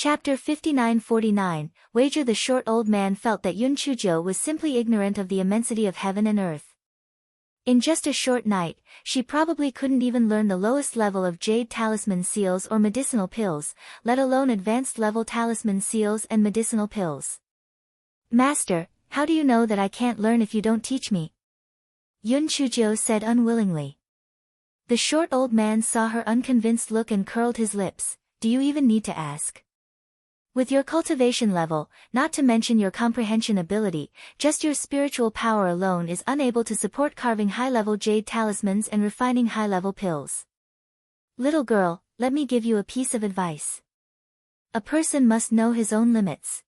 Chapter 59-49, Wager. The short old man felt that Yun Chujo was simply ignorant of the immensity of heaven and earth. In just a short night, she probably couldn't even learn the lowest level of jade talisman seals or medicinal pills, let alone advanced level talisman seals and medicinal pills. Master, how do you know that I can't learn if you don't teach me? Yun Chujo said unwillingly. The short old man saw her unconvinced look and curled his lips. Do you even need to ask? With your cultivation level, not to mention your comprehension ability, just your spiritual power alone is unable to support carving high-level jade talismans and refining high-level pills. Little girl, let me give you a piece of advice. A person must know his own limits.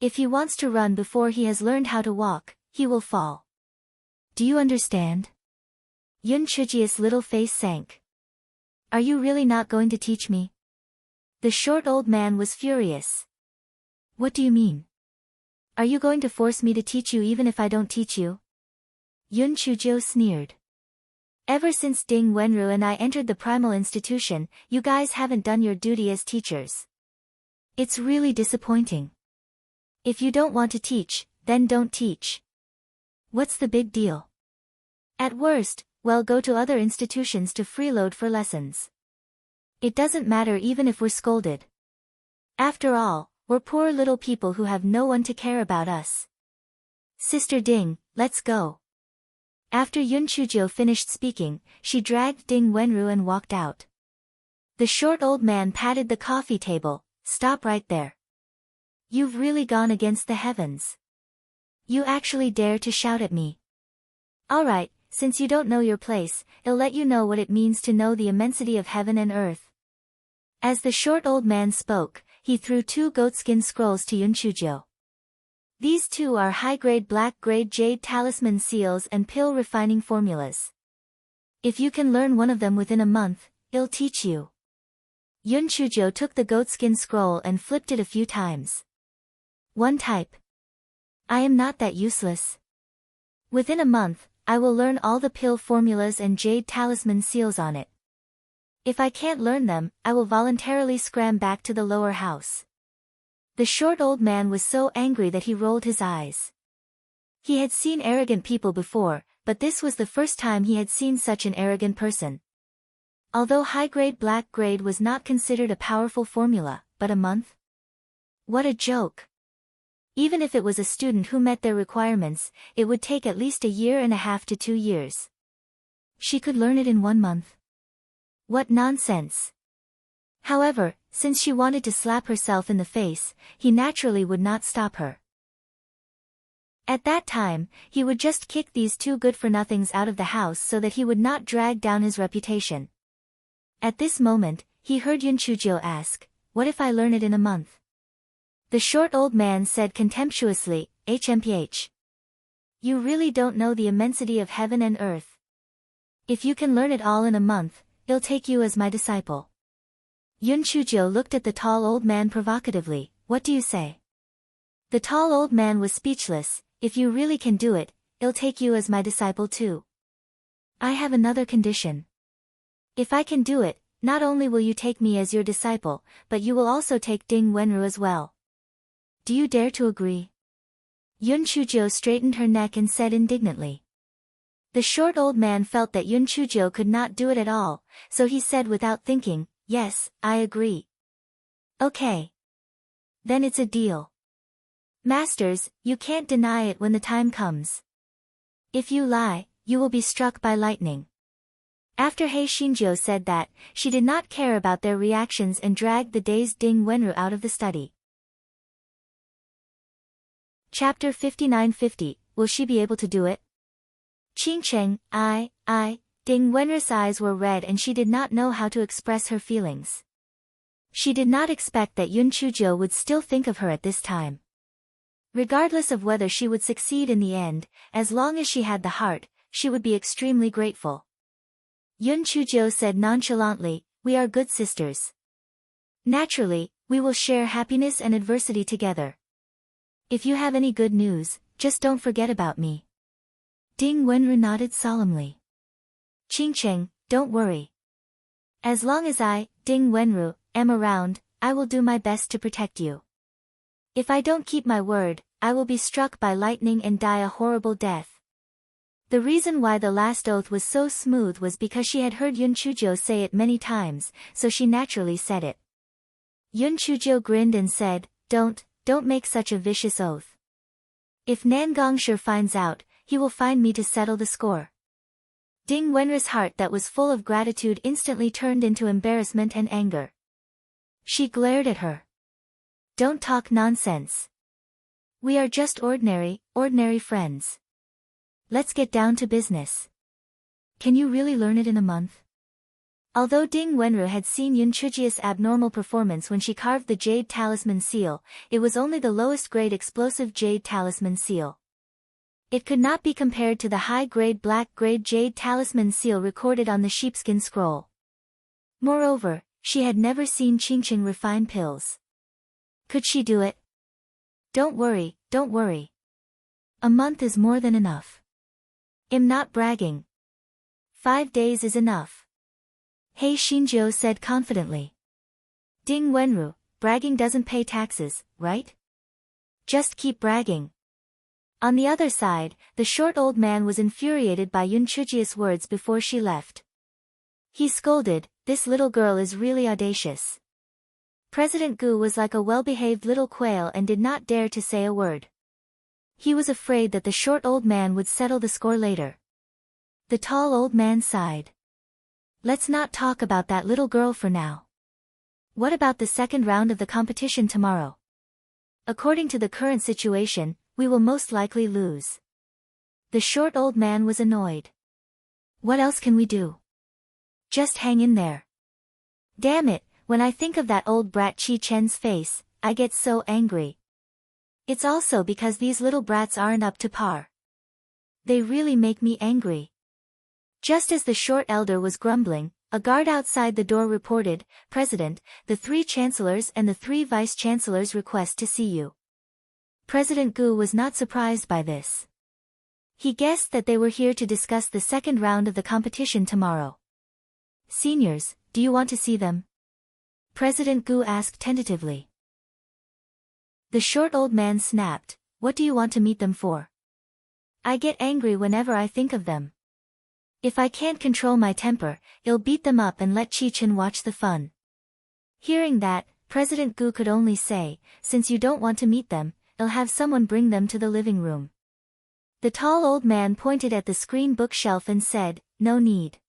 If he wants to run before he has learned how to walk, he will fall. Do you understand? Yun Chuji's little face sank. Are you really not going to teach me? The short old man was furious. What do you mean? Are you going to force me to teach you even if I don't teach you? Yun Chujo sneered. Ever since Ding Wenru and I entered the primal institution, you guys haven't done your duty as teachers. It's really disappointing. If you don't want to teach, then don't teach. What's the big deal? At worst, well, go to other institutions to freeload for lessons. It doesn't matter even if we're scolded. After all, we're poor little people who have no one to care about us. Sister Ding, let's go. After Yun Chujo finished speaking, she dragged Ding Wenru and walked out. The short old man patted the coffee table. Stop right there. You've really gone against the heavens. You actually dare to shout at me. All right, since you don't know your place, I'll let you know what it means to know the immensity of heaven and earth. As the short old man spoke, he threw 2 goatskin scrolls to Yun Chujo. These 2 are high-grade black-grade jade talisman seals and pill refining formulas. If you can learn one of them within a month, I'll teach you. Yun Chujo took the goatskin scroll and flipped it a few times. One type. I am not that useless. Within a month, I will learn all the pill formulas and jade talisman seals on it. If I can't learn them, I will voluntarily scram back to the lower house. The short old man was so angry that he rolled his eyes. He had seen arrogant people before, but this was the first time he had seen such an arrogant person. Although high-grade black-grade was not considered a powerful formula, but a month? What a joke. Even if it was a student who met their requirements, it would take at least 1.5 years to 2 years. She could learn it in 1 month. What nonsense. However, since she wanted to slap herself in the face, he naturally would not stop her. At that time, he would just kick these 2 good-for-nothings out of the house so that he would not drag down his reputation. At this moment, he heard Yun Chujo ask, "What if I learn it in a month?" The short old man said contemptuously, "HMPH. You really don't know the immensity of heaven and earth. If you can learn it all in a month, I'll take you as my disciple." Yun Chujo looked at the tall old man provocatively. What do you say? The tall old man was speechless. If you really can do it, I'll take you as my disciple too. I have another condition. If I can do it, not only will you take me as your disciple, but you will also take Ding Wenru as well. Do you dare to agree? Yun Chujo straightened her neck and said indignantly. The short old man felt that Yun Chujo could not do it at all, so he said without thinking, "Yes, I agree." Okay. Then it's a deal. Masters, you can't deny it when the time comes. If you lie, you will be struck by lightning. After Hei Shinjo said that, she did not care about their reactions and dragged the dazed Ding Wenru out of the study. Chapter 59-50, Will she be able to do it? Qingcheng, Ding Wenru's eyes were red and she did not know how to express her feelings. She did not expect that Yun Chujo would still think of her at this time. Regardless of whether she would succeed in the end, as long as she had the heart, she would be extremely grateful. Yun Chujo said nonchalantly, "We are good sisters. Naturally, we will share happiness and adversity together. If you have any good news, just don't forget about me." Ding Wenru nodded solemnly. Qingcheng, don't worry. As long as I, Ding Wenru, am around, I will do my best to protect you. If I don't keep my word, I will be struck by lightning and die a horrible death. The reason why the last oath was so smooth was because she had heard Yun Chujo say it many times, so she naturally said it. Yun Chujo grinned and said, Don't make such a vicious oath. If Nan Gongshi finds out, he will find me to settle the score. Ding Wenru's heart that was full of gratitude instantly turned into embarrassment and anger. She glared at her. Don't talk nonsense. We are just ordinary friends. Let's get down to business. Can you really learn it in a month? Although Ding Wenru had seen Yun Chujia's abnormal performance when she carved the jade talisman seal, it was only the lowest grade explosive jade talisman seal. It could not be compared to the high-grade black-grade jade talisman seal recorded on the sheepskin scroll. Moreover, she had never seen Qingqing refine pills. Could she do it? Don't worry. A month is more than enough. I'm not bragging. 5 days is enough. He Xinjiu said confidently. Ding Wenru, bragging doesn't pay taxes, right? Just keep bragging. On the other side, the short old man was infuriated by Yun Chujia's words before she left. He scolded, this little girl is really audacious. President Gu was like a well-behaved little quail and did not dare to say a word. He was afraid that the short old man would settle the score later. The tall old man sighed. Let's not talk about that little girl for now. What about the second round of the competition tomorrow? According to the current situation, we will most likely lose. The short old man was annoyed. What else can we do? Just hang in there. Damn it, when I think of that old brat Chi Chen's face, I get so angry. It's also because these little brats aren't up to par. They really make me angry. Just as the short elder was grumbling, a guard outside the door reported, President, the 3 chancellors and the 3 vice-chancellors request to see you. President Gu was not surprised by this. He guessed that they were here to discuss the second round of the competition tomorrow. Seniors, do you want to see them? President Gu asked tentatively. The short old man snapped, what do you want to meet them for? I get angry whenever I think of them. If I can't control my temper, I'll beat them up and let Chi-Chen watch the fun. Hearing that, President Gu could only say, since you don't want to meet them, I'll have someone bring them to the living room. The tall old man pointed at the screen bookshelf and said, no need.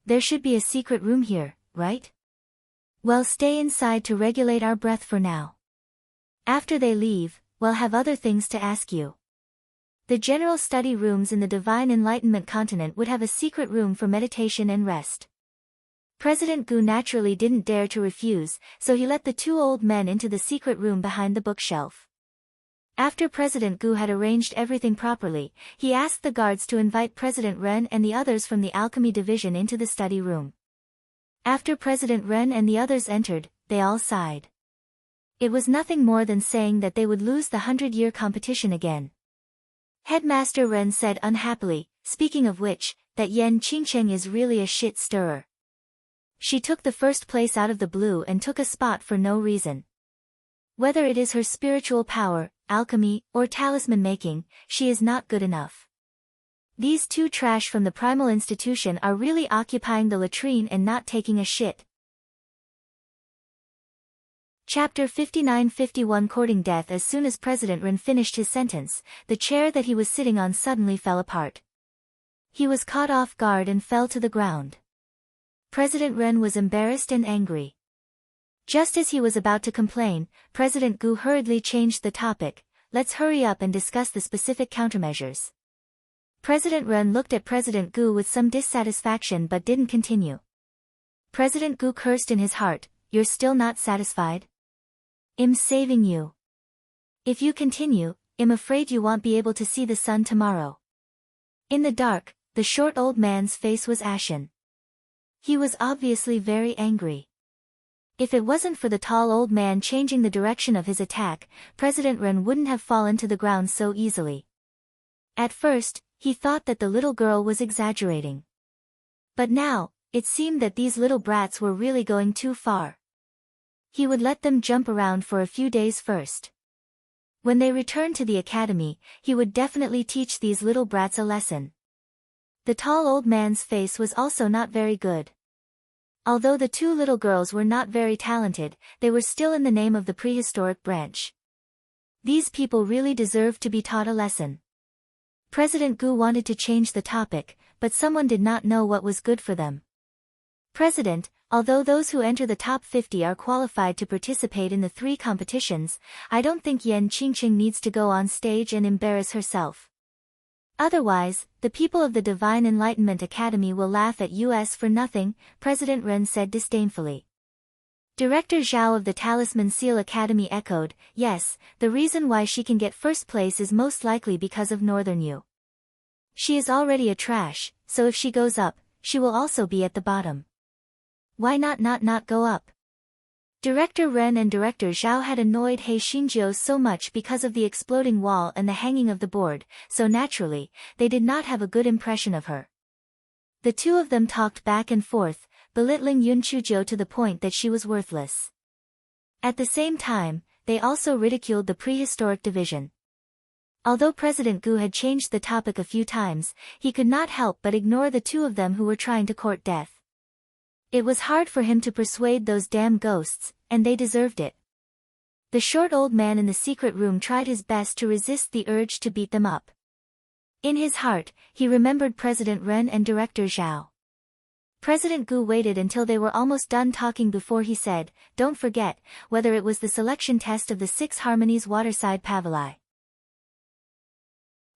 There should be a secret room here, right? Well, stay inside to regulate our breath for now. After they leave, we'll have other things to ask you. The general study rooms in the Divine Enlightenment continent would have a secret room for meditation and rest. President Gu naturally didn't dare to refuse, so he let the 2 old men into the secret room behind the bookshelf. After President Gu had arranged everything properly, he asked the guards to invite President Ren and the others from the alchemy division into the study room. After President Ren and the others entered, they all sighed. It was nothing more than saying that they would lose the 100-year competition again. Headmaster Ren said unhappily, speaking of which, that Yan Qingcheng is really a shit stirrer. She took the first place out of the blue and took a spot for no reason. Whether it is her spiritual power, alchemy, or talisman making, she is not good enough. These 2 trash from the primal institution are really occupying the latrine and not taking a shit. Chapter 59-51 Courting Death. As soon as President Ren finished his sentence, the chair that he was sitting on suddenly fell apart. He was caught off guard and fell to the ground. President Ren was embarrassed and angry. Just as he was about to complain, President Gu hurriedly changed the topic, let's hurry up and discuss the specific countermeasures. President Ren looked at President Gu with some dissatisfaction but didn't continue. President Gu cursed in his heart, you're still not satisfied? I'm saving you. If you continue, I'm afraid you won't be able to see the sun tomorrow. In the dark, the short old man's face was ashen. He was obviously very angry. If it wasn't for the tall old man changing the direction of his attack, President Ren wouldn't have fallen to the ground so easily. At first, he thought that the little girl was exaggerating. But now, it seemed that these little brats were really going too far. He would let them jump around for a few days first. When they returned to the academy, he would definitely teach these little brats a lesson. The tall old man's face was also not very good. Although the two little girls were not very talented, they were still in the name of the prehistoric branch. These people really deserved to be taught a lesson. President Gu wanted to change the topic, but someone did not know what was good for them. President, although those who enter the top 50 are qualified to participate in the 3 competitions, I don't think Yan Qingqing needs to go on stage and embarrass herself. Otherwise, the people of the Divine Enlightenment Academy will laugh at us for nothing, President Ren said disdainfully. Director Zhao of the Talisman Seal Academy echoed, yes, the reason why she can get first place is most likely because of Northern Yu. She is already a trash, so if she goes up, she will also be at the bottom. Why not go up? Director Ren and Director Zhao had annoyed He Xingjiu so much because of the exploding wall and the hanging of the board, so naturally, they did not have a good impression of her. The two of them talked back and forth, belittling Yun Chuzhou to the point that she was worthless. At the same time, they also ridiculed the prehistoric division. Although President Gu had changed the topic a few times, he could not help but ignore the two of them who were trying to court death. It was hard for him to persuade those damn ghosts, and they deserved it. The short old man in the secret room tried his best to resist the urge to beat them up. In his heart, he remembered President Ren and Director Zhao. President Gu waited until they were almost done talking before he said, don't forget, whether it was the selection test of the 6 Harmonies Waterside Pavili.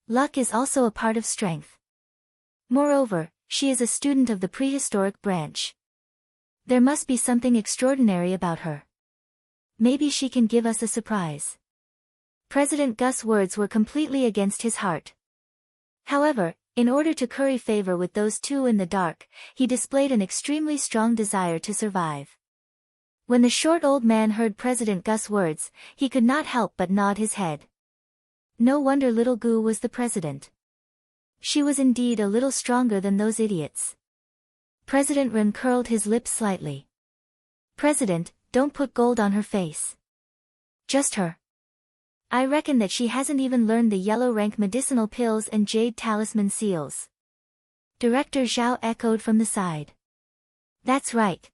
Luck is also a part of strength. Moreover, she is a student of the prehistoric branch. There must be something extraordinary about her. Maybe she can give us a surprise. President Gus' words were completely against his heart. However, in order to curry favor with those two in the dark, he displayed an extremely strong desire to survive. When the short old man heard President Gus' words, he could not help but nod his head. No wonder little Gu was the president. She was indeed a little stronger than those idiots. President Ren curled his lips slightly. President, don't put gold on her face. Just her. I reckon that she hasn't even learned the yellow rank medicinal pills and jade talisman seals. Director Zhao echoed from the side. That's right.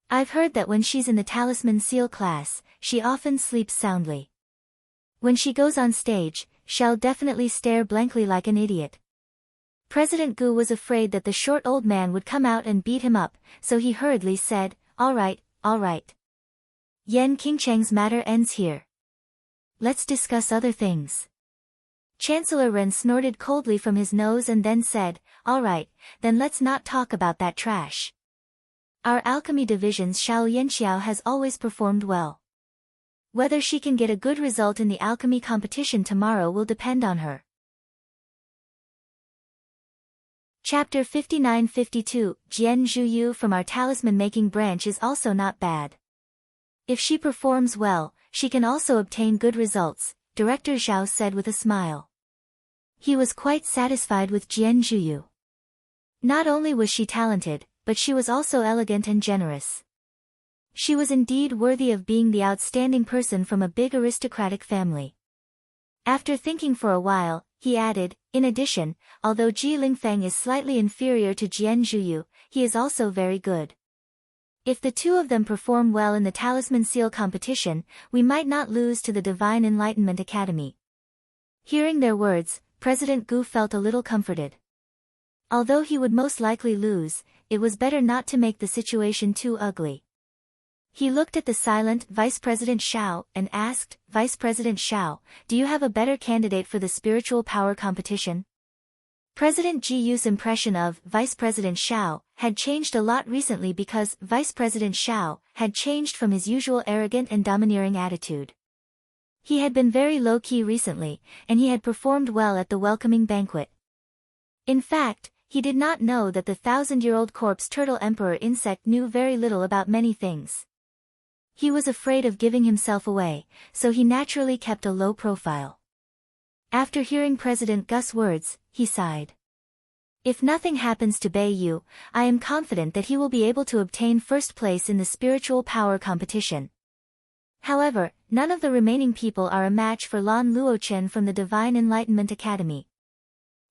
I've heard that when she's in the talisman seal class, she often sleeps soundly. When she goes on stage, she'll definitely stare blankly like an idiot. President Gu was afraid that the short old man would come out and beat him up, so he hurriedly said, all right. Yan Qingcheng's matter ends here. Let's discuss other things. Chancellor Ren snorted coldly from his nose and then said, all right, then let's not talk about that trash. Our alchemy division's Xiao Yanxiao has always performed well. Whether she can get a good result in the alchemy competition tomorrow will depend on her. Chapter 59-52, Jian Zhuyu from our talisman-making branch is also not bad. If she performs well, she can also obtain good results, Director Zhao said with a smile. He was quite satisfied with Jian Zhuyu. Not only was she talented, but she was also elegant and generous. She was indeed worthy of being the outstanding person from a big aristocratic family. After thinking for a while, he added, in addition, although Ji Lingfeng is slightly inferior to Jian Zhuyu, he is also very good. If the two of them perform well in the Talisman Seal competition, we might not lose to the Divine Enlightenment Academy. Hearing their words, President Gu felt a little comforted. Although he would most likely lose, it was better not to make the situation too ugly. He looked at the silent Vice President Xiao and asked, Vice President Xiao, do you have a better candidate for the spiritual power competition? President Ji Yu's impression of Vice President Xiao had changed a lot recently because Vice President Xiao had changed from his usual arrogant and domineering attitude. He had been very low-key recently, and he had performed well at the welcoming banquet. In fact, he did not know that the 1,000-year-old corpse turtle emperor insect knew very little about many things. He was afraid of giving himself away, so he naturally kept a low profile. After hearing President Gus' words, he sighed. If nothing happens to Bei Yu, I am confident that he will be able to obtain first place in the spiritual power competition, However, none of the remaining people are a match for Lan Luochen from the Divine Enlightenment Academy.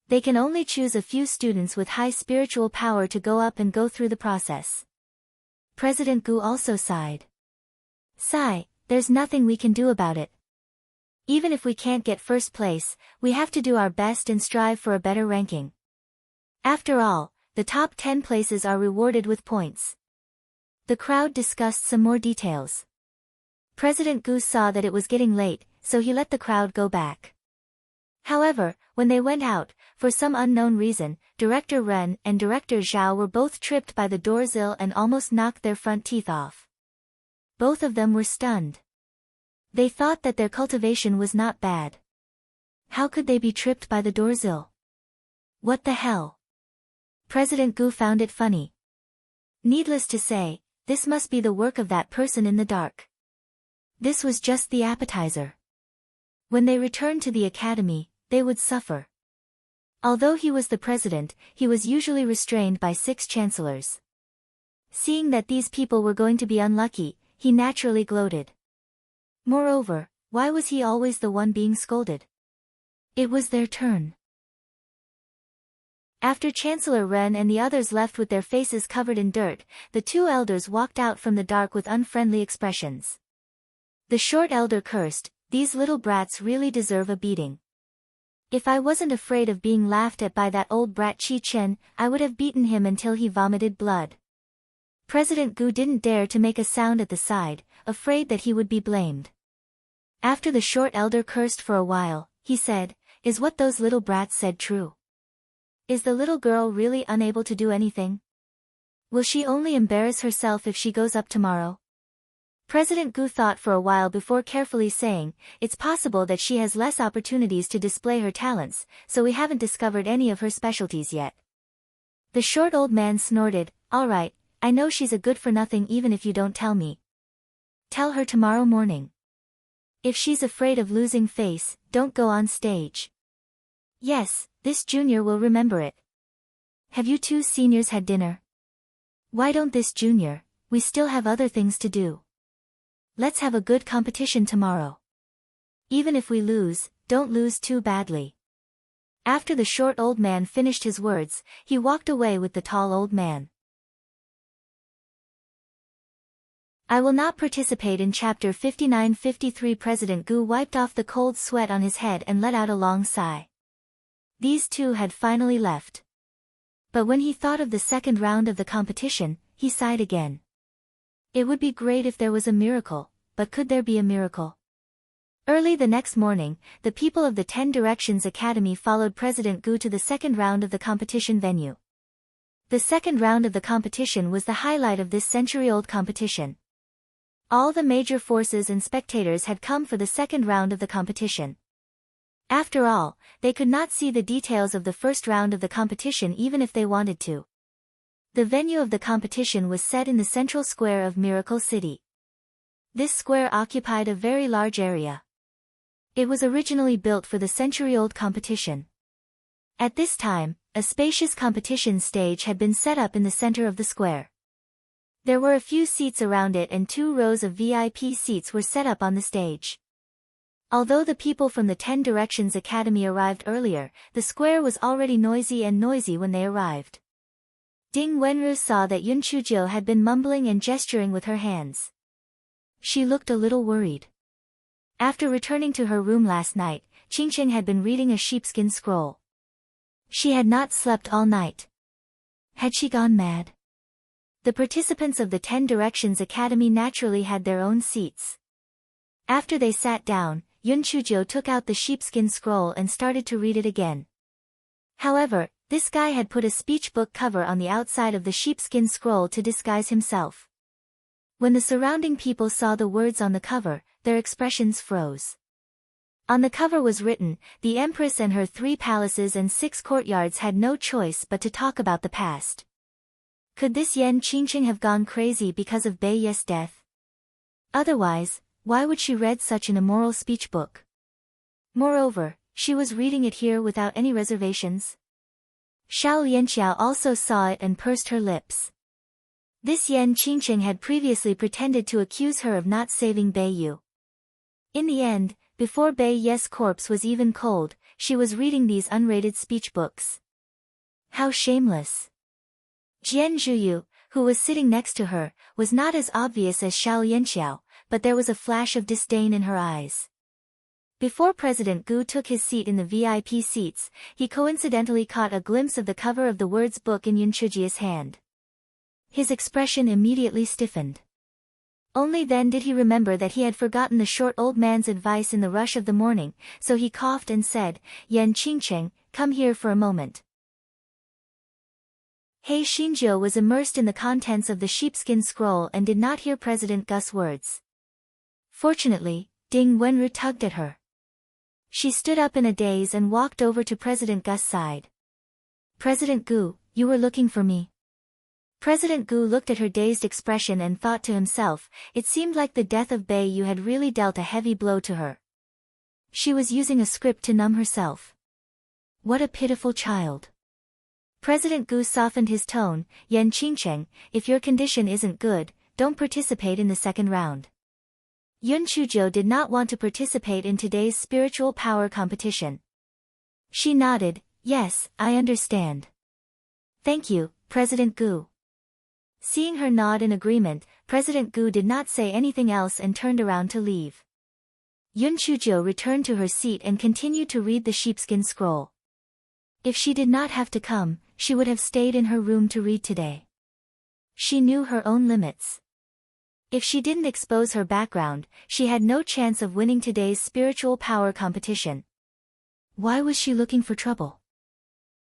They can only choose a few students with high spiritual power to go up and go through the process. President Gu also sighed. Sigh, there's nothing we can do about it. Even if we can't get first place, we have to do our best and strive for a better ranking. After all, the top 10 places are rewarded with points. The crowd discussed some more details. President Gu saw that it was getting late, so he let the crowd go back. However, when they went out, for some unknown reason, Director Ren and Director Zhao were both tripped by the doorsill and almost knocked their front teeth off. Both of them were stunned. They thought that their cultivation was not bad. How could they be tripped by the doorsill? What the hell? President Gu found it funny. Needless to say, this must be the work of that person in the dark. This was just the appetizer. When they returned to the academy, they would suffer. Although he was the president, he was usually restrained by 6 chancellors. Seeing that these people were going to be unlucky, he naturally gloated. Moreover, why was he always the one being scolded? It was their turn. After Chancellor Ren and the others left with their faces covered in dirt, the 2 elders walked out from the dark with unfriendly expressions. The short elder cursed, "These little brats really deserve a beating. If I wasn't afraid of being laughed at by that old brat Chi Chen, I would have beaten him until he vomited blood." President Gu didn't dare to make a sound at the side, afraid that he would be blamed. After the short elder cursed for a while, he said, "Is what those little brats said true? Is the little girl really unable to do anything? Will she only embarrass herself if she goes up tomorrow?" President Gu thought for a while before carefully saying, "It's possible that she has less opportunities to display her talents, so we haven't discovered any of her specialties yet." The short old man snorted, "All right, I know she's a good-for-nothing even if you don't tell me. Tell her tomorrow morning. If she's afraid of losing face, don't go on stage." Yes, this junior will remember it. Have you 2 seniors had dinner? Why don't this junior? We still have other things to do. Let's have a good competition tomorrow. Even if we lose, don't lose too badly. After the short old man finished his words, he walked away with the tall old man. I will not participate in Chapter 59-53. President Gu wiped off the cold sweat on his head and let out a long sigh. These 2 had finally left. But when he thought of the second round of the competition, he sighed again. It would be great if there was a miracle, but could there be a miracle? Early the next morning, the people of the 10 Directions Academy followed President Gu to the second round of the competition venue. The second round of the competition was the highlight of this century-old competition. All the major forces and spectators had come for the second round of the competition. After all, they could not see the details of the first round of the competition even if they wanted to. The venue of the competition was set in the central square of Miracle City. This square occupied a very large area. It was originally built for the century-old competition. At this time, a spacious competition stage had been set up in the center of the square. There were a few seats around it and 2 rows of VIP seats were set up on the stage. Although the people from the 10 Directions Academy arrived earlier, the square was already noisy when they arrived. Ding Wenru saw that Yun Chuzhou had been mumbling and gesturing with her hands. She looked a little worried. After returning to her room last night, Qingqing had been reading a sheepskin scroll. She had not slept all night. Had she gone mad? The participants of the 10 Directions Academy naturally had their own seats. After they sat down, Yun Chuzhou took out the sheepskin scroll and started to read it again. However, this guy had put a speech book cover on the outside of the sheepskin scroll to disguise himself. When the surrounding people saw the words on the cover, their expressions froze. On the cover was written, "The Empress and her 3 palaces and 6 courtyards had no choice but to talk about the past." Could this Yan Qingqing have gone crazy because of Bai Ye's death? Otherwise, why would she read such an immoral speech book? Moreover, she was reading it here without any reservations. Xiao Lianxiao also saw it and pursed her lips. This Yan Qingqing had previously pretended to accuse her of not saving Bai Yu. In the end, before Bei Ye's corpse was even cold, she was reading these unrated speech books. How shameless. Jian Zhuyu, who was sitting next to her, was not as obvious as Xiao Yanqiao, but there was a flash of disdain in her eyes. Before President Gu took his seat in the VIP seats, he coincidentally caught a glimpse of the cover of the words book in Yun Chujia's hand. His expression immediately stiffened. Only then did he remember that he had forgotten the short old man's advice in the rush of the morning, so he coughed and said, "Yan Qingcheng, come here for a moment." He Xinjiu was immersed in the contents of the sheepskin scroll and did not hear President Gu's words. Fortunately, Ding Wenru tugged at her. She stood up in a daze and walked over to President Gu's side. "President Gu, you were looking for me." President Gu looked at her dazed expression and thought to himself, it seemed like the death of Bei Yu had really dealt a heavy blow to her. She was using a script to numb herself. What a pitiful child. President Gu softened his tone, "Yan Qingcheng, if your condition isn't good, don't participate in the second round." Yun Chuzhou did not want to participate in today's spiritual power competition. She nodded, "Yes, I understand." "Thank you, President Gu." Seeing her nod in agreement, President Gu did not say anything else and turned around to leave. Yun Chuzhou returned to her seat and continued to read the sheepskin scroll. If she did not have to come, she would have stayed in her room to read today. She knew her own limits. If she didn't expose her background, she had no chance of winning today's spiritual power competition. Why was she looking for trouble?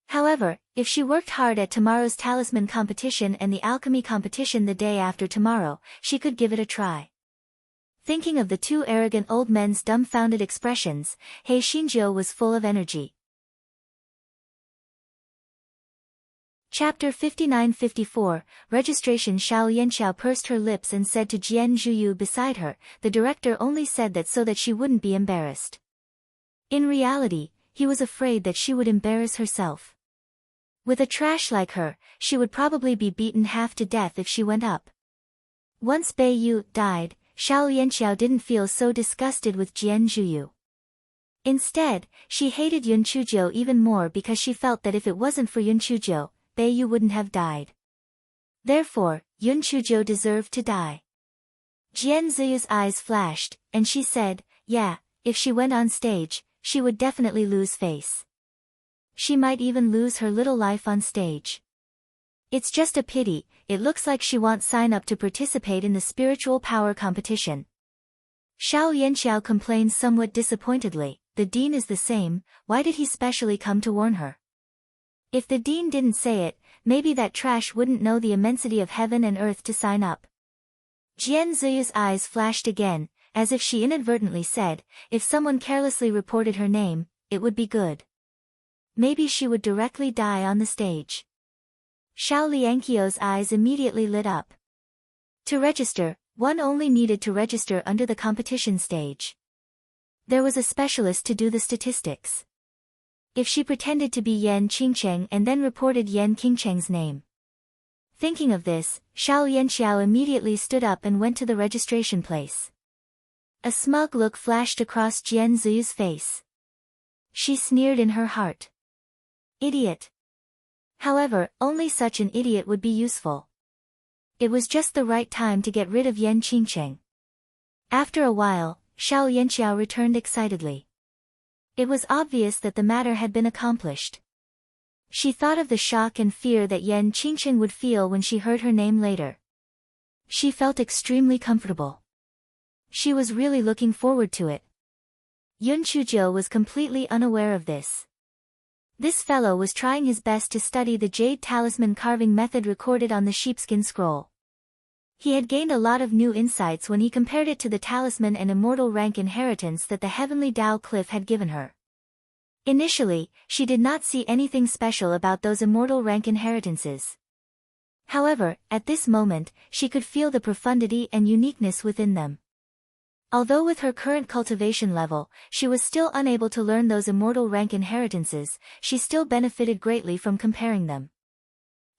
However, if she worked hard at tomorrow's talisman competition and the alchemy competition the day after tomorrow, she could give it a try. Thinking of the two arrogant old men's dumbfounded expressions, He Xinjiu was full of energy. Chapter 59-54, Registration. Xiao Yanqiao pursed her lips and said to Jian Zhuyu beside her, the director only said that so that she wouldn't be embarrassed. In reality, he was afraid that she would embarrass herself. With a trash like her, she would probably be beaten half to death if she went up. Once Bei Yu died, Xiao Yanqiao didn't feel so disgusted with Jian Zhuyu. Instead, she hated Yun Chuzhou even more because she felt that if it wasn't for Yun Chuzhou, Bei Yu wouldn't have died. Therefore, Yun Chuzhou deserved to die. Jian Ziyu's eyes flashed, and she said, "Yeah, if she went on stage, she would definitely lose face. She might even lose her little life on stage. It's just a pity, it looks like she won't sign up to participate in the spiritual power competition." Xiao Yanqiao complained somewhat disappointedly, "The dean is the same, why did he specially come to warn her?" If the dean didn't say it, maybe that trash wouldn't know the immensity of heaven and earth to sign up. Jian Ziyu's eyes flashed again, as if she inadvertently said, if someone carelessly reported her name, it would be good. Maybe she would directly die on the stage. Xiao Liangqiu's eyes immediately lit up. To register, one only needed to register under the competition stage. There was a specialist to do the statistics. If she pretended to be Yan Qingcheng and then reported Yan Qingcheng's name. Thinking of this, Xiao Yanqiao immediately stood up and went to the registration place. A smug look flashed across Jian Ziyu's face. She sneered in her heart. Idiot. However, only such an idiot would be useful. It was just the right time to get rid of Yan Qingcheng. After a while, Xiao Yanqiao returned excitedly. It was obvious that the matter had been accomplished. She thought of the shock and fear that Yan Qingcheng would feel when she heard her name later. She felt extremely comfortable. She was really looking forward to it. Yun Chuzhou was completely unaware of this. This fellow was trying his best to study the jade talisman carving method recorded on the sheepskin scroll. He had gained a lot of new insights when he compared it to the talisman and immortal rank inheritance that the heavenly Tao cliff had given her. Initially, she did not see anything special about those immortal rank inheritances. However, at this moment, she could feel the profundity and uniqueness within them. Although with her current cultivation level, she was still unable to learn those immortal rank inheritances, she still benefited greatly from comparing them.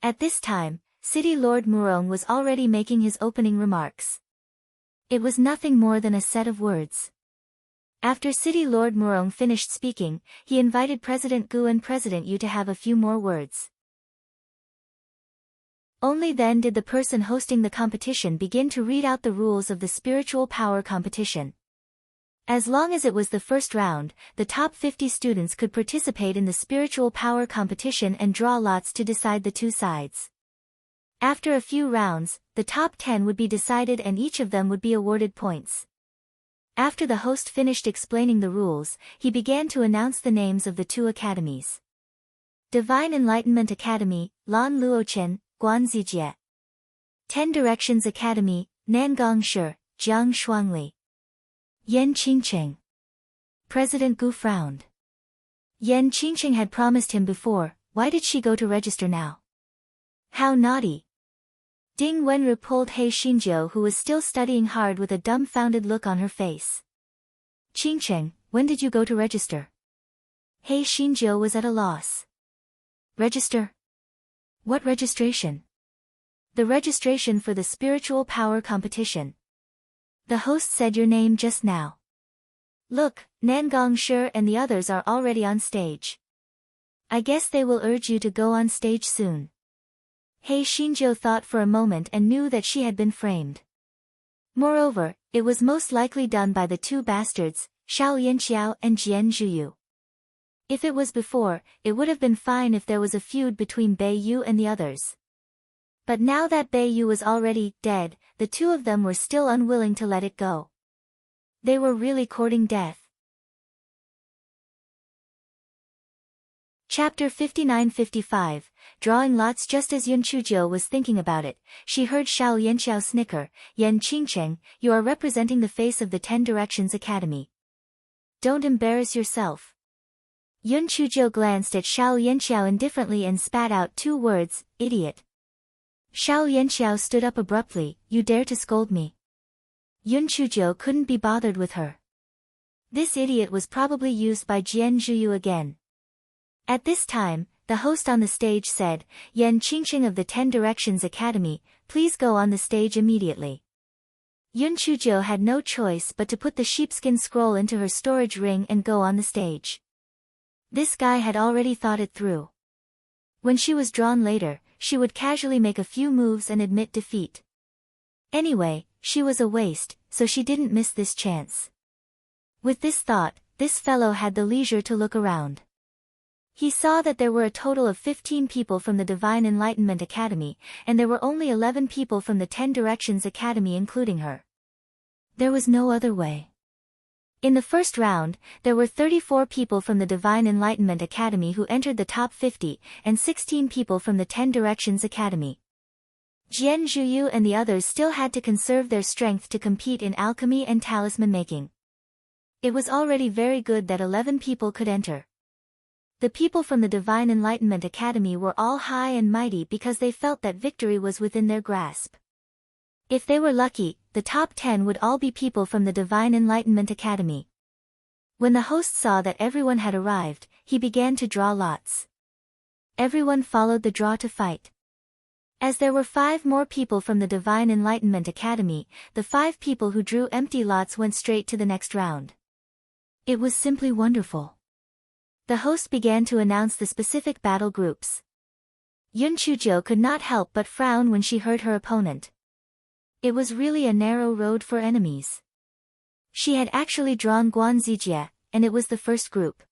At this time, City Lord Murong was already making his opening remarks. It was nothing more than a set of words. After City Lord Murong finished speaking, he invited President Gu and President Yu to have a few more words. Only then did the person hosting the competition begin to read out the rules of the spiritual power competition. As long as it was the first round, the top 50 students could participate in the spiritual power competition and draw lots to decide the two sides. After a few rounds, the top 10 would be decided and each of them would be awarded points. After the host finished explaining the rules, he began to announce the names of the two academies. Divine Enlightenment Academy, Lan Luochen, Guanzijie. 10 Directions Academy, Nangong Shi, Jiang Shuangli. Yan Qingcheng. President Gu frowned. Yan Qingcheng had promised him before, why did she go to register now? How naughty. Ding Wenru pulled He Xinjiu, who was still studying hard, with a dumbfounded look on her face. Qingcheng, when did you go to register? He Xinjiu was at a loss. Register? What registration? The registration for the spiritual power competition. The host said your name just now. Look, Nangong Shi and the others are already on stage. I guess they will urge you to go on stage soon. He Xinjiu thought for a moment and knew that she had been framed. Moreover, it was most likely done by the two bastards, Xiao Yanqiao and Jian Zhuyu. If it was before, it would have been fine if there was a feud between Bei Yu and the others. But now that Bei Yu was already dead, the two of them were still unwilling to let it go. They were really courting death. Chapter 59-55, Drawing Lots. Just as Yun Chujiu was thinking about it, she heard Xiao Yanqiao snicker, Yan Qingcheng, you are representing the face of the 10 Directions Academy. Don't embarrass yourself. Yun Chujiu glanced at Xiao Yanqiao indifferently and spat out 2 words, idiot. Xiao Yanqiao stood up abruptly, you dare to scold me. Yun Chujiu couldn't be bothered with her. This idiot was probably used by Jian Zhuyu again. At this time, the host on the stage said, Yan Qingcheng of the 10 Directions Academy, please go on the stage immediately. Yun Chujiu had no choice but to put the sheepskin scroll into her storage ring and go on the stage. This guy had already thought it through. When she was drawn later, she would casually make a few moves and admit defeat. Anyway, she was a waste, so she didn't miss this chance. With this thought, this fellow had the leisure to look around. He saw that there were a total of 15 people from the Divine Enlightenment Academy, and there were only 11 people from the 10 Directions Academy including her. There was no other way. In the first round, there were 34 people from the Divine Enlightenment Academy who entered the top 50, and 16 people from the 10 Directions Academy. Jian Zhuyu and the others still had to conserve their strength to compete in alchemy and talisman making. It was already very good that 11 people could enter. The people from the Divine Enlightenment Academy were all high and mighty because they felt that victory was within their grasp. If they were lucky, the top 10 would all be people from the Divine Enlightenment Academy. When the host saw that everyone had arrived, he began to draw lots. Everyone followed the draw to fight. As there were 5 more people from the Divine Enlightenment Academy, the 5 people who drew empty lots went straight to the next round. It was simply wonderful. The host began to announce the specific battle groups. Yun Chujiu could not help but frown when she heard her opponent. It was really a narrow road for enemies. She had actually drawn Guanzijie, and it was the first group.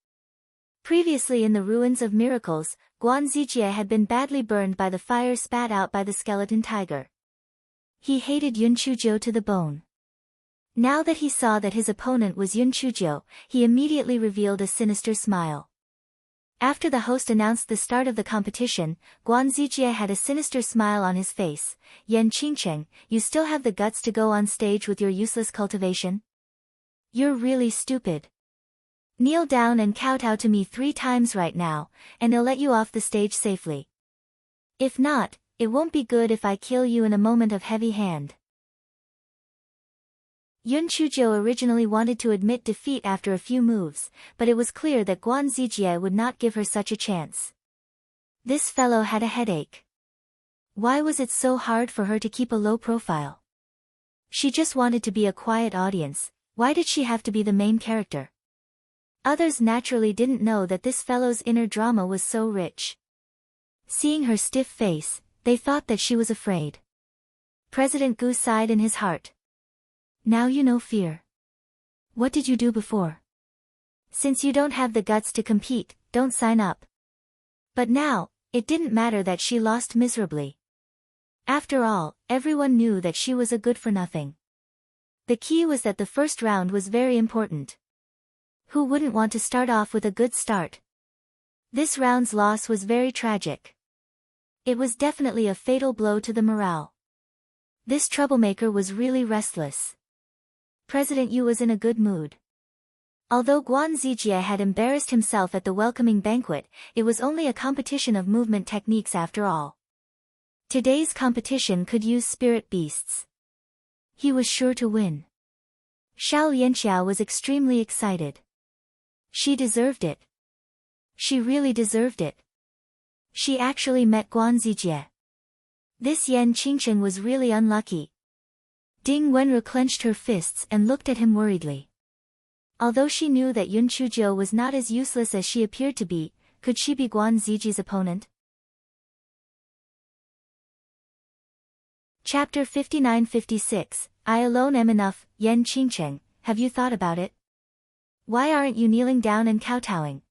Previously in the Ruins of Miracles, Guanzijie had been badly burned by the fire spat out by the skeleton tiger. He hated Yun Chujiu to the bone. Now that he saw that his opponent was Yun Chujiu, he immediately revealed a sinister smile. After the host announced the start of the competition, Guanzijie had a sinister smile on his face. Yan Qingcheng, you still have the guts to go on stage with your useless cultivation? You're really stupid. Kneel down and kowtow to me 3 times right now, and I'll let you off the stage safely. If not, it won't be good if I kill you in a moment of heavy hand. Yun Chujiu originally wanted to admit defeat after a few moves, but it was clear that Guanzijie would not give her such a chance. This fellow had a headache. Why was it so hard for her to keep a low profile? She just wanted to be a quiet audience, Why did she have to be the main character? Others naturally didn't know that this fellow's inner drama was so rich. Seeing her stiff face, they thought that she was afraid. President Gu sighed in his heart. Now you know fear. What did you do before? Since you don't have the guts to compete, don't sign up. But now, it didn't matter that she lost miserably. After all, everyone knew that she was a good-for-nothing. The key was that the first round was very important. Who wouldn't want to start off with a good start? This round's loss was very tragic. It was definitely a fatal blow to the morale. This troublemaker was really restless. President Yu was in a good mood. Although Guan Zijie had embarrassed himself at the welcoming banquet, it was only a competition of movement techniques after all. Today's competition could use spirit beasts. He was sure to win. Xiao Lianxiao was extremely excited. She deserved it. She really deserved it. She actually met Guan Zijie. This Yan Qingcheng was really unlucky. Ding Wenru clenched her fists and looked at him worriedly. Although she knew that Yun Chuzhou was not as useless as she appeared to be, could she be Guan Zijie's opponent? Chapter 59-56, I alone am enough. Yan Qingcheng, have you thought about it? Why aren't you kneeling down and kowtowing?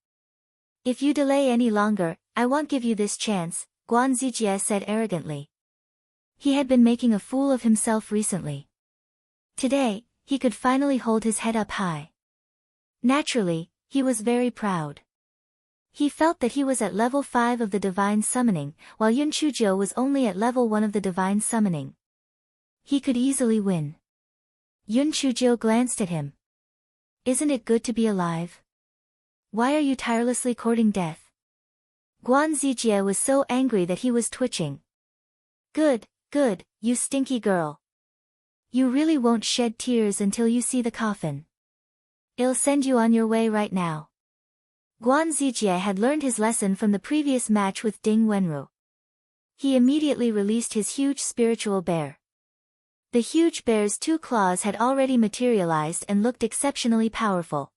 If you delay any longer, I won't give you this chance, Guan Zijie said arrogantly. He had been making a fool of himself recently. Today, he could finally hold his head up high. Naturally, he was very proud. He felt that he was at level 5 of the divine summoning, while Yun Chuzhou was only at level 1 of the divine summoning. He could easily win. Yun Chuzhou glanced at him. Isn't it good to be alive? Why are you tirelessly courting death? Guan Zijie was so angry that he was twitching. Good, good, you stinky girl. You really won't shed tears until you see the coffin. I'll send you on your way right now. Guan Zijie had learned his lesson from the previous match with Ding Wenru. He immediately released his huge spiritual bear. The huge bear's 2 claws had already materialized and looked exceptionally powerful.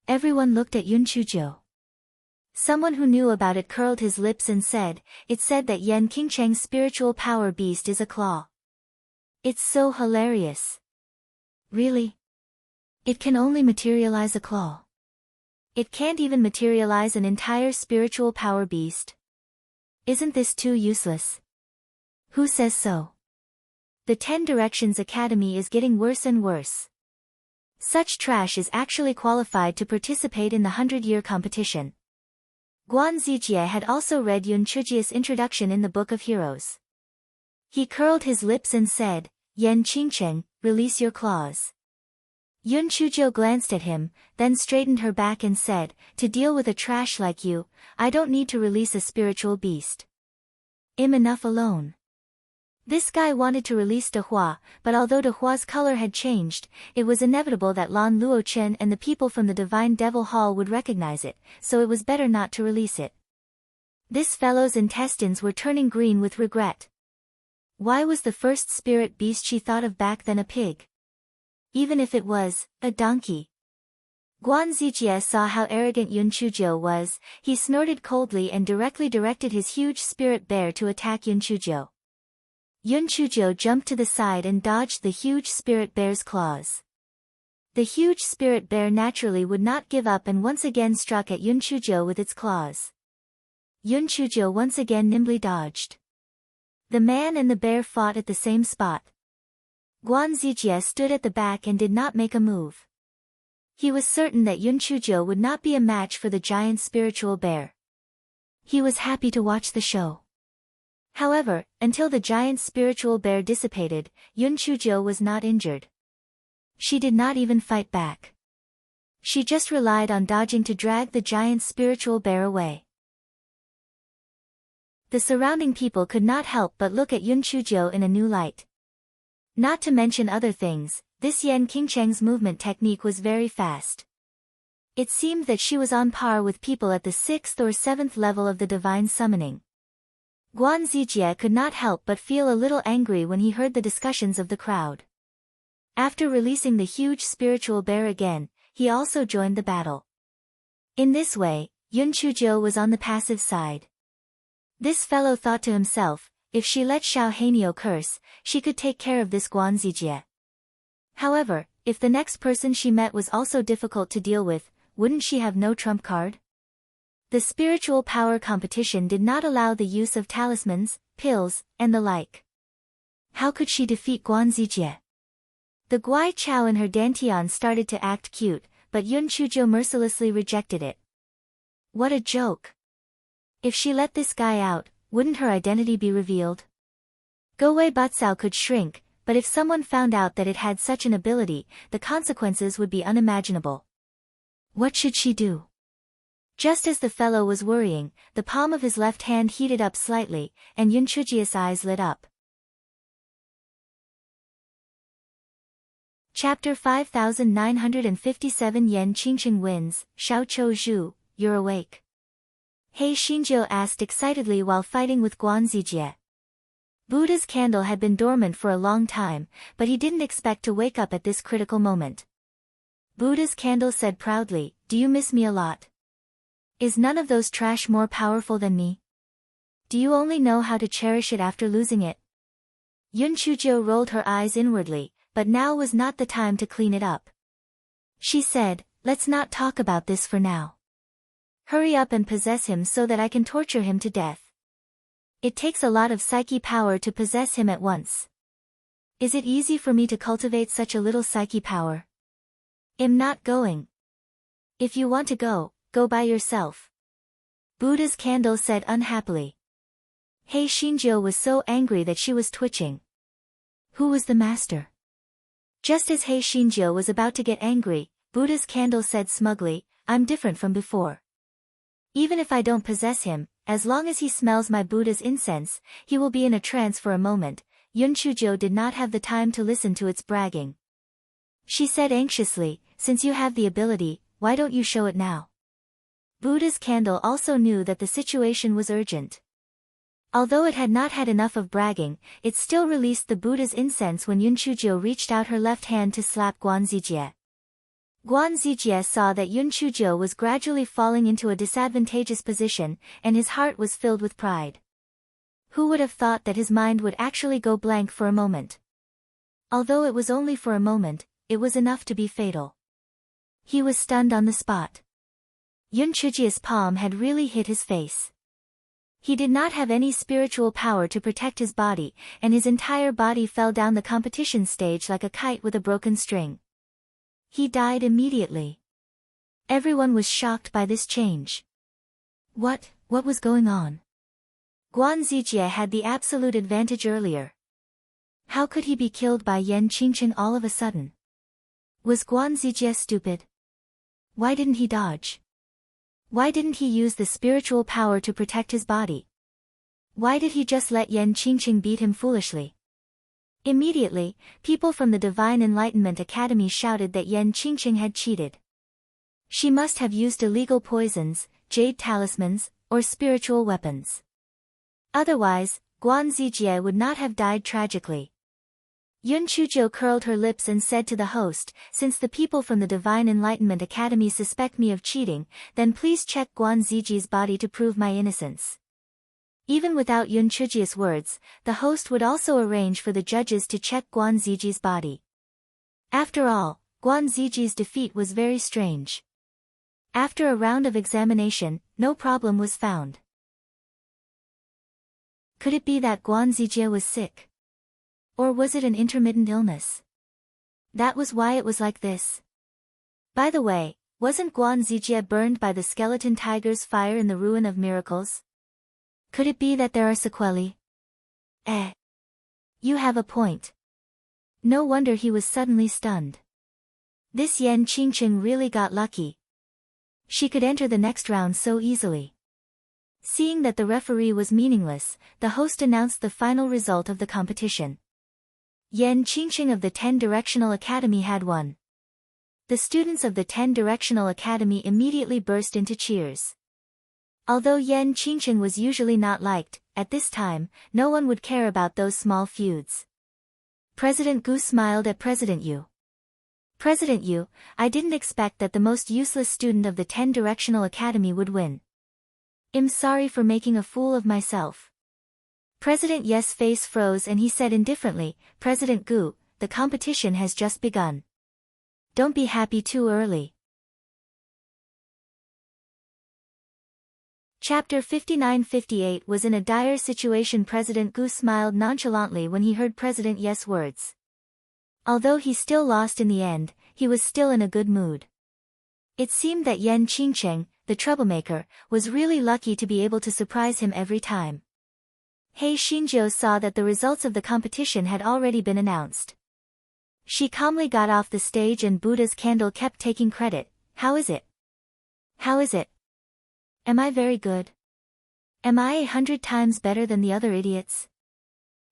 Everyone looked at Yun Chuzhou. Someone who knew about it curled his lips and said, "It said that Yan Qingcheng's spiritual power beast is a claw. It's so hilarious." Really? It can only materialize a claw. It can't even materialize an entire spiritual power beast. Isn't this too useless? Who says so? The 10 Directions Academy is getting worse and worse. Such trash is actually qualified to participate in the 100-year competition. Guan Zijie had also read Yun Chuzhie's introduction in the Book of Heroes. He curled his lips and said, "Yan Qingcheng, release your claws." Yun Chuzhou glanced at him, then straightened her back and said, "To deal with a trash like you, I don't need to release a spiritual beast. I'm enough alone." This guy wanted to release De Hua, but although De Hua's color had changed, it was inevitable that Lan Luochen and the people from the Divine Devil Hall would recognize it, so it was better not to release it. This fellow's intestines were turning green with regret. Why was the first spirit beast she thought of back then a pig? Even if it was a donkey. Guan Zijie saw how arrogant Yun Chuzhou was. He snorted coldly and directly directed his huge spirit bear to attack Yun Chuzhou. Yun Chuzhou jumped to the side and dodged the huge spirit bear's claws. The huge spirit bear naturally would not give up and once again struck at Yun Chuzhou with its claws. Yun Chuzhou once again nimbly dodged. The man and the bear fought at the same spot. Guan Zijie stood at the back and did not make a move. He was certain that Yun Chuzhou would not be a match for the giant spiritual bear. He was happy to watch the show. However, until the giant spiritual bear dissipated, Yun Chuzhou was not injured. She did not even fight back. She just relied on dodging to drag the giant spiritual bear away. The surrounding people could not help but look at Yun Chuzhou in a new light. Not to mention other things, this Yan Qingcheng's movement technique was very fast. It seemed that she was on par with people at the 6th or 7th level of the divine summoning. Guan Zijie could not help but feel a little angry when he heard the discussions of the crowd. After releasing the huge spiritual bear again, he also joined the battle. In this way, Yun Chuzhou was on the passive side. This fellow thought to himself, if she let Xiao Hanyo curse, she could take care of this Guan Zijie. However, if the next person she met was also difficult to deal with, wouldn't she have no trump card? The spiritual power competition did not allow the use of talismans, pills, and the like. How could she defeat Guan Zijie? The Guai Chao in her dantian started to act cute, but Yun Chuzhou mercilessly rejected it. What a joke! If she let this guy out, wouldn't her identity be revealed? Gowei Batsao could shrink, but if someone found out that it had such an ability, the consequences would be unimaginable. What should she do? Just as the fellow was worrying, the palm of his left hand heated up slightly, and Yun Chuzhou's eyes lit up. Chapter 5957 Yan Qingqing wins, Xiao Chou Zhu, you're awake. He Xinjiu asked excitedly while fighting with Guan Zijie. Buddha's candle had been dormant for a long time, but he didn't expect to wake up at this critical moment. Buddha's candle said proudly, do you miss me a lot? Is none of those trash more powerful than me? Do you only know how to cherish it after losing it? Yun Chuzhou rolled her eyes inwardly, but now was not the time to clean it up. She said, let's not talk about this for now. Hurry up and possess him so that I can torture him to death. It takes a lot of psyche power to possess him at once. Is it easy for me to cultivate such a little psyche power? I'm not going. If you want to go, go by yourself. Buddha's candle said unhappily. He Xinjiu was so angry that she was twitching. Who was the master? Just as He Xinjiu was about to get angry, Buddha's candle said smugly, I'm different from before. Even if I don't possess him, as long as he smells my Buddha's incense, he will be in a trance for a moment. Yun Chuzhou did not have the time to listen to its bragging. She said anxiously, since you have the ability, why don't you show it now? Buddha's candle also knew that the situation was urgent. Although it had not had enough of bragging, it still released the Buddha's incense when Yun Chuzhou reached out her left hand to slap Guan Zijie. Guan Zijie saw that Yun Chuzhou was gradually falling into a disadvantageous position, and his heart was filled with pride. Who would have thought that his mind would actually go blank for a moment? Although it was only for a moment, it was enough to be fatal. He was stunned on the spot. Yun Chuzhou's palm had really hit his face. He did not have any spiritual power to protect his body, and his entire body fell down the competition stage like a kite with a broken string. He died immediately. Everyone was shocked by this change. What was going on? Guan Zijie had the absolute advantage earlier. How could he be killed by Yan Qingqing all of a sudden? Was Guan Zijie stupid? Why didn't he dodge? Why didn't he use the spiritual power to protect his body? Why did he just let Yan Qingqing beat him foolishly? Immediately, people from the Divine Enlightenment Academy shouted that Yan Qingqing had cheated. She must have used illegal poisons, jade talismans, or spiritual weapons. Otherwise, Guan Zijie would not have died tragically. Yun Chuzhou curled her lips and said to the host, since the people from the Divine Enlightenment Academy suspect me of cheating, then please check Guan Zijie's body to prove my innocence. Even without Yun Chuzhou's words, the host would also arrange for the judges to check Guan Zijie's body. After all, Guan Zijie's defeat was very strange. After a round of examination, no problem was found. Could it be that Guan Zijie was sick? Or was it an intermittent illness? That was why it was like this. By the way, wasn't Guan Zijie burned by the skeleton tiger's fire in the ruin of miracles? Could it be that there are sequelae? You have a point. No wonder he was suddenly stunned. This Yan Qingqing really got lucky. She could enter the next round so easily. Seeing that the referee was meaningless, the host announced the final result of the competition. Yan Qingqing of the 10-Directional Academy had won. The students of the 10-Directional Academy immediately burst into cheers. Although Yan Qingqing was usually not liked, at this time, no one would care about those small feuds. President Gu smiled at President Yu. President Yu, I didn't expect that the most useless student of the 10-Directional Academy would win. I'm sorry for making a fool of myself. President Ye's face froze and he said indifferently, President Gu, the competition has just begun. Don't be happy too early. Chapter 59-58 was in a dire situation. President Gu smiled nonchalantly when he heard President Ye's words. Although he still lost in the end, he was still in a good mood. It seemed that Yan Qingcheng, the troublemaker, was really lucky to be able to surprise him every time. He Xinjiu saw that the results of the competition had already been announced. She calmly got off the stage and Buddha's candle kept taking credit. How is it? How is it? Am I very good? Am I 100 times better than the other idiots?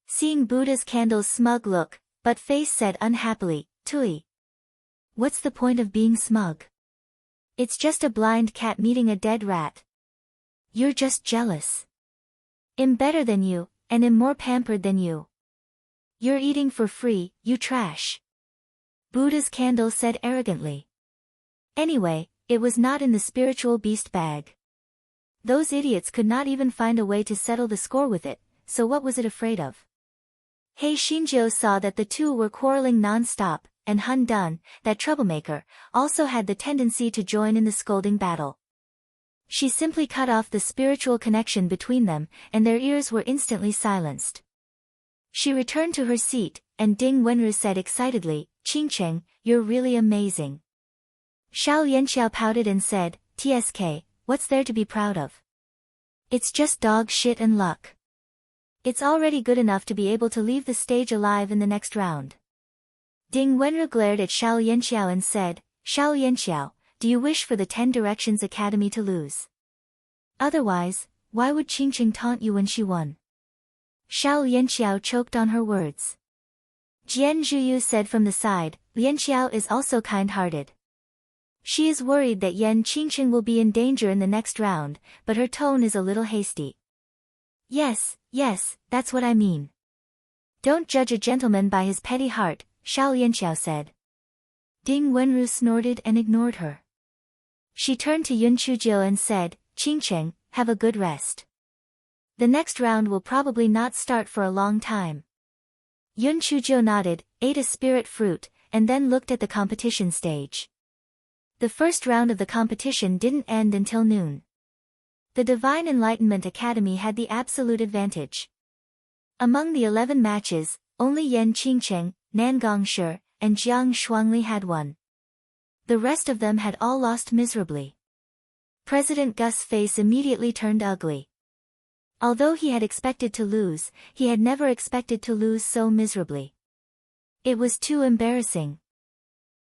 Seeing Buddha's candle's smug look, but face said unhappily, Tui. What's the point of being smug? It's just a blind cat meeting a dead rat. You're just jealous. I'm better than you, and I'm more pampered than you. You're eating for free, you trash. Buddha's candle said arrogantly. Anyway, it was not in the spiritual beast bag. Those idiots could not even find a way to settle the score with it, so what was it afraid of? He Xinjiu saw that the two were quarreling non-stop, and Han Dun, that troublemaker, also had the tendency to join in the scolding battle. She simply cut off the spiritual connection between them, and their ears were instantly silenced. She returned to her seat, and Ding Wenru said excitedly, Qingcheng, you're really amazing. Xiao Yanxiao pouted and said, TSK, what's there to be proud of? It's just dog shit and luck. It's already good enough to be able to leave the stage alive in the next round. Ding Wenru glared at Xiao Yanxiao and said, Xiao Yanxiao, do you wish for the 10 Directions Academy to lose? Otherwise, why would Qingqing taunt you when she won? Xiao Yanxiao choked on her words. Jian Zhuyu said from the side, Yanxiao is also kind-hearted. She is worried that Yan Qingqing will be in danger in the next round, but her tone is a little hasty. Yes, that's what I mean. Don't judge a gentleman by his petty heart, Xiao Yanxiao said. Ding Wenru snorted and ignored her. She turned to Yun Chuzhou and said, Qingcheng, have a good rest. The next round will probably not start for a long time. Yun Chuzhou nodded, ate a spirit fruit, and then looked at the competition stage. The first round of the competition didn't end until noon. The Divine Enlightenment Academy had the absolute advantage. Among the 11 matches, only Yan Qingcheng, Nan Gongshi, and Jiang Shuangli had won. The rest of them had all lost miserably. President Gus's face immediately turned ugly. Although he had expected to lose, he had never expected to lose so miserably. It was too embarrassing.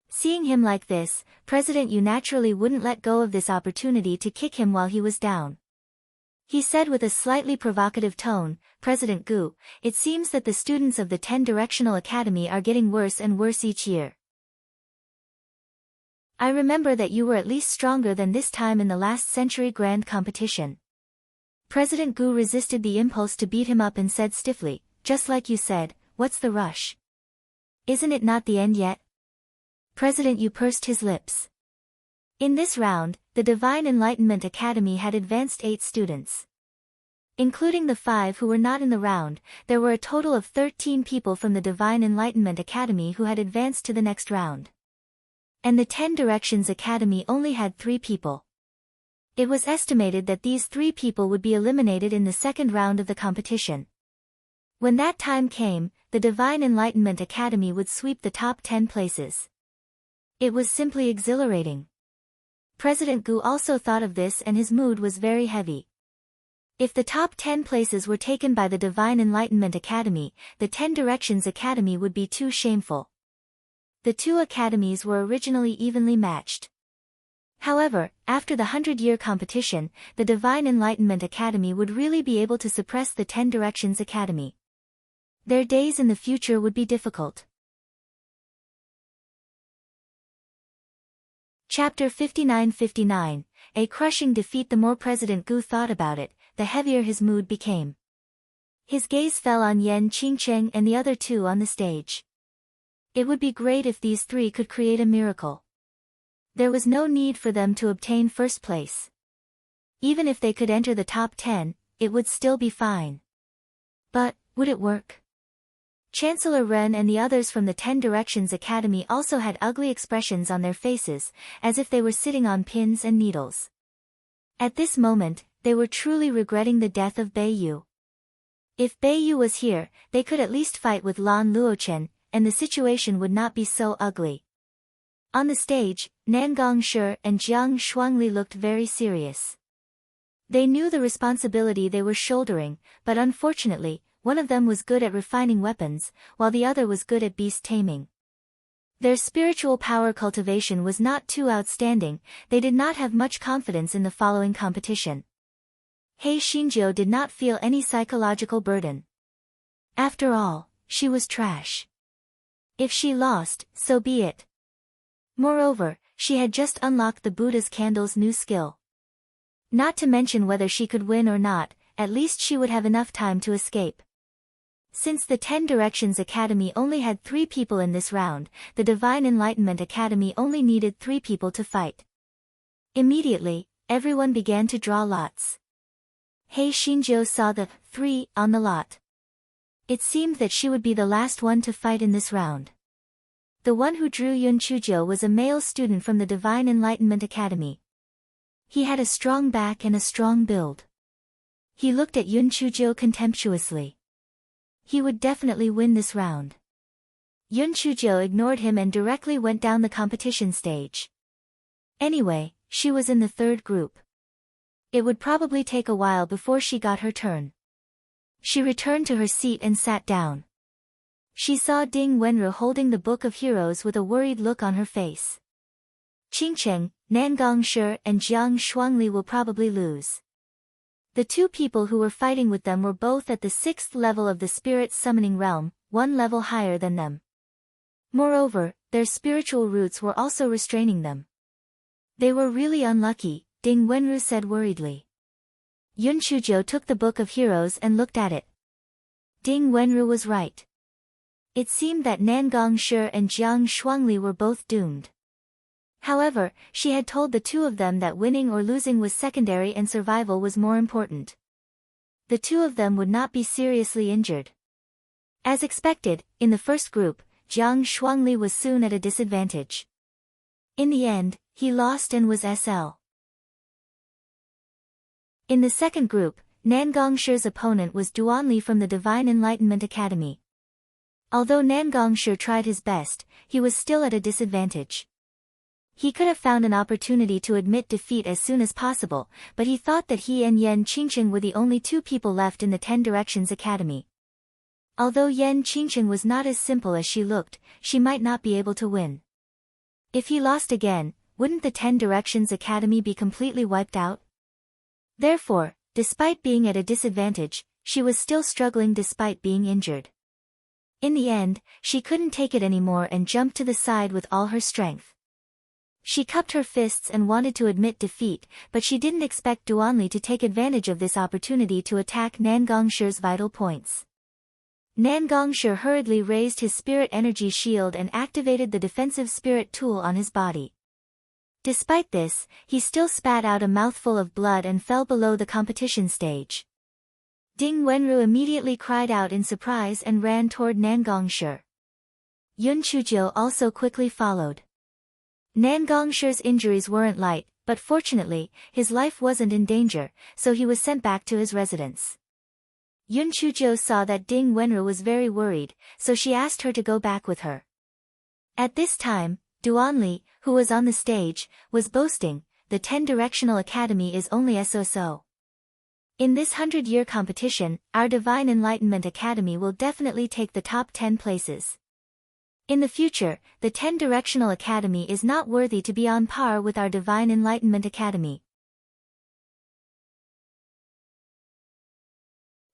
Seeing him like this, President Yu naturally wouldn't let go of this opportunity to kick him while he was down. He said with a slightly provocative tone, President Gu, it seems that the students of the 10 Directional Academy are getting worse and worse each year. I remember that you were at least stronger than this time in the last century grand competition. President Gu resisted the impulse to beat him up and said stiffly, just like you said, what's the rush? Isn't it not the end yet? President Yu pursed his lips. In this round, the Divine Enlightenment Academy had advanced 8 students. Including the 5 who were not in the round, there were a total of 13 people from the Divine Enlightenment Academy who had advanced to the next round. And the 10 Directions Academy only had 3 people. It was estimated that these 3 people would be eliminated in the second round of the competition. When that time came, the Divine Enlightenment Academy would sweep the top 10 places. It was simply exhilarating. President Gu also thought of this and his mood was very heavy. If the top 10 places were taken by the Divine Enlightenment Academy, the 10 Directions Academy would be too shameful. The 2 academies were originally evenly matched. However, after the 100-year competition, the Divine Enlightenment Academy would really be able to suppress the 10 Directions Academy. Their days in the future would be difficult. Chapter 59-59, a crushing defeat. The more President Gu thought about it, the heavier his mood became. His gaze fell on Yan Qingcheng and the other 2 on the stage. It would be great if these three could create a miracle. There was no need for them to obtain first place. Even if they could enter the top 10, it would still be fine. But, would it work? Chancellor Ren and the others from the 10 Directions Academy also had ugly expressions on their faces, as if they were sitting on pins and needles. At this moment, they were truly regretting the death of Bei Yu. If Bei Yu was here, they could at least fight with Lan Luochen, and the situation would not be so ugly. On the stage, Nan Gongshi and Jiang Shuangli looked very serious. They knew the responsibility they were shouldering, but unfortunately, one of them was good at refining weapons, while the other was good at beast taming. Their spiritual power cultivation was not too outstanding, they did not have much confidence in the following competition. Hei Xinjiu did not feel any psychological burden. After all, she was trash. If she lost, so be it. Moreover, she had just unlocked the Buddha's candle's new skill. Not to mention whether she could win or not, at least she would have enough time to escape. Since the 10 Directions Academy only had 3 people in this round, the Divine Enlightenment Academy only needed 3 people to fight. Immediately, everyone began to draw lots. Hei Xinjiu saw the 3 on the lot. It seemed that she would be the last one to fight in this round. The one who drew Yun Chujiu was a male student from the Divine Enlightenment Academy. He had a strong back and a strong build. He looked at Yun Chujiu contemptuously. He would definitely win this round. Yun Chujiu ignored him and directly went down the competition stage. Anyway, she was in the 3rd group. It would probably take a while before she got her turn. She returned to her seat and sat down. She saw Ding Wenru holding the Book of Heroes with a worried look on her face. Qingcheng, Nan Gongshi and Jiang Shuangli will probably lose. The 2 people who were fighting with them were both at the 6th level of the spirit summoning realm, 1 level higher than them. Moreover, their spiritual roots were also restraining them. They were really unlucky, Ding Wenru said worriedly. Yun Chujiu took the Book of Heroes and looked at it. Ding Wenru was right. It seemed that Nan Gongshi and Jiang Shuangli were both doomed. However, she had told the 2 of them that winning or losing was secondary and survival was more important. The 2 of them would not be seriously injured. As expected, in the first group, Jiang Shuangli was soon at a disadvantage. In the end, he lost and was SL. In the second group, Nan Gongshi's opponent was Duanli from the Divine Enlightenment Academy. Although Nan Gongshi tried his best, he was still at a disadvantage. He could have found an opportunity to admit defeat as soon as possible, but he thought that he and Yan Qingcheng were the only 2 people left in the 10 Directions Academy. Although Yan Qingcheng was not as simple as she looked, she might not be able to win. If he lost again, wouldn't the 10 Directions Academy be completely wiped out? Therefore, despite being at a disadvantage, she was still struggling despite being injured. In the end, she couldn't take it anymore and jumped to the side with all her strength. She cupped her fists and wanted to admit defeat, but she didn't expect Duanli to take advantage of this opportunity to attack Nan Gongshi's vital points. Nan Gongshi hurriedly raised his spirit energy shield and activated the defensive spirit tool on his body. Despite this, he still spat out a mouthful of blood and fell below the competition stage. Ding Wenru immediately cried out in surprise and ran toward Nan Gongshi. Yun Chujiu also quickly followed. Nan Gongshi's injuries weren't light, but fortunately, his life wasn't in danger, so he was sent back to his residence. Yun Chujiu saw that Ding Wenru was very worried, so she asked her to go back with her. At this time, Duanli, who was on the stage, was boasting, "The 10-Directional Academy is only so-so. In this 100-year competition, our Divine Enlightenment Academy will definitely take the top 10 places. In the future, the 10-Directional Academy is not worthy to be on par with our Divine Enlightenment Academy."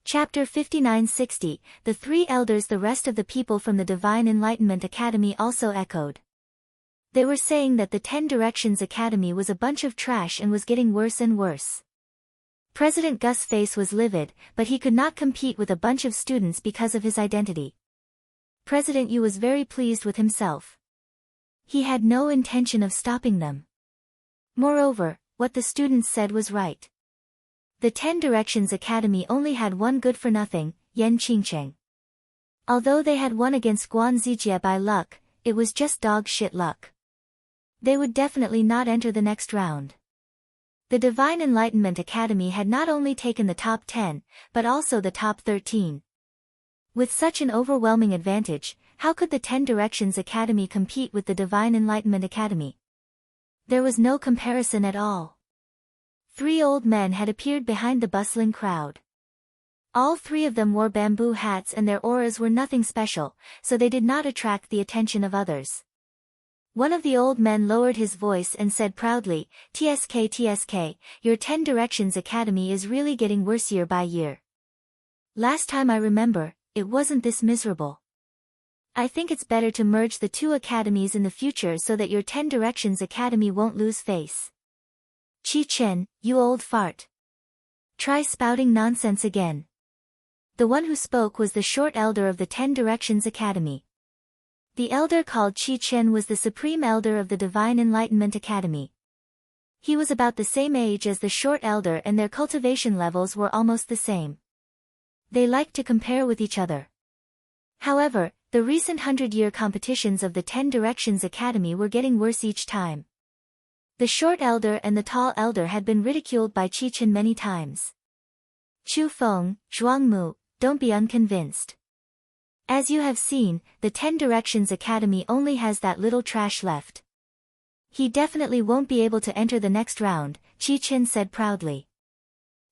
Chapter 5960, The 3 Elders. The rest of the people from the Divine Enlightenment Academy also echoed. They were saying that the 10 Directions Academy was a bunch of trash and was getting worse and worse. President Gus' face was livid, but he could not compete with a bunch of students because of his identity. President Yu was very pleased with himself. He had no intention of stopping them. Moreover, what the students said was right. The 10 Directions Academy only had one good-for-nothing, Yan Qingcheng. Although they had won against Guan Zijie by luck, it was just dog-shit luck. They would definitely not enter the next round. The Divine Enlightenment Academy had not only taken the top 10, but also the top 13. With such an overwhelming advantage, how could the 10 Directions Academy compete with the Divine Enlightenment Academy? There was no comparison at all. 3 old men had appeared behind the bustling crowd. All 3 of them wore bamboo hats and their auras were nothing special, so they did not attract the attention of others. One of the old men lowered his voice and said proudly, "TSK TSK, your 10 Directions Academy is really getting worse year by year. Last time I remember, it wasn't this miserable. I think it's better to merge the 2 academies in the future so that your 10 Directions Academy won't lose face. Qi Chen, you old fart. Try spouting nonsense again." The one who spoke was the short elder of the 10 Directions Academy. The elder called Qi Chen was the supreme elder of the Divine Enlightenment Academy. He was about the same age as the short elder and their cultivation levels were almost the same. They liked to compare with each other. However, the recent 100-year competitions of the 10 Directions Academy were getting worse each time. The short elder and the tall elder had been ridiculed by Qi Chen many times. Chu Feng, Zhuangmu, don't be unconvinced. As you have seen, the 10 Directions Academy only has that little trash left. He definitely won't be able to enter the next round, Qi Chen said proudly.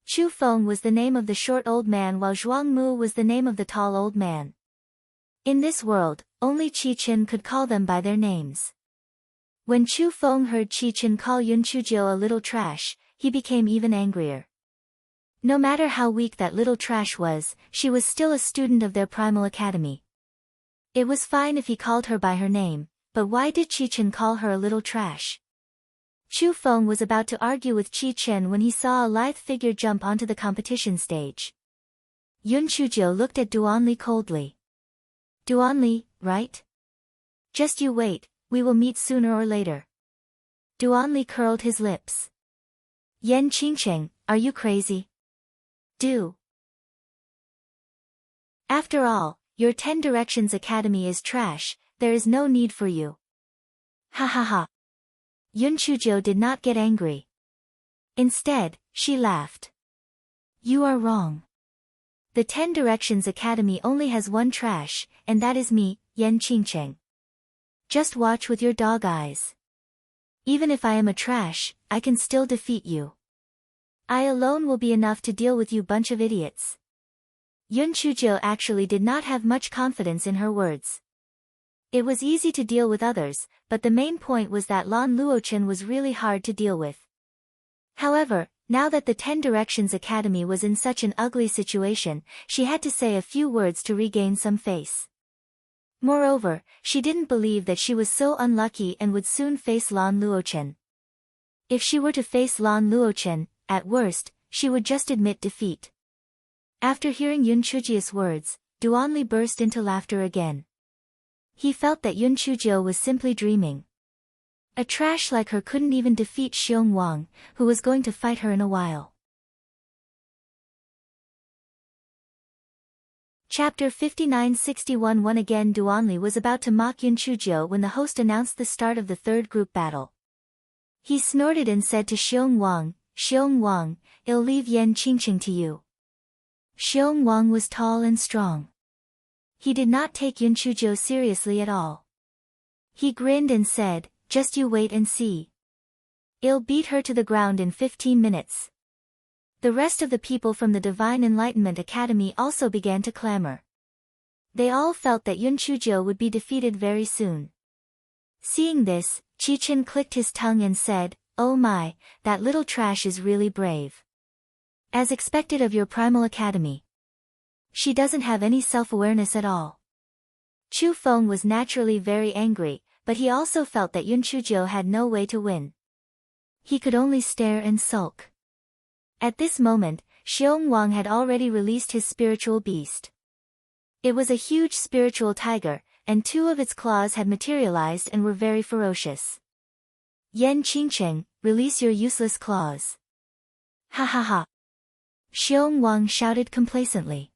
Chu Feng was the name of the short old man while Zhuangmu was the name of the tall old man. In this world, only Qi Chen could call them by their names. When Chu Feng heard Qi Chen call Yun Chuzhou a little trash, he became even angrier. No matter how weak that little trash was, she was still a student of their primal academy. It was fine if he called her by her name, but why did Qi Chen call her a little trash? Chu Feng was about to argue with Qi Chen when he saw a lithe figure jump onto the competition stage. Yun Chuzhou looked at Duanli coldly. Duanli, right? Just you wait, we will meet sooner or later. Duanli curled his lips. Yan Qingcheng, are you crazy? After all, your 10 Directions Academy is trash, there is no need for you. Ha ha ha. Yun Chuzhou did not get angry. Instead, she laughed. You are wrong. The 10 Directions Academy only has one trash, and that is me, Yan Qingcheng. Just watch with your dog eyes. Even if I am a trash, I can still defeat you. I alone will be enough to deal with you bunch of idiots. Yun Chuzhou actually did not have much confidence in her words. It was easy to deal with others, but the main point was that Lan Luochen was really hard to deal with. However, now that the 10 Directions Academy was in such an ugly situation, she had to say a few words to regain some face. Moreover, she didn't believe that she was so unlucky and would soon face Lan Luochen. If she were to face Lan Luochen, at worst, she would just admit defeat. After hearing Yun Chuzhou's words, Duanli burst into laughter again. He felt that Yun Chuzhou was simply dreaming. A trash like her couldn't even defeat Xiong Wang, who was going to fight her in a while. Chapter 59-61 One again Duanli was about to mock Yun Chuzhou when the host announced the start of the third group battle. He snorted and said to Xiong Wang, I'll leave Yan Qingcheng to you. Xiong Wang was tall and strong. He did not take Yun Chuzhou seriously at all. He grinned and said, just you wait and see. I'll beat her to the ground in 15 minutes. The rest of the people from the Divine Enlightenment Academy also began to clamor. They all felt that Yun Chuzhou would be defeated very soon. Seeing this, Qi Chen clicked his tongue and said, oh my, that little trash is really brave. As expected of your primal academy. She doesn't have any self-awareness at all. Chu Feng was naturally very angry, but he also felt that Yun Chuzhou had no way to win. He could only stare and sulk. At this moment, Xiong Wang had already released his spiritual beast. It was a huge spiritual tiger, and 2 of its claws had materialized and were very ferocious. Yan Qingqing, release your useless claws. Ha ha ha. Xiong Wang shouted complacently.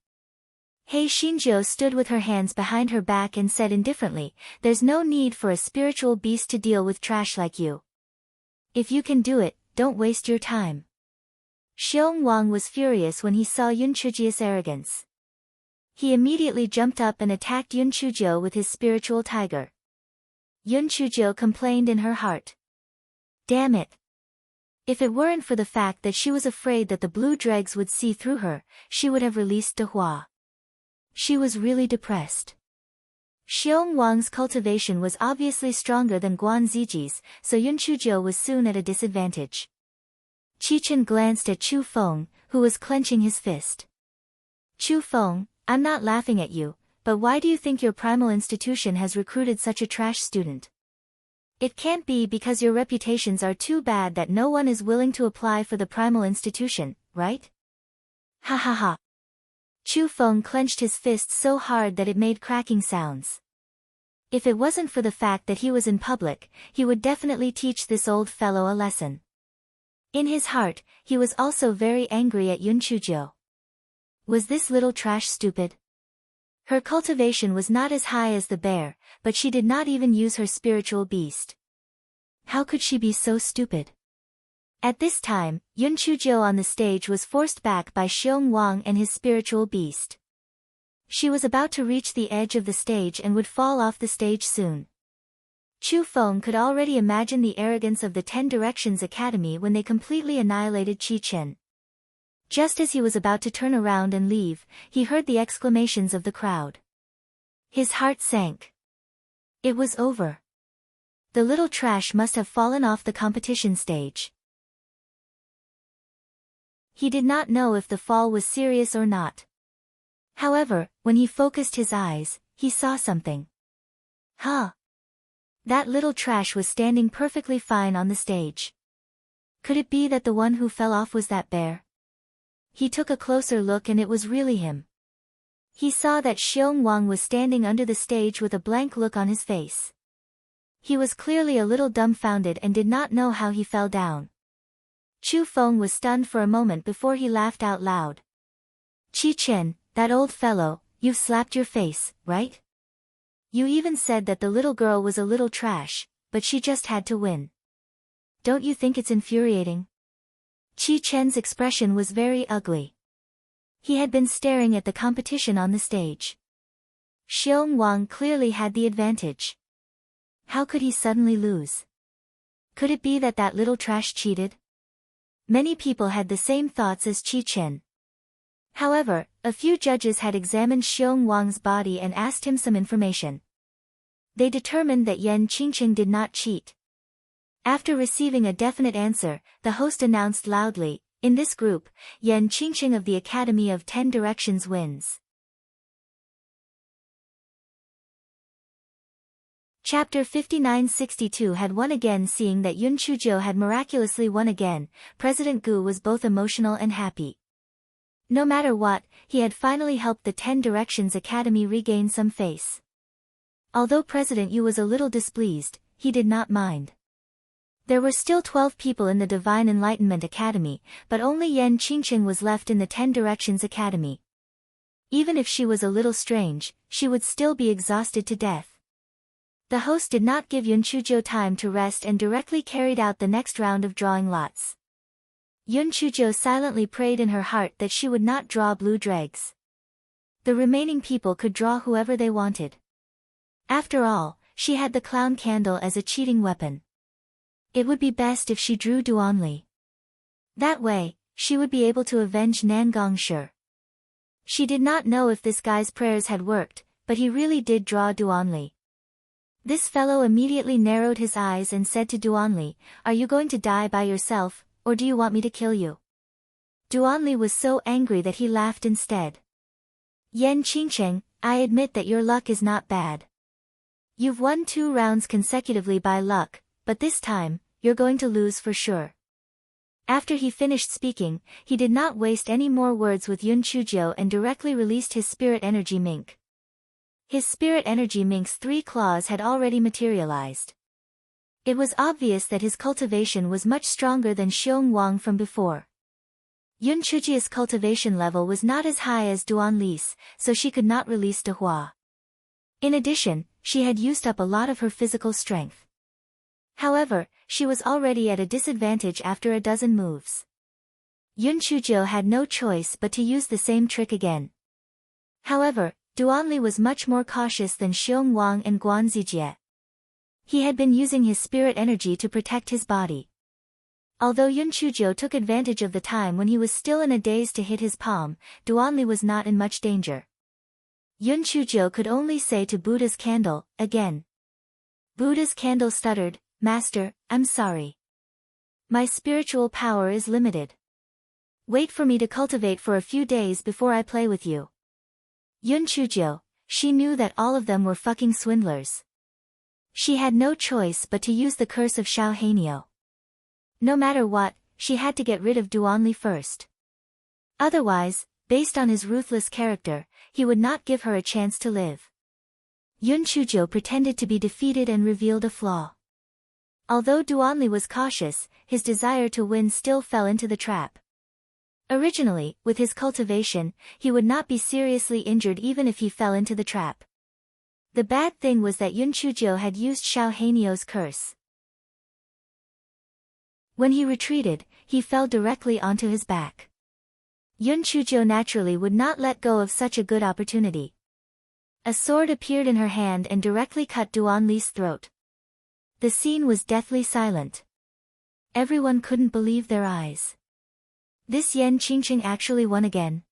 Hei Xinzhou stood with her hands behind her back and said indifferently, there's no need for a spiritual beast to deal with trash like you. If you can do it, don't waste your time. Xiong Wang was furious when he saw Yun Chujia's arrogance. He immediately jumped up and attacked Yun Chuzhou with his spiritual tiger. Yun Chuzhou complained in her heart. Damn it. If it weren't for the fact that she was afraid that the blue dregs would see through her, she would have released De Hua. She was really depressed. Xiong Wang's cultivation was obviously stronger than Guan Ziji's, so Yun Chuzhou was soon at a disadvantage. Qi Chen glanced at Chu Feng, who was clenching his fist. Chu Feng, I'm not laughing at you, but why do you think your primal institution has recruited such a trash student? It can't be because your reputations are too bad that no one is willing to apply for the primal institution, right? Ha ha ha. Chu Feng clenched his fist so hard that it made cracking sounds. If it wasn't for the fact that he was in public, he would definitely teach this old fellow a lesson. In his heart, he was also very angry at Yun Chuzhou. Was this little trash stupid? Her cultivation was not as high as the bear, but she did not even use her spiritual beast. How could she be so stupid? At this time, Yun Chuzhou on the stage was forced back by Xiong Wang and his spiritual beast. She was about to reach the edge of the stage and would fall off the stage soon. Chu Feng could already imagine the arrogance of the 10 Directions Academy when they completely annihilated Qi Chen. Just as he was about to turn around and leave, he heard the exclamations of the crowd. His heart sank. It was over. The little trash must have fallen off the competition stage. He did not know if the fall was serious or not. However, when he focused his eyes, he saw something. Huh! That little trash was standing perfectly fine on the stage. Could it be that the one who fell off was that bear? He took a closer look and it was really him. He saw that Xiong Wang was standing under the stage with a blank look on his face. He was clearly a little dumbfounded and did not know how he fell down. Chu Feng was stunned for a moment before he laughed out loud. Qi Chen, that old fellow, you've slapped your face, right? You even said that the little girl was a little trash, but she just had to win. Don't you think it's infuriating? Qi Chen's expression was very ugly. He had been staring at the competition on the stage. Xiong Wang clearly had the advantage. How could he suddenly lose? Could it be that that little trash cheated? Many people had the same thoughts as Qi Chen. However, a few judges had examined Xiong Wang's body and asked him some information. They determined that Yan Qingqing did not cheat. After receiving a definite answer, the host announced loudly, in this group, Yan Qingqing of the Academy of 10 Directions wins. Chapter 5962 had won again. Seeing that Yun Chuzhou had miraculously won again, President Gu was both emotional and happy. No matter what, he had finally helped the 10 Directions Academy regain some face. Although President Yu was a little displeased, he did not mind. There were still 12 people in the Divine Enlightenment Academy, but only Yan Qingqing was left in the 10 Directions Academy. Even if she was a little strange, she would still be exhausted to death. The host did not give Yun Chuzhou time to rest and directly carried out the next round of drawing lots. Yun Chuzhou silently prayed in her heart that she would not draw blue dregs. The remaining people could draw whoever they wanted. After all, she had the clown candle as a cheating weapon. It would be best if she drew Duanli. That way, she would be able to avenge Nangong Shi. She did not know if this guy's prayers had worked, but he really did draw Duanli. This fellow immediately narrowed his eyes and said to Duanli, "Are you going to die by yourself, or do you want me to kill you?" Duanli was so angry that he laughed instead. "Yan Qingqing, I admit that your luck is not bad. You've won 2 rounds consecutively by luck, but this time, you're going to lose for sure." After he finished speaking, he did not waste any more words with Yun Chuzhou and directly released his spirit energy mink. His spirit energy Mink's 3 claws had already materialized. It was obvious that his cultivation was much stronger than Xiong Wang from before. Yun Chujia's cultivation level was not as high as Duan Li's, so she could not release De Hua. In addition, she had used up a lot of her physical strength. However, she was already at a disadvantage after a dozen moves. Yun Chuzhou had no choice but to use the same trick again. However, Duan Li was much more cautious than Xiong Wang and Guan Zijie. He had been using his spirit energy to protect his body. Although Yun Chuzhou took advantage of the time when he was still in a daze to hit his palm, Duan Li was not in much danger. Yun Chuzhou could only say to Buddha's candle, again. Buddha's candle stuttered, "Master, I'm sorry. My spiritual power is limited. Wait for me to cultivate for a few days before I play with you." Yun Chuzhou, she knew that all of them were fucking swindlers. She had no choice but to use the curse of Xiao Hanyo. No matter what, she had to get rid of Duan Li first. Otherwise, based on his ruthless character, he would not give her a chance to live. Yun Chuzhou pretended to be defeated and revealed a flaw. Although Duan Li was cautious, his desire to win still fell into the trap. Originally, with his cultivation, he would not be seriously injured even if he fell into the trap. The bad thing was that Yun Chuzhou had used Xiao Hanyo's curse. When he retreated, he fell directly onto his back. Yun Chuzhou naturally would not let go of such a good opportunity. A sword appeared in her hand and directly cut Duan Li's throat. The scene was deathly silent. Everyone couldn't believe their eyes. This Yan Qingqing actually won again.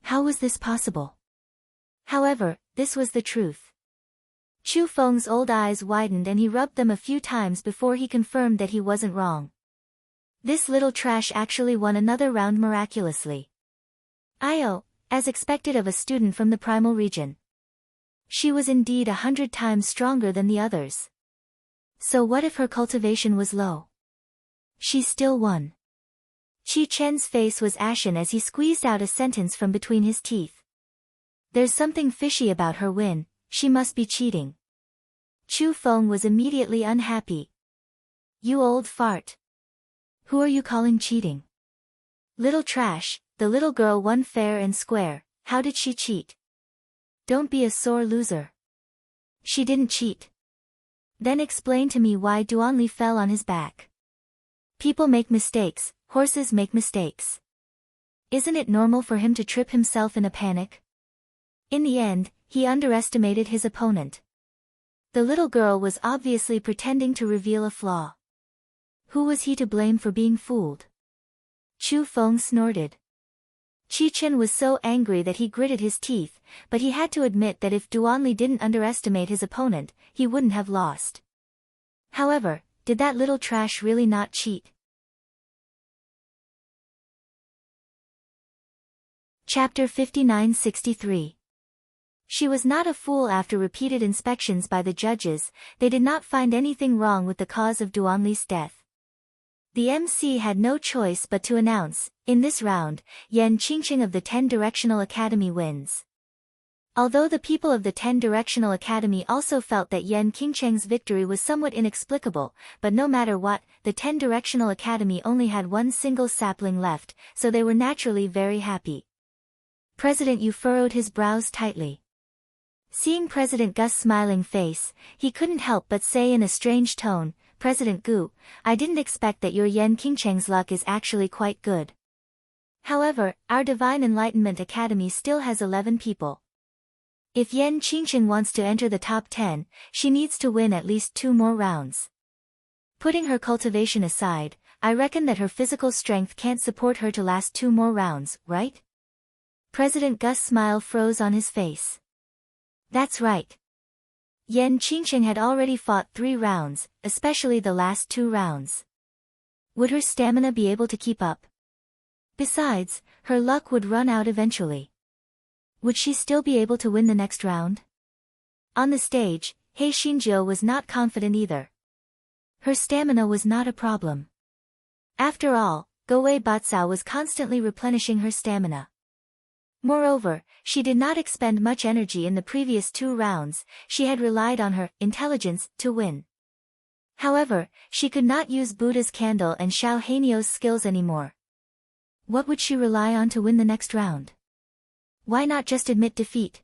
How was this possible? However, this was the truth. Chu Feng's old eyes widened and he rubbed them a few times before he confirmed that he wasn't wrong. This little trash actually won another round miraculously. Io, as expected of a student from the primal region. She was indeed 100 times stronger than the others. So what if her cultivation was low? She still won. Qi Chen's face was ashen as he squeezed out a sentence from between his teeth. There's something fishy about her win, she must be cheating. Chu Feng was immediately unhappy. You old fart. Who are you calling cheating? Little trash, the little girl won fair and square, how did she cheat? Don't be a sore loser. She didn't cheat. Then explain to me why Duan Li fell on his back. People make mistakes, horses make mistakes. Isn't it normal for him to trip himself in a panic? In the end, he underestimated his opponent. The little girl was obviously pretending to reveal a flaw. Who was he to blame for being fooled? Chu Feng snorted. Qi Chen was so angry that he gritted his teeth, but he had to admit that if Duan Li didn't underestimate his opponent, he wouldn't have lost. However, did that little trash really not cheat? Chapter 59-63. She was not a fool. After repeated inspections by the judges, they did not find anything wrong with the cause of Duan Li's death. The MC had no choice but to announce, in this round, Yan Qingqing of the 10-Directional Academy wins. Although the people of the 10-Directional Academy also felt that Yan Qingcheng's victory was somewhat inexplicable, but no matter what, the 10-Directional Academy only had one single sapling left, so they were naturally very happy. President Yu furrowed his brows tightly. Seeing President Gus's smiling face, he couldn't help but say in a strange tone, President Gu, I didn't expect that your Yan Qingcheng's luck is actually quite good. However, our Divine Enlightenment Academy still has 11 people. If Yan Qingcheng wants to enter the top 10, she needs to win at least 2 more rounds. Putting her cultivation aside, I reckon that her physical strength can't support her to last 2 more rounds, right? President Gus' smile froze on his face. That's right. Yan Qingcheng had already fought 3 rounds, especially the last 2 rounds. Would her stamina be able to keep up? Besides, her luck would run out eventually. Would she still be able to win the next round? On the stage, He Xinjiu was not confident either. Her stamina was not a problem. After all, Gowei Batsao was constantly replenishing her stamina. Moreover, she did not expend much energy in the previous 2 rounds, she had relied on her intelligence to win. However, she could not use Buddha's candle and Xiao Hanio's skills anymore. What would she rely on to win the next round? Why not just admit defeat?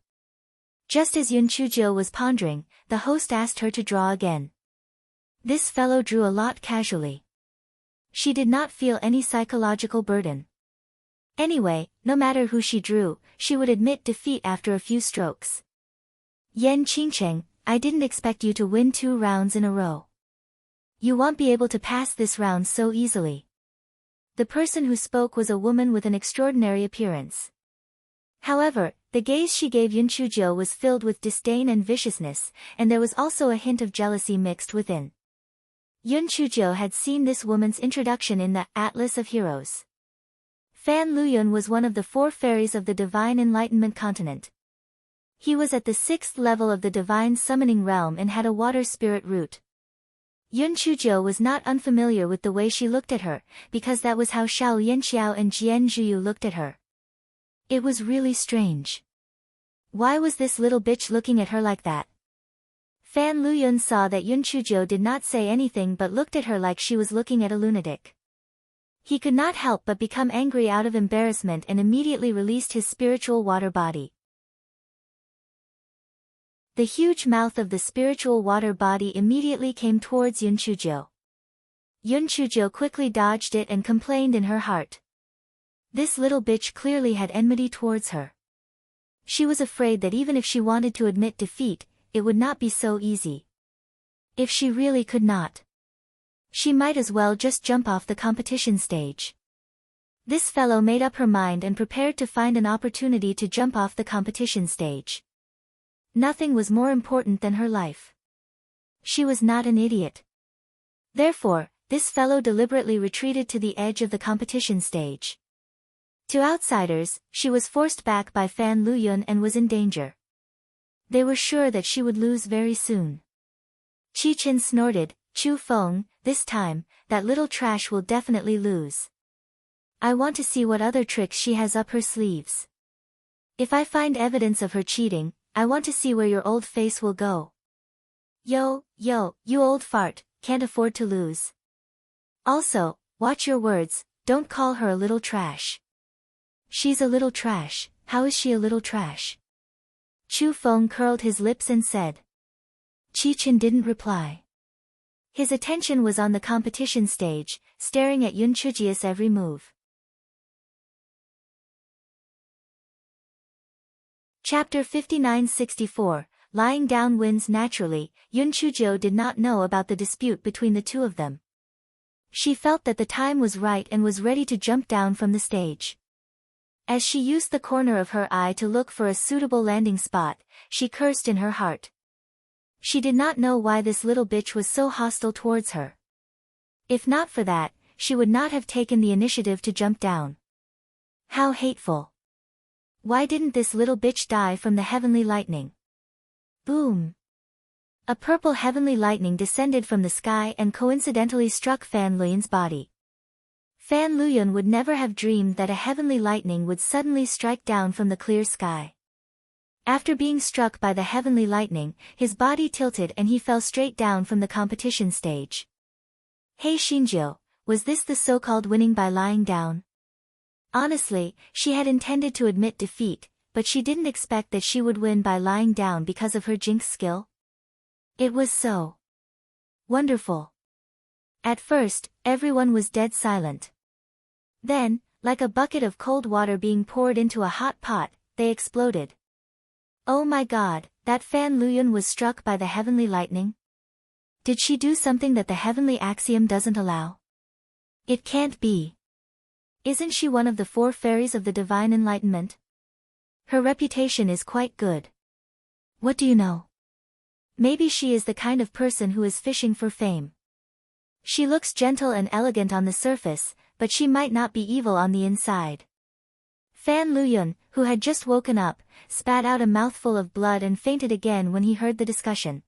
Just as Yun Chuzhou was pondering, the host asked her to draw again. This fellow drew a lot casually. She did not feel any psychological burden. Anyway, no matter who she drew, she would admit defeat after a few strokes. Yan Qingcheng, I didn't expect you to win 2 rounds in a row. You won't be able to pass this round so easily. The person who spoke was a woman with an extraordinary appearance. However, the gaze she gave Yun Chuzhou was filled with disdain and viciousness, and there was also a hint of jealousy mixed within. Yun Chuzhou had seen this woman's introduction in the Atlas of Heroes. Fan Luyun was one of the 4 fairies of the Divine Enlightenment continent. He was at the 6th level of the Divine Summoning Realm and had a water spirit root. Yun Chuzhou was not unfamiliar with the way she looked at her, because that was how Xiao Yanxiao and Jian Zhuyu looked at her. It was really strange. Why was this little bitch looking at her like that? Fan Luyun saw that Yun Chuzhou did not say anything but looked at her like she was looking at a lunatic. He could not help but become angry out of embarrassment and immediately released his spiritual water body. The huge mouth of the spiritual water body immediately came towards Yun Chuzhou. Yun Chuzhou quickly dodged it and complained in her heart. This little bitch clearly had enmity towards her. She was afraid that even if she wanted to admit defeat, it would not be so easy. If she really could not, she might as well just jump off the competition stage. This fellow made up her mind and prepared to find an opportunity to jump off the competition stage. Nothing was more important than her life. She was not an idiot. Therefore, this fellow deliberately retreated to the edge of the competition stage. To outsiders, she was forced back by Fan Luyun and was in danger. They were sure that she would lose very soon. Qi Chen snorted, Chu Feng, this time, that little trash will definitely lose. I want to see what other tricks she has up her sleeves. If I find evidence of her cheating, I want to see where your old face will go. Yo, you old fart, can't afford to lose. Also, watch your words, don't call her a little trash. She's a little trash, how is she a little trash? Chu Feng curled his lips and said. Qi Chen didn't reply. His attention was on the competition stage, staring at Yun Chuzhou's every move. Chapter 59-64, Lying Down Wins Naturally. Yun Chuzhou did not know about the dispute between the 2 of them. She felt that the time was right and was ready to jump down from the stage. As she used the corner of her eye to look for a suitable landing spot, she cursed in her heart. She did not know why this little bitch was so hostile towards her. If not for that, she would not have taken the initiative to jump down. How hateful. Why didn't this little bitch die from the heavenly lightning? Boom! A purple heavenly lightning descended from the sky and coincidentally struck Fan Luyun's body. Fan Luyun would never have dreamed that a heavenly lightning would suddenly strike down from the clear sky. After being struck by the heavenly lightning, his body tilted and he fell straight down from the competition stage. Hey Xinjiu, was this the so-called winning by lying down? Honestly, she had intended to admit defeat, but she didn't expect that she would win by lying down because of her jinx skill. It was so wonderful. At first, everyone was dead silent. Then, like a bucket of cold water being poured into a hot pot, they exploded. Oh my god, that Fan Luyun was struck by the heavenly lightning? Did she do something that the heavenly axiom doesn't allow? It can't be. Isn't she one of the 4 fairies of the Divine Enlightenment? Her reputation is quite good. What do you know? Maybe she is the kind of person who is fishing for fame. She looks gentle and elegant on the surface, but she might not be evil on the inside. Fan Luyun, who had just woken up, spat out a mouthful of blood and fainted again when he heard the discussion.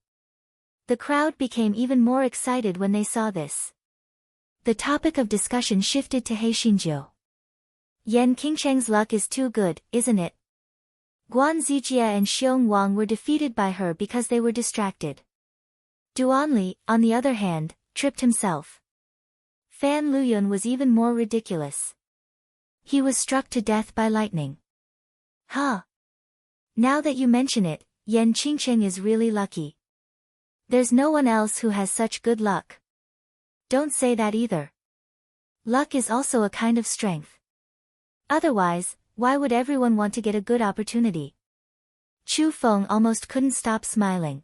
The crowd became even more excited when they saw this. The topic of discussion shifted to He Xinjiu. Yan Qingcheng's luck is too good, isn't it? Guan Zijie and Xiong Wang were defeated by her because they were distracted. Duanli, on the other hand, tripped himself. Fan Luyun was even more ridiculous. He was struck to death by lightning. Huh. Now that you mention it, Yan Qingqing is really lucky. There's no one else who has such good luck. Don't say that either. Luck is also a kind of strength. Otherwise, why would everyone want to get a good opportunity? Chu Feng almost couldn't stop smiling.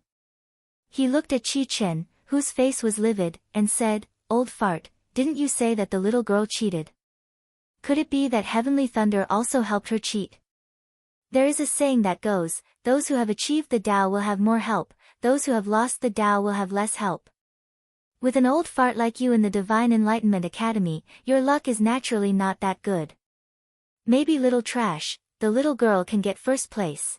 He looked at Qi Chen, whose face was livid, and said, "Old fart, didn't you say that the little girl cheated? Could it be that Heavenly Thunder also helped her cheat? There is a saying that goes, those who have achieved the Tao will have more help, those who have lost the Tao will have less help. With an old fart like you in the Divine Enlightenment Academy, your luck is naturally not that good. Maybe little trash, the little girl can get first place."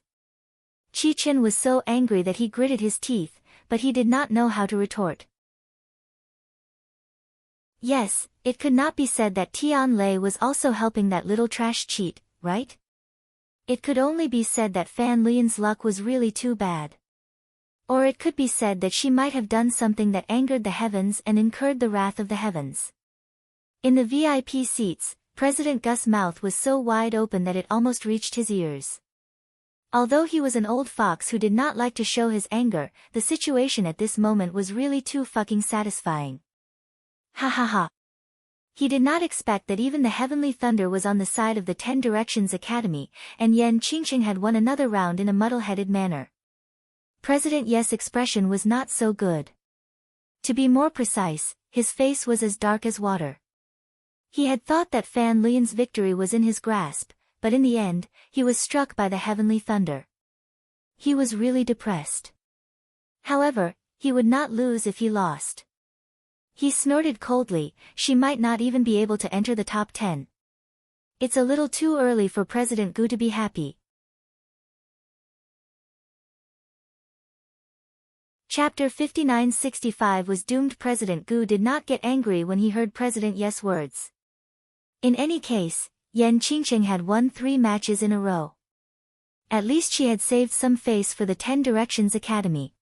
Qi Chen was so angry that he gritted his teeth, but he did not know how to retort. Yes, it could not be said that Tian Lei was also helping that little trash cheat, right? It could only be said that Fan Luyun's luck was really too bad. Or it could be said that she might have done something that angered the heavens and incurred the wrath of the heavens. In the VIP seats, President Gus' mouth was so wide open that it almost reached his ears. Although he was an old fox who did not like to show his anger, the situation at this moment was really too fucking satisfying. Ha ha ha. He did not expect that even the Heavenly Thunder was on the side of the 10 Directions Academy, and Yan Qingqing had won another round in a muddle-headed manner. President Yes' expression was not so good. To be more precise, his face was as dark as water. He had thought that Fan Luyun's victory was in his grasp, but in the end, he was struck by the Heavenly Thunder. He was really depressed. However, he would not lose if he lost. He snorted coldly, she might not even be able to enter the top 10. It's a little too early for President Gu to be happy. Chapter 5965 was doomed. President Gu did not get angry when he heard President Yes' words. In any case, Yan Qingqing had won 3 matches in a row. At least she had saved some face for the 10 Directions Academy.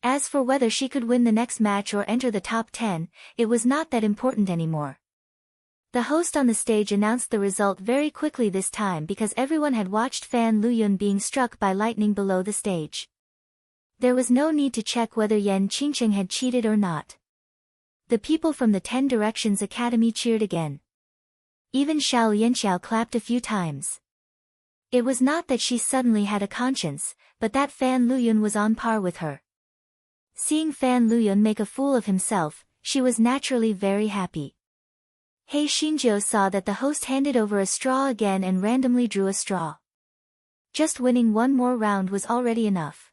As for whether she could win the next match or enter the top 10, it was not that important anymore. The host on the stage announced the result very quickly this time because everyone had watched Fan Luyun being struck by lightning below the stage. There was no need to check whether Yan Qingqing had cheated or not. The people from the 10 Directions Academy cheered again. Even Xiao Yanxiao clapped a few times. It was not that she suddenly had a conscience, but that Fan Luyun was on par with her. Seeing Fan Luyun make a fool of himself, she was naturally very happy. Hei Xinjiu saw that the host handed over a straw again and randomly drew a straw. Just winning one more round was already enough.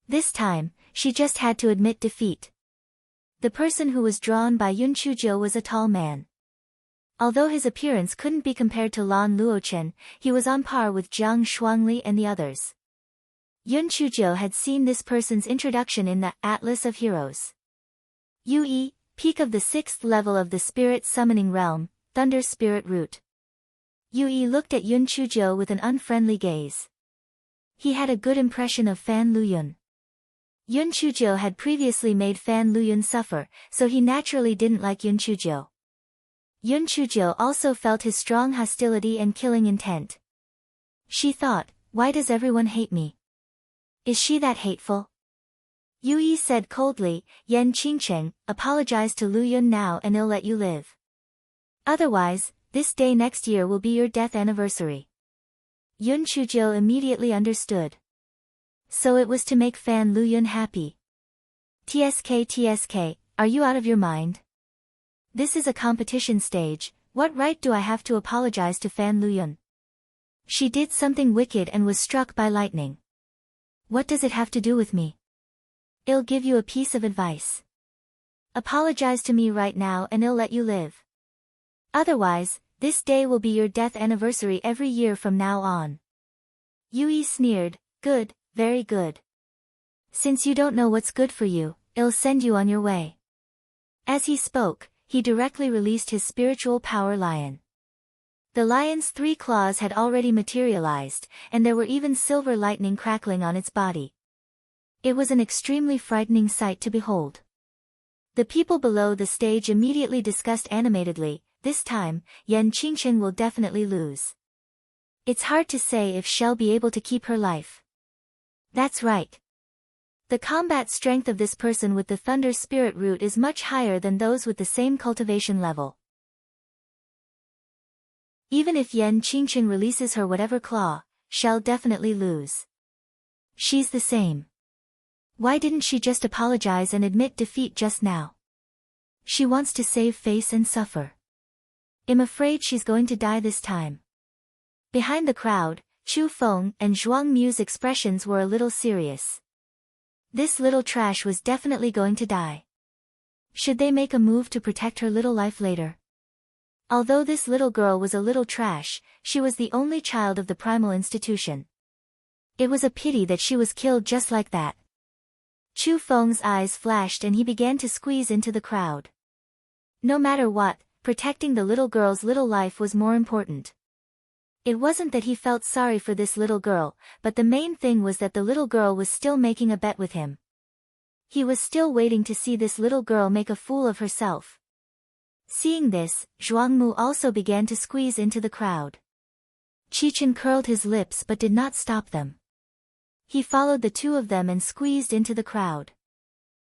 This time, she just had to admit defeat. The person who was drawn by Yun Chuzhou was a tall man. Although his appearance couldn't be compared to Lan Luochen, he was on par with Jiang Shuangli and the others. Yun Chuzhou had seen this person's introduction in the Atlas of Heroes. Yue, peak of the 6th level of the Spirit Summoning Realm, Thunder Spirit Root. Yue looked at Yun Chuzhou with an unfriendly gaze. He had a good impression of Fan Luyun. Yun Chuzhou had previously made Fan Luyun suffer, so he naturally didn't like Yun Chuzhou. Yun Chuzhou also felt his strong hostility and killing intent. She thought, why does everyone hate me? Is she that hateful? Yue said coldly, Yan Qingqing, apologize to Luyun now and he'll let you live. Otherwise, this day next year will be your death anniversary. Yun Chuzhou immediately understood. So it was to make Fan Luyun happy. TSK, are you out of your mind? This is a competition stage, what right do I have to apologize to Fan Luyun? She did something wicked and was struck by lightning. What does it have to do with me? I'll give you a piece of advice. Apologize to me right now and I'll let you live. Otherwise, this day will be your death anniversary every year from now on. Yue sneered, good, very good. Since you don't know what's good for you, I'll send you on your way. As he spoke, he directly released his spiritual power lion. The lion's 3 claws had already materialized, and there were even silver lightning crackling on its body. It was an extremely frightening sight to behold. The people below the stage immediately discussed animatedly, "This time, Yan Qingchen will definitely lose. It's hard to say if she'll be able to keep her life." That's right. The combat strength of this person with the thunder spirit root is much higher than those with the same cultivation level. Even if Yan Qingchen releases her whatever claw, she'll definitely lose. She's the same. Why didn't she just apologize and admit defeat just now? She wants to save face and suffer. I'm afraid she's going to die this time. Behind the crowd, Chu Feng and Zhuang Mu's expressions were a little serious. This little trash was definitely going to die. Should they make a move to protect her little life later? Although this little girl was a little trash, she was the only child of the primal institution. It was a pity that she was killed just like that. Chu Feng's eyes flashed and he began to squeeze into the crowd. No matter what, protecting the little girl's little life was more important. It wasn't that he felt sorry for this little girl, but the main thing was that the little girl was still making a bet with him. He was still waiting to see this little girl make a fool of herself. Seeing this, Zhuang Mu also began to squeeze into the crowd. Qichen curled his lips but did not stop them. He followed the two of them and squeezed into the crowd.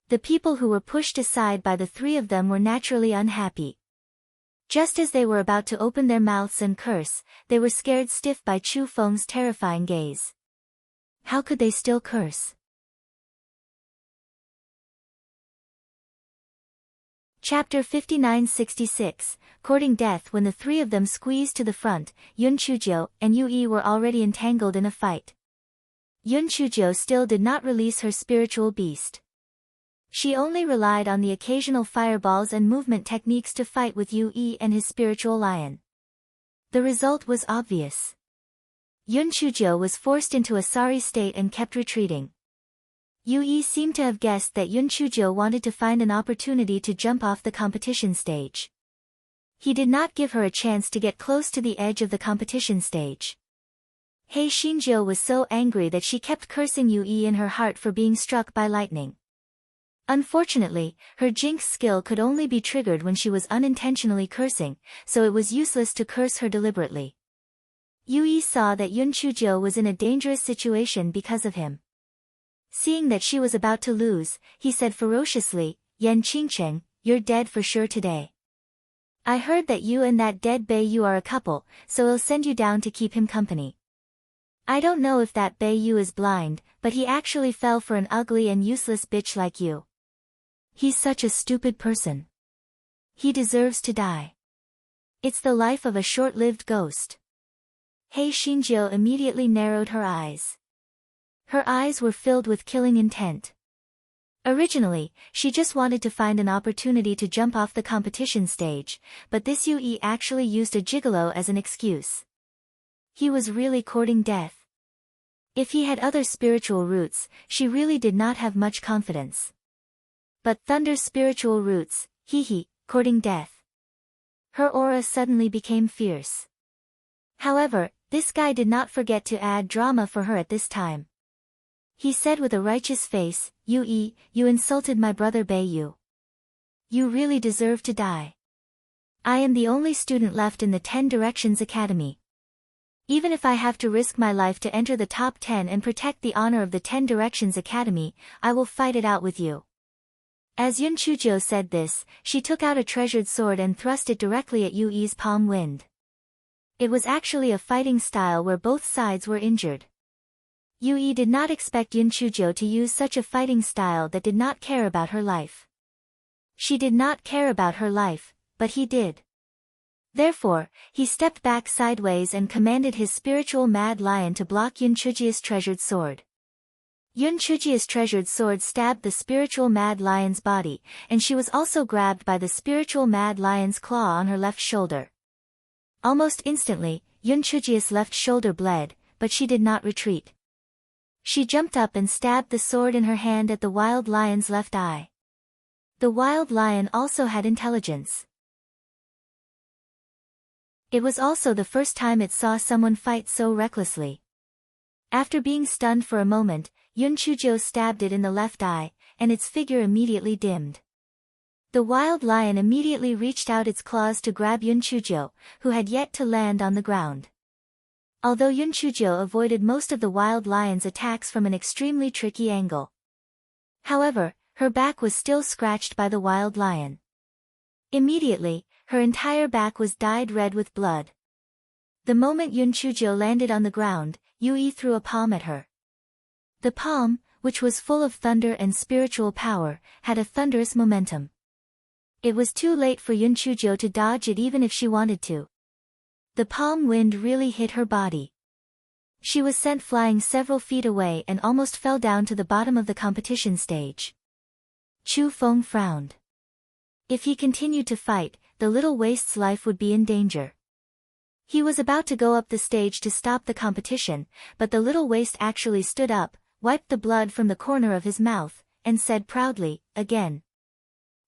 The people who were pushed aside by the 3 of them were naturally unhappy. Just as they were about to open their mouths and curse, they were scared stiff by Chu Feng's terrifying gaze. How could they still curse? Chapter 5966, Courting Death. When the 3 of them squeezed to the front, Yun Chujiu and Yu Yi were already entangled in a fight. Yun Chujiu still did not release her spiritual beast. She only relied on the occasional fireballs and movement techniques to fight with Yu Yi and his spiritual lion. The result was obvious. Yun Chujiu was forced into a sorry state and kept retreating. Yu Yi seemed to have guessed that Yun Chujiu wanted to find an opportunity to jump off the competition stage. He did not give her a chance to get close to the edge of the competition stage. He Xinjiu was so angry that she kept cursing Yu Yi in her heart for being struck by lightning. Unfortunately, her jinx skill could only be triggered when she was unintentionally cursing, so it was useless to curse her deliberately. Yu Yi saw that Yun Chujiu was in a dangerous situation because of him. Seeing that she was about to lose, he said ferociously, "Yan Qingchen, you're dead for sure today. I heard that you and that dead Bei Yu are a couple, so I'll send you down to keep him company. I don't know if that Bei Yu is blind, but he actually fell for an ugly and useless bitch like you. He's such a stupid person. He deserves to die. It's the life of a short-lived ghost." He Xinjiu immediately narrowed her eyes. Her eyes were filled with killing intent. Originally, she just wanted to find an opportunity to jump off the competition stage, but this Yu Yi actually used a gigolo as an excuse. He was really courting death. If he had other spiritual roots, she really did not have much confidence. But Thunder's spiritual roots, courting death. Her aura suddenly became fierce. However, this guy did not forget to add drama for her at this time. He said with a righteous face, "Yu Yi, you insulted my brother Bei Yu. You really deserve to die. I am the only student left in the 10 Directions Academy. Even if I have to risk my life to enter the top 10 and protect the honor of the 10 Directions Academy, I will fight it out with you." As Yun Chujiu said this, she took out a treasured sword and thrust it directly at Yu Yi's palm wind. It was actually a fighting style where both sides were injured. Yu Yi did not expect Yun Chujiu to use such a fighting style that did not care about her life. She did not care about her life, but he did. Therefore, he stepped back sideways and commanded his spiritual mad lion to block Yun Chujiu's treasured sword. Yun Chujiu's treasured sword stabbed the spiritual mad lion's body, and she was also grabbed by the spiritual mad lion's claw on her left shoulder. Almost instantly, Yun Chujiu's left shoulder bled, but she did not retreat. She jumped up and stabbed the sword in her hand at the wild lion's left eye. The wild lion also had intelligence. It was also the first time it saw someone fight so recklessly. After being stunned for a moment, Yun Chujo stabbed it in the left eye, and its figure immediately dimmed. The wild lion immediately reached out its claws to grab Yun Chujo, who had yet to land on the ground. Although Yun Chujo avoided most of the wild lion's attacks from an extremely tricky angle. However, her back was still scratched by the wild lion. Immediately, her entire back was dyed red with blood. The moment Yun Chujo landed on the ground, Yui threw a palm at her. The palm, which was full of thunder and spiritual power, had a thunderous momentum. It was too late for Yun Chujo to dodge it even if she wanted to. The palm wind really hit her body. She was sent flying several feet away and almost fell down to the bottom of the competition stage. Chu Feng frowned. If he continued to fight, the little waist's life would be in danger. He was about to go up the stage to stop the competition, but the little waist actually stood up, wiped the blood from the corner of his mouth, and said proudly, "Again.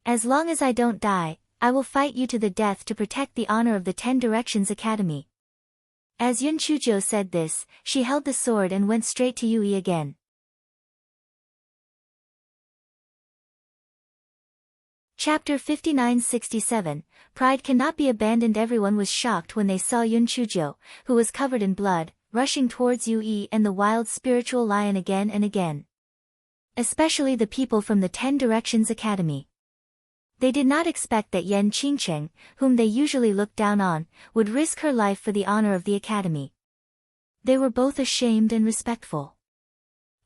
As long as I don't die, I will fight you to the death to protect the honor of the 10 Directions Academy." As Yun Chujo said this, she held the sword and went straight to Yui again. Chapter 59-67, Pride Cannot Be Abandoned. Everyone was shocked when they saw Yun Chujo, who was covered in blood, rushing towards Yui and the wild spiritual lion again and again. Especially the people from the 10 Directions Academy. They did not expect that Yan Qingcheng, whom they usually looked down on, would risk her life for the honor of the academy. They were both ashamed and respectful.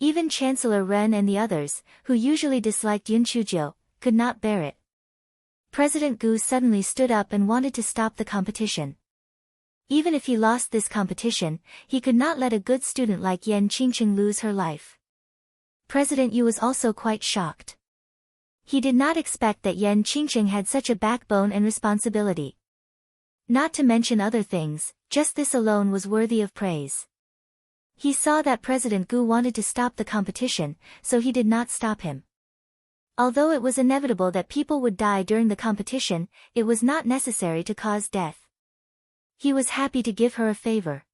Even Chancellor Ren and the others, who usually disliked Yun Chujo, could not bear it. President Gu suddenly stood up and wanted to stop the competition. Even if he lost this competition, he could not let a good student like Yan Qingcheng lose her life. President Yu was also quite shocked. He did not expect that Yan Qingcheng had such a backbone and responsibility. Not to mention other things, just this alone was worthy of praise. He saw that President Gu wanted to stop the competition, so he did not stop him. Although it was inevitable that people would die during the competition, it was not necessary to cause death. He was happy to give her a favor.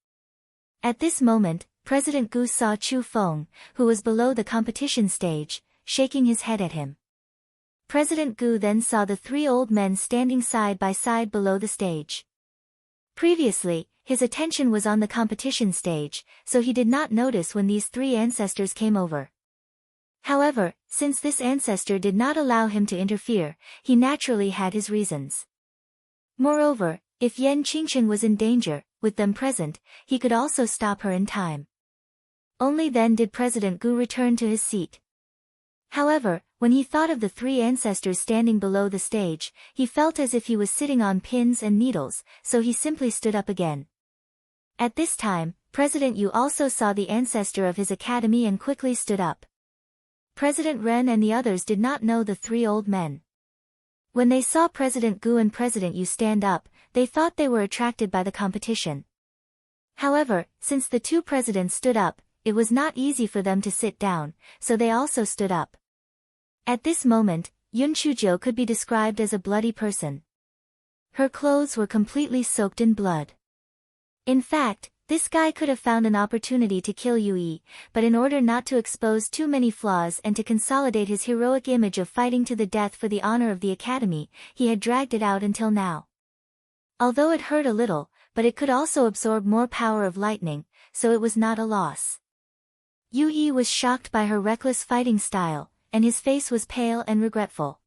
At this moment, President Gu saw Chu Feng, who was below the competition stage, shaking his head at him. President Gu then saw the 3 old men standing side by side below the stage. Previously, his attention was on the competition stage, so he did not notice when these 3 ancestors came over. However, since this ancestor did not allow him to interfere, he naturally had his reasons. Moreover, if Yan Qingcheng was in danger, with them present, he could also stop her in time. Only then did President Gu return to his seat. However, when he thought of the 3 ancestors standing below the stage, he felt as if he was sitting on pins and needles, so he simply stood up again. At this time, President Yu also saw the ancestor of his academy and quickly stood up. President Ren and the others did not know the 3 old men. When they saw President Gu and President Yu stand up, they thought they were attracted by the competition. However, since the 2 presidents stood up, it was not easy for them to sit down, so they also stood up. At this moment, Yun Chujo could be described as a bloody person. Her clothes were completely soaked in blood. In fact, this guy could have found an opportunity to kill Yui, but in order not to expose too many flaws and to consolidate his heroic image of fighting to the death for the honor of the academy, he had dragged it out until now. Although it hurt a little, but it could also absorb more power of lightning, so it was not a loss. Yui was shocked by her reckless fighting style, and his face was pale and regretful.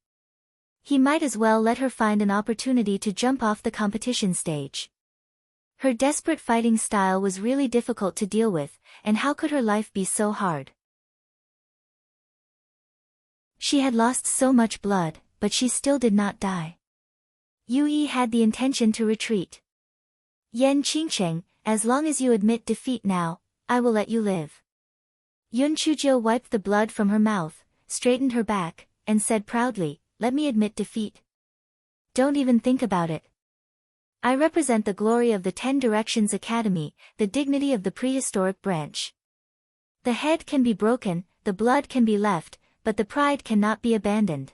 He might as well let her find an opportunity to jump off the competition stage. Her desperate fighting style was really difficult to deal with, and how could her life be so hard? She had lost so much blood, but she still did not die. Yui had the intention to retreat. Yan Qingcheng, as long as you admit defeat now, I will let you live. Yun Chujo wiped the blood from her mouth, straightened her back, and said proudly, "Let me admit defeat. Don't even think about it. I represent the glory of the 10 Directions Academy, the dignity of the prehistoric branch. The head can be broken, the blood can be left, but the pride cannot be abandoned.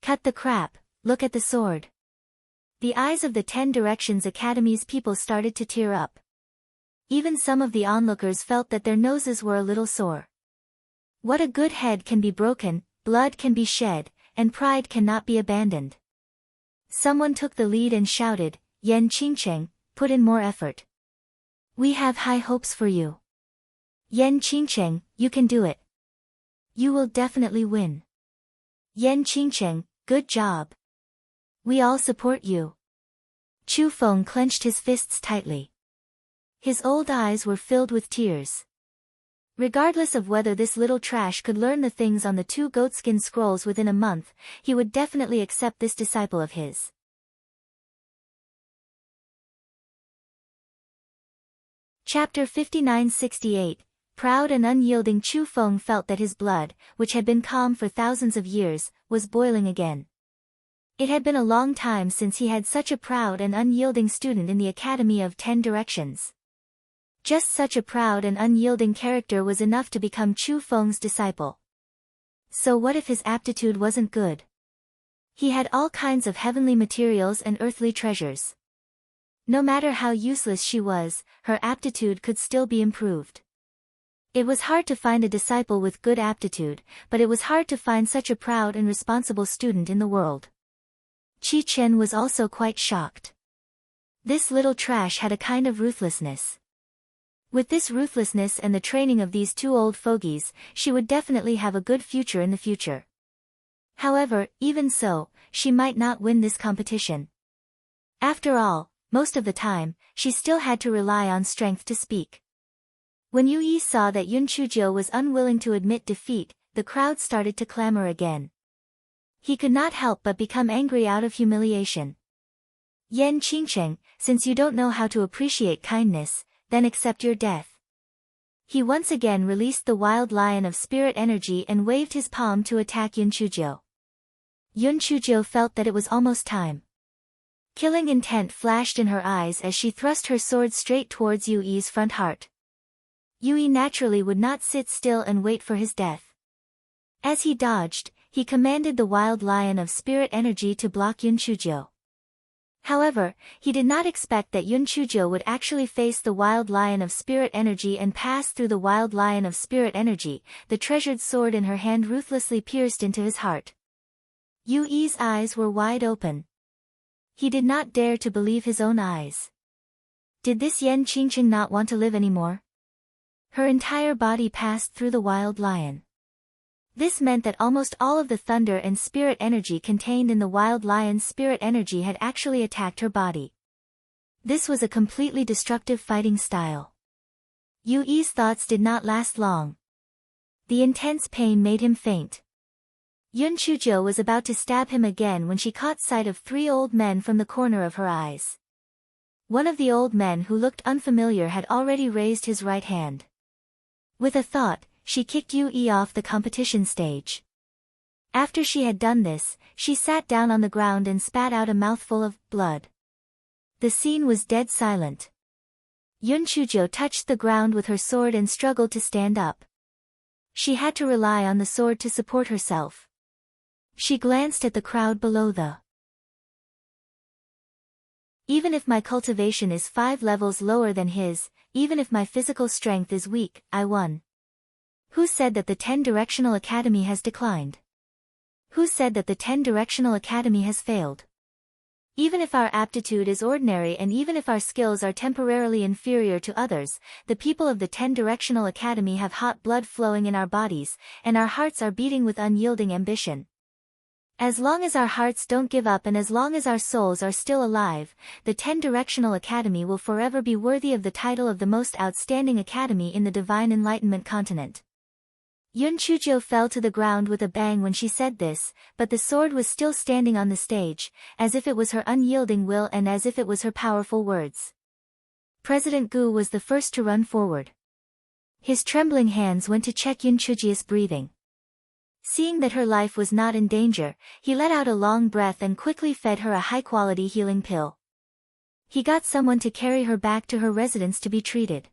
Cut the crap, look at the sword." The eyes of the 10 Directions Academy's people started to tear up. Even some of the onlookers felt that their noses were a little sore. What a good head can be broken, blood can be shed, and pride cannot be abandoned. Someone took the lead and shouted, "Yan Qingcheng, put in more effort. We have high hopes for you. Yan Qingcheng, you can do it. You will definitely win. Yan Qingcheng, good job. We all support you." Chu Feng clenched his fists tightly. His old eyes were filled with tears. Regardless of whether this little trash could learn the things on the 2 goatskin scrolls within a month, he would definitely accept this disciple of his. Chapter 59-68. Proud and unyielding Chu Feng felt that his blood, which had been calm for thousands of years, was boiling again. It had been a long time since he had such a proud and unyielding student in the Academy of 10 Directions. Just such a proud and unyielding character was enough to become Chu Feng's disciple. So what if his aptitude wasn't good? He had all kinds of heavenly materials and earthly treasures. No matter how useless she was, her aptitude could still be improved. It was hard to find a disciple with good aptitude, but it was hard to find such a proud and responsible student in the world. Qi Chen was also quite shocked. This little trash had a kind of ruthlessness. With this ruthlessness and the training of these 2 old fogies, she would definitely have a good future in the future. However, even so, she might not win this competition. After all, most of the time, she still had to rely on strength to speak. When Yu Yi saw that Yun Chuzhou was unwilling to admit defeat, the crowd started to clamor again. He could not help but become angry out of humiliation. "Yan Qingcheng, since you don't know how to appreciate kindness, then accept your death." He once again released the wild lion of spirit energy and waved his palm to attack Yun Chuzhou. Yun Chuzhou felt that it was almost time. Killing intent flashed in her eyes as she thrust her sword straight towards Yu Yi's front heart. Yu Yi naturally would not sit still and wait for his death. As he dodged, he commanded the wild lion of spirit energy to block Yun Chuzhou. However, he did not expect that Yun Chuzhou would actually face the wild lion of spirit energy and pass through the wild lion of spirit energy. The treasured sword in her hand ruthlessly pierced into his heart. Yu Yi's eyes were wide open. He did not dare to believe his own eyes. Did this Yan Qingcheng not want to live anymore? Her entire body passed through the wild lion. This meant that almost all of the thunder and spirit energy contained in the wild lion's spirit energy had actually attacked her body. This was a completely destructive fighting style. Yu Yi's thoughts did not last long. The intense pain made him faint. Yun Chuzhou was about to stab him again when she caught sight of 3 old men from the corner of her eyes. One of the old men who looked unfamiliar had already raised his right hand. With a thought, she kicked Yu Yi off the competition stage. After she had done this, she sat down on the ground and spat out a mouthful of blood. The scene was dead silent. Yun Chuzhou touched the ground with her sword and struggled to stand up. She had to rely on the sword to support herself. She glanced at the crowd below the. Even if my cultivation is 5 levels lower than his, even if my physical strength is weak, I won. Who said that the 10 Directional Academy has declined? Who said that the 10 Directional Academy has failed? Even if our aptitude is ordinary and even if our skills are temporarily inferior to others, the people of the 10 Directional Academy have hot blood flowing in our bodies, and our hearts are beating with unyielding ambition. As long as our hearts don't give up and as long as our souls are still alive, the 10 Directional Academy will forever be worthy of the title of the most outstanding academy in the Divine Enlightenment continent. Yun Chuzhou fell to the ground with a bang when she said this, but the sword was still standing on the stage, as if it was her unyielding will and as if it was her powerful words. President Gu was the first to run forward. His trembling hands went to check Yun Chuzhou's breathing. Seeing that her life was not in danger, he let out a long breath and quickly fed her a high-quality healing pill. He got someone to carry her back to her residence to be treated.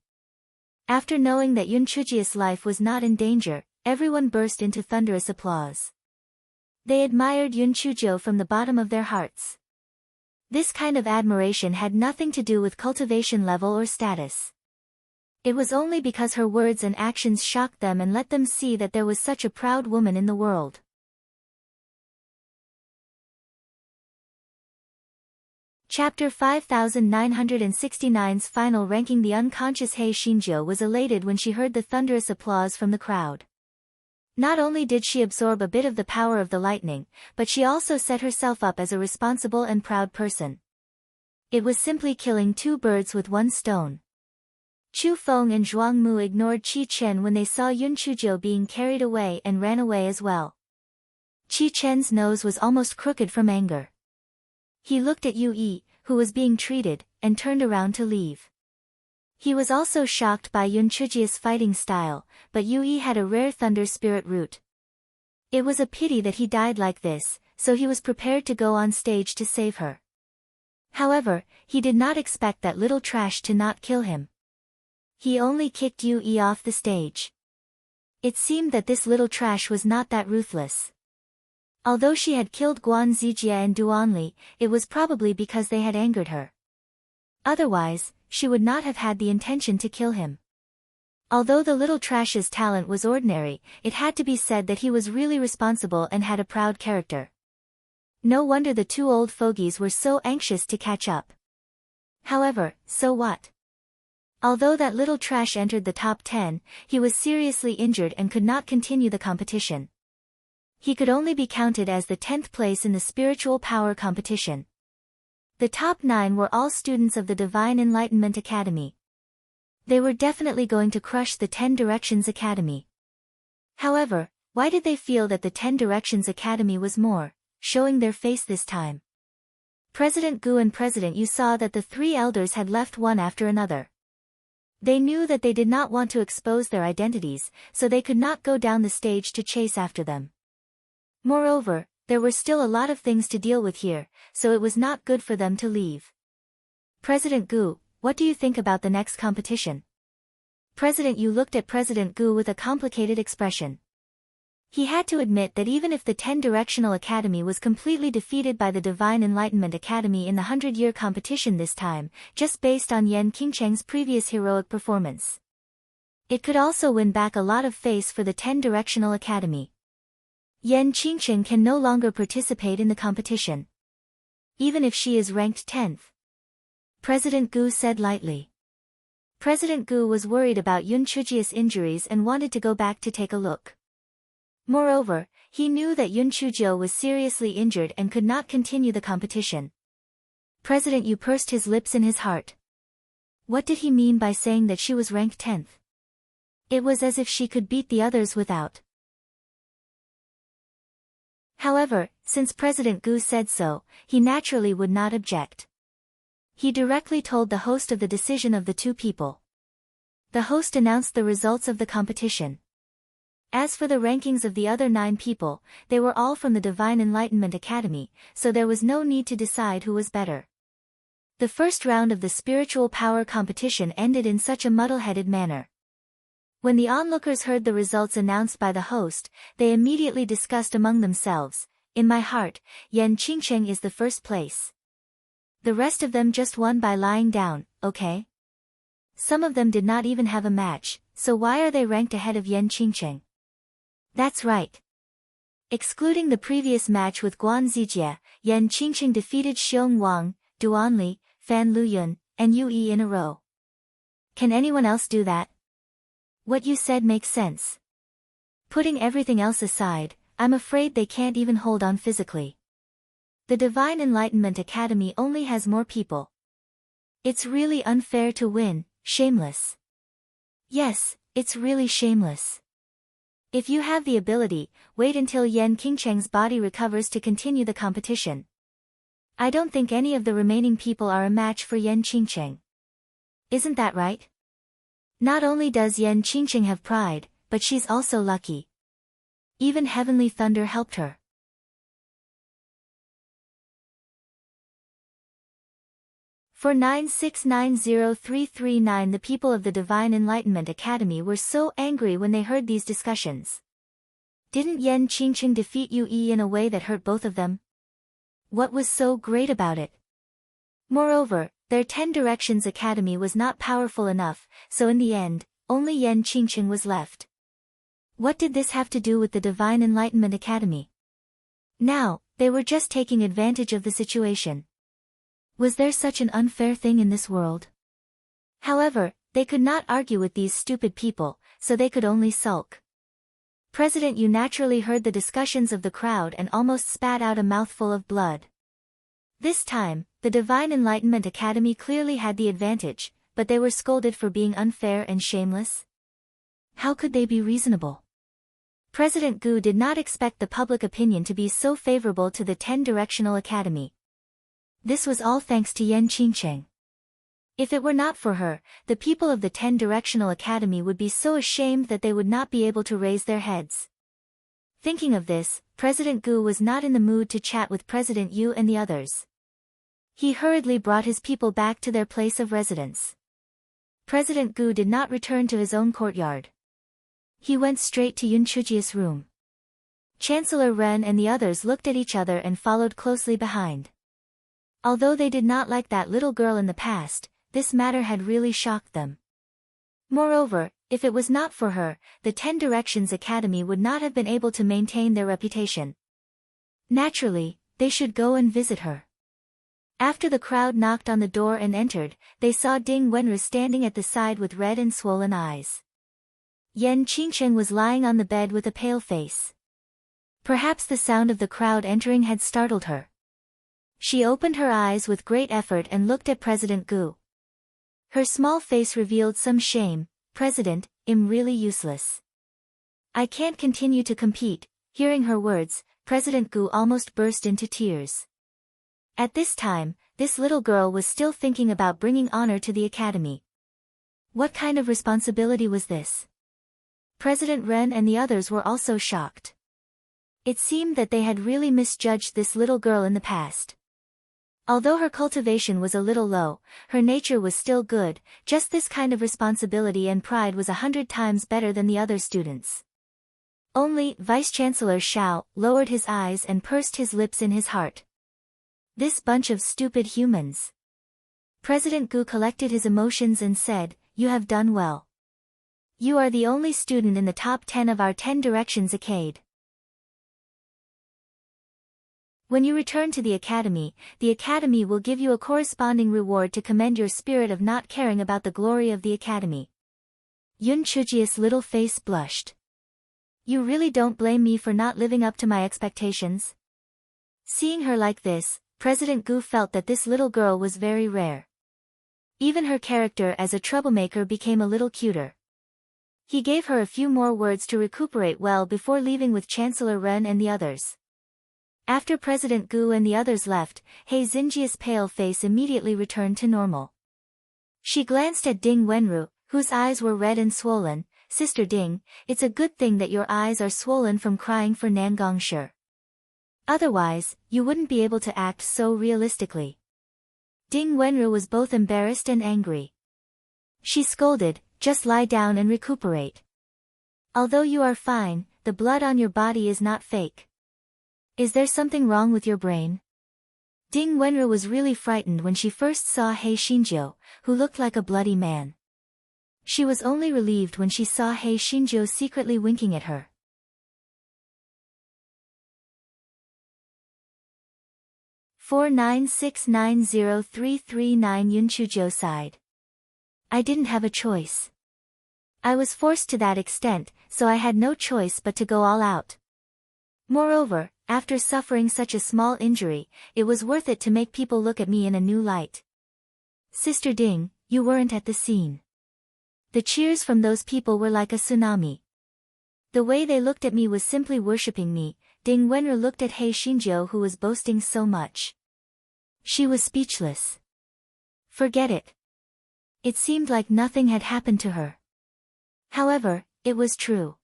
After knowing that Yun Chuzhou's life was not in danger, everyone burst into thunderous applause. They admired Yun Chuzhou from the bottom of their hearts. This kind of admiration had nothing to do with cultivation level or status. It was only because her words and actions shocked them and let them see that there was such a proud woman in the world. Chapter 5969's final ranking. The unconscious Hei Shinjo was elated when she heard the thunderous applause from the crowd. Not only did she absorb a bit of the power of the lightning, but she also set herself up as a responsible and proud person. It was simply killing two birds with one stone. Chu Feng and Zhuang Mu ignored Qi Chen when they saw Yun Chujiu being carried away and ran away as well. Qi Chen's nose was almost crooked from anger. He looked at Yu Yi, who was being treated, and turned around to leave. He was also shocked by Yun Chujiu's fighting style, but Yu Yi had a rare thunder spirit root. It was a pity that he died like this, so he was prepared to go on stage to save her. However, he did not expect that little trash to not kill him. He only kicked Yu Yi off the stage. It seemed that this little trash was not that ruthless. Although she had killed Guan Zijie and Duanli, it was probably because they had angered her. Otherwise, she would not have had the intention to kill him. Although the little trash's talent was ordinary, it had to be said that he was really responsible and had a proud character. No wonder the two old fogies were so anxious to catch up. However, so what? Although that little trash entered the top 10, he was seriously injured and could not continue the competition. He could only be counted as the 10th place in the spiritual power competition. The top 9 were all students of the Divine Enlightenment Academy. They were definitely going to crush the 10 Directions Academy. However, why did they feel that the 10 Directions Academy was more, showing their face this time? President Gu and President Yu saw that the 3 elders had left one after another. They knew that they did not want to expose their identities, so they could not go down the stage to chase after them. Moreover, there were still a lot of things to deal with here, so it was not good for them to leave. President Gu, what do you think about the next competition? President Yu looked at President Gu with a complicated expression. He had to admit that even if the 10 Directional Academy was completely defeated by the Divine Enlightenment Academy in the 100-year competition this time, just based on Yan Qingcheng's previous heroic performance, it could also win back a lot of face for the 10 Directional Academy. Yan Qingcheng can no longer participate in the competition, even if she is ranked 10th. President Gu said lightly. President Gu was worried about Yun Chujiu's injuries and wanted to go back to take a look. Moreover, he knew that Yun Chujiu was seriously injured and could not continue the competition. President Yu pursed his lips in his heart. What did he mean by saying that she was ranked 10th? It was as if she could beat the others without. However, since President Gu said so, he naturally would not object. He directly told the host of the decision of the 2 people. The host announced the results of the competition. As for the rankings of the other 9 people, they were all from the Divine Enlightenment Academy, so there was no need to decide who was better. The first round of the spiritual power competition ended in such a muddle-headed manner. When the onlookers heard the results announced by the host, they immediately discussed among themselves, "In my heart, Yan Qingcheng is the first place. The rest of them just won by lying down, okay? Some of them did not even have a match, so why are they ranked ahead of Yan Qingcheng?" That's right. Excluding the previous match with Guan Zijie, Yan Qingcheng defeated Xiong Wang, Duanli, Fan Luyun, and Yu Yi in a row. Can anyone else do that? What you said makes sense. Putting everything else aside, I'm afraid they can't even hold on physically. The Divine Enlightenment Academy only has more people. It's really unfair to win, shameless. Yes, it's really shameless. If you have the ability, wait until Yan Qingcheng's body recovers to continue the competition. I don't think any of the remaining people are a match for Yan Qingcheng. Isn't that right? Not only does Yan Qingcheng have pride, but she's also lucky. Even Heavenly Thunder helped her. For 9690339, the people of the Divine Enlightenment Academy were so angry when they heard these discussions. Didn't Yan Qingcheng defeat Yu Yi in a way that hurt both of them? What was so great about it? Moreover, their 10 Directions Academy was not powerful enough, so in the end, only Yan Qingcheng was left. What did this have to do with the Divine Enlightenment Academy? Now, they were just taking advantage of the situation. Was there such an unfair thing in this world? However, they could not argue with these stupid people, so they could only sulk. President Yu naturally heard the discussions of the crowd and almost spat out a mouthful of blood. This time, the Divine Enlightenment Academy clearly had the advantage, but they were scolded for being unfair and shameless. How could they be reasonable? President Gu did not expect the public opinion to be so favorable to the 10 Directional Academy. This was all thanks to Yan Qingcheng. If it were not for her, the people of the 10 Directional Academy would be so ashamed that they would not be able to raise their heads. Thinking of this, President Gu was not in the mood to chat with President Yu and the others. He hurriedly brought his people back to their place of residence. President Gu did not return to his own courtyard. He went straight to Yun Chujia's room. Chancellor Ren and the others looked at each other and followed closely behind. Although they did not like that little girl in the past, this matter had really shocked them. Moreover, if it was not for her, the 10 Directions Academy would not have been able to maintain their reputation. Naturally, they should go and visit her. After the crowd knocked on the door and entered, they saw Ding Wenru standing at the side with red and swollen eyes. Yan Qingcheng was lying on the bed with a pale face. Perhaps the sound of the crowd entering had startled her. She opened her eyes with great effort and looked at President Gu. Her small face revealed some shame. President, I'm really useless. I can't continue to compete. Hearing her words, President Gu almost burst into tears. At this time, this little girl was still thinking about bringing honor to the academy. What kind of responsibility was this? President Ren and the others were also shocked. It seemed that they had really misjudged this little girl in the past. Although her cultivation was a little low, her nature was still good. Just this kind of responsibility and pride was 100 times better than the other students. Only, Vice-Chancellor Shao lowered his eyes and pursed his lips in his heart. This bunch of stupid humans. President Gu collected his emotions and said, "You have done well. You are the only student in the top 10 of our 10 Directions Academy. When you return to the academy will give you a corresponding reward to commend your spirit of not caring about the glory of the academy." Yun Chujia's little face blushed. You really don't blame me for not living up to my expectations? Seeing her like this, President Gu felt that this little girl was very rare. Even her character as a troublemaker became a little cuter. He gave her a few more words to recuperate well before leaving with Chancellor Ren and the others. After President Gu and the others left, He Xinjia's pale face immediately returned to normal. She glanced at Ding Wenru, whose eyes were red and swollen. "Sister Ding, it's a good thing that your eyes are swollen from crying for Nangong Shi. Otherwise, you wouldn't be able to act so realistically." Ding Wenru was both embarrassed and angry. She scolded, "Just lie down and recuperate. Although you are fine, the blood on your body is not fake. Is there something wrong with your brain?" Ding Wenru was really frightened when she first saw He Xinjiu, who looked like a bloody man. She was only relieved when she saw He Xinjiu secretly winking at her. 496903339 Yunchujo sighed. "I didn't have a choice. I was forced to that extent, so I had no choice but to go all out. Moreover, after suffering such a small injury, it was worth it to make people look at me in a new light." "Sister Ding, you weren't at the scene. The cheers from those people were like a tsunami. The way they looked at me was simply worshipping me." Ding Wenru looked at He Xinjiu, who was boasting so much. She was speechless. Forget it. It seemed like nothing had happened to her. However, it was true.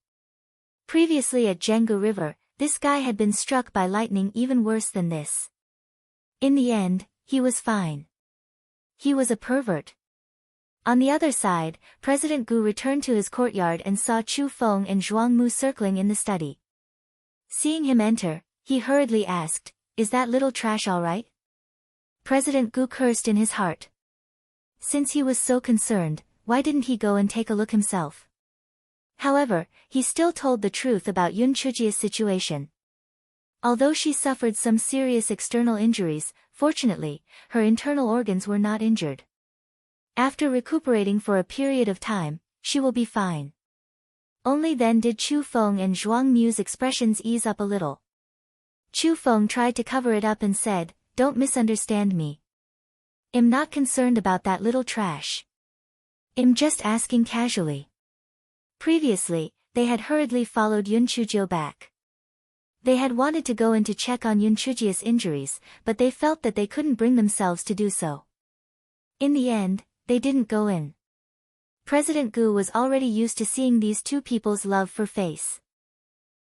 Previously at Zhenggu River, this guy had been struck by lightning even worse than this. In the end, he was fine. He was a pervert. On the other side, President Gu returned to his courtyard and saw Chu Feng and Zhuang Mu circling in the study. Seeing him enter, he hurriedly asked, "Is that little trash all right?" President Gu cursed in his heart. Since he was so concerned, why didn't he go and take a look himself? However, he still told the truth about Yun Chujia's situation. Although she suffered some serious external injuries, fortunately, her internal organs were not injured. After recuperating for a period of time, she will be fine. Only then did Chu Feng and Zhuang Mu's expressions ease up a little. Chu Feng tried to cover it up and said, "Don't misunderstand me. I'm not concerned about that little trash. I'm just asking casually." Previously, they had hurriedly followed Yun Chujio back. They had wanted to go in to check on Yun Chujia's injuries, but they felt that they couldn't bring themselves to do so. In the end, they didn't go in. President Gu was already used to seeing these two people's love for face.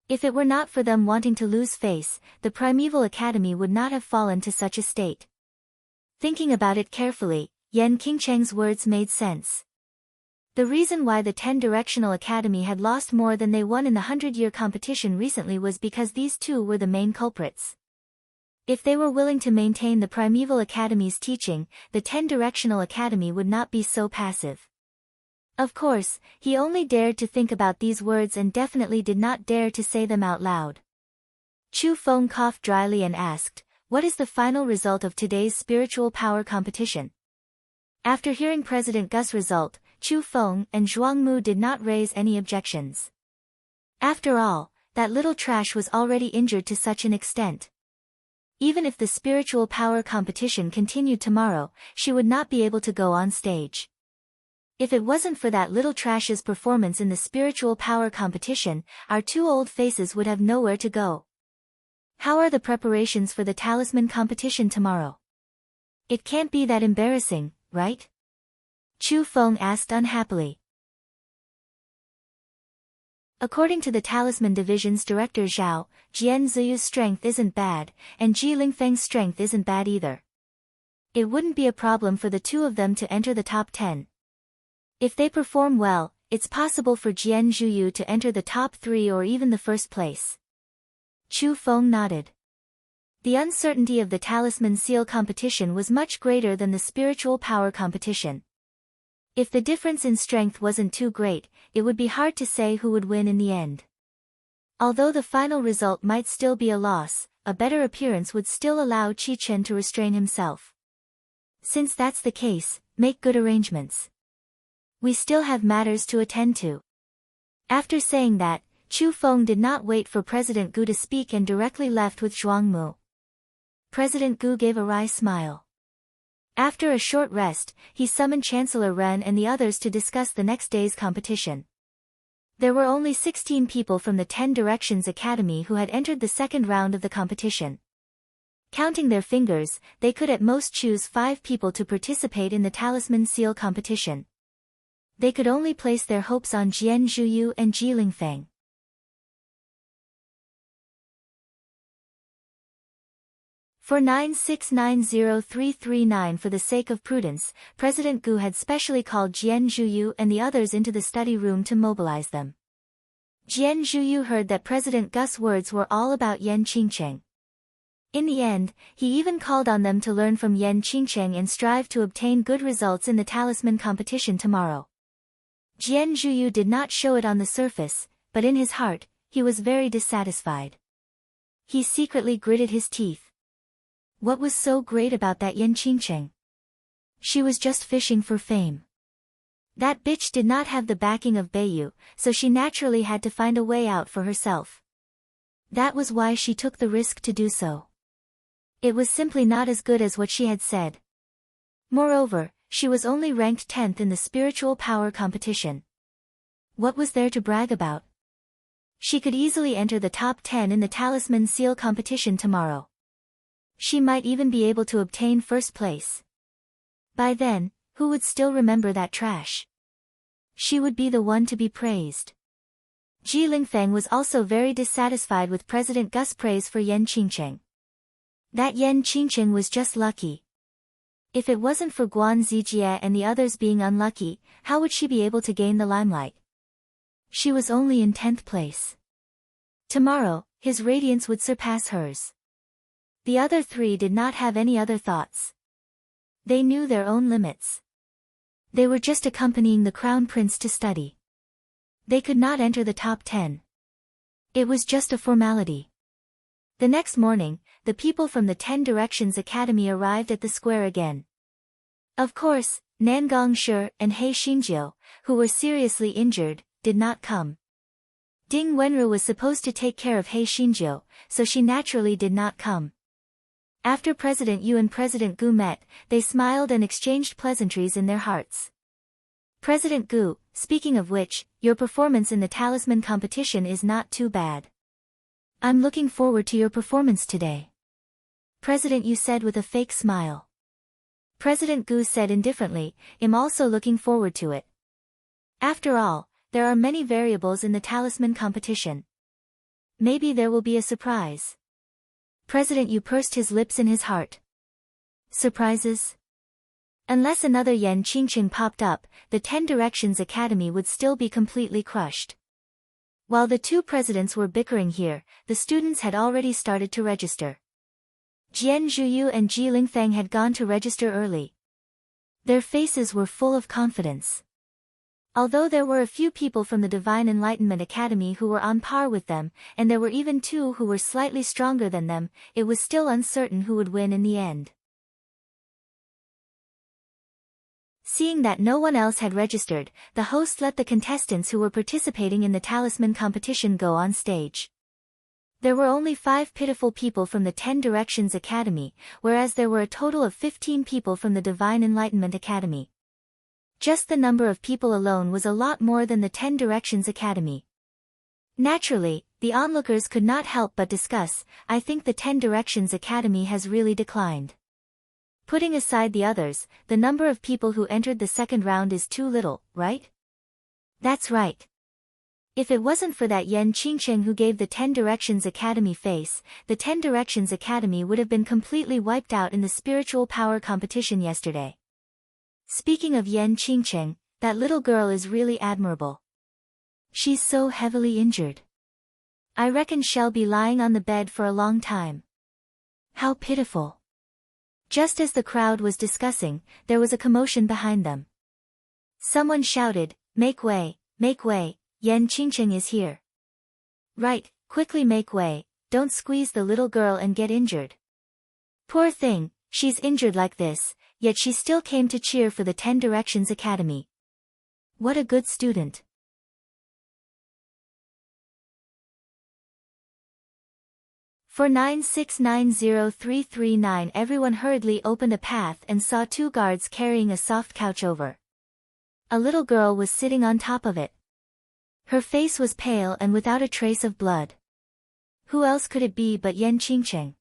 If it were not for them wanting to lose face, the Primeval Academy would not have fallen to such a state. Thinking about it carefully, Yan Qingcheng's words made sense. The reason why the 10-Directional Academy had lost more than they won in the 100-year competition recently was because these two were the main culprits. If they were willing to maintain the Primeval Academy's teaching, the 10-Directional Academy would not be so passive. Of course, he only dared to think about these words and definitely did not dare to say them out loud. Chu Feng coughed dryly and asked, "What is the final result of today's spiritual power competition?" After hearing President Gus' result, Chu Feng and Zhuang Mu did not raise any objections. After all, that little trash was already injured to such an extent. Even if the spiritual power competition continued tomorrow, she would not be able to go on stage. If it wasn't for that little trash's performance in the spiritual power competition, our two old faces would have nowhere to go. How are the preparations for the talisman competition tomorrow? It can't be that embarrassing, right? Chu Feng asked unhappily. According to the Talisman Division's director Zhao, Jian Ziyu's strength isn't bad, and Ji Lingfeng's strength isn't bad either. It wouldn't be a problem for the two of them to enter the top 10. If they perform well, it's possible for Jian Zhiyu to enter the top 3 or even the first place. Chu Feng nodded. The uncertainty of the Talisman Seal competition was much greater than the spiritual power competition. If the difference in strength wasn't too great, it would be hard to say who would win in the end. Although the final result might still be a loss, a better appearance would still allow Qi Chen to restrain himself. Since that's the case, make good arrangements. We still have matters to attend to. After saying that, Chu Feng did not wait for President Gu to speak and directly left with Zhuang Mu. President Gu gave a wry smile. After a short rest, he summoned Chancellor Ren and the others to discuss the next day's competition. There were only 16 people from the 10 Directions Academy who had entered the second round of the competition. Counting their fingers, they could at most choose 5 people to participate in the Talisman Seal competition. They could only place their hopes on Jian Zhiyu and Ji Lingfeng. For 9690339 for the sake of prudence, President Gu had specially called Jian Zhiyu and the others into the study room to mobilize them. Jian Zhiyu heard that President Gus' words were all about Yan Qingcheng. In the end, he even called on them to learn from Yan Qingcheng and strive to obtain good results in the talisman competition tomorrow. Jian Zhiyu did not show it on the surface, but in his heart, he was very dissatisfied. He secretly gritted his teeth. What was so great about that Yan Qingcheng? She was just fishing for fame. That bitch did not have the backing of Beiyu, so she naturally had to find a way out for herself. That was why she took the risk to do so. It was simply not as good as what she had said. Moreover, she was only ranked 10th in the spiritual power competition. What was there to brag about? She could easily enter the top 10 in the Talisman Seal competition tomorrow. She might even be able to obtain first place. By then, who would still remember that trash? She would be the one to be praised. Ji Lingfeng was also very dissatisfied with President Gus' praise for Yan Qingcheng. That Yan Qingcheng was just lucky. If it wasn't for Guan Zijie and the others being unlucky, how would she be able to gain the limelight? She was only in 10th place. Tomorrow, his radiance would surpass hers. The other 3 did not have any other thoughts. They knew their own limits. They were just accompanying the crown prince to study. They could not enter the top 10. It was just a formality. The next morning, the people from the 10 Directions Academy arrived at the square again. Of course, Nan Gongshi and He Xinjiu, who were seriously injured, did not come. Ding Wenru was supposed to take care of He Xinjiu, so she naturally did not come. After President Yu and President Gu met, they smiled and exchanged pleasantries in their hearts. President Gu, speaking of which, your performance in the talisman competition is not too bad. I'm looking forward to your performance today. President Yu said with a fake smile. President Gu said indifferently, I'm also looking forward to it. After all, there are many variables in the talisman competition. Maybe there will be a surprise. President Yu pursed his lips in his heart. Surprises? Unless another Yan Qingqing popped up, the 10 Directions Academy would still be completely crushed. While the two presidents were bickering here, the students had already started to register. Jian Zhuyu and Ji Lingfeng had gone to register early. Their faces were full of confidence. Although there were a few people from the Divine Enlightenment Academy who were on par with them, and there were even 2 who were slightly stronger than them, it was still uncertain who would win in the end. Seeing that no one else had registered, the host let the contestants who were participating in the talisman competition go on stage. There were only 5 pitiful people from the 10 Directions Academy, whereas there were a total of 15 people from the Divine Enlightenment Academy. Just the number of people alone was a lot more than the 10 Directions Academy. Naturally, the onlookers could not help but discuss, I think the 10 Directions Academy has really declined. Putting aside the others, the number of people who entered the second round is too little, right? That's right. If it wasn't for that Yan Qingqing who gave the 10 Directions Academy face, the 10 Directions Academy would have been completely wiped out in the spiritual power competition yesterday. Speaking of Yan Qingqing, that little girl is really admirable. She's so heavily injured. I reckon she'll be lying on the bed for a long time. How pitiful. Just as the crowd was discussing, there was a commotion behind them. Someone shouted, make way, Yan Qingqing is here. Right, quickly make way, don't squeeze the little girl and get injured. Poor thing, she's injured like this, yet she still came to cheer for the 10 Directions Academy. What a good student. For 9690339 everyone hurriedly opened a path and saw 2 guards carrying a soft couch over. A little girl was sitting on top of it. Her face was pale and without a trace of blood. Who else could it be but Yan Qingqing?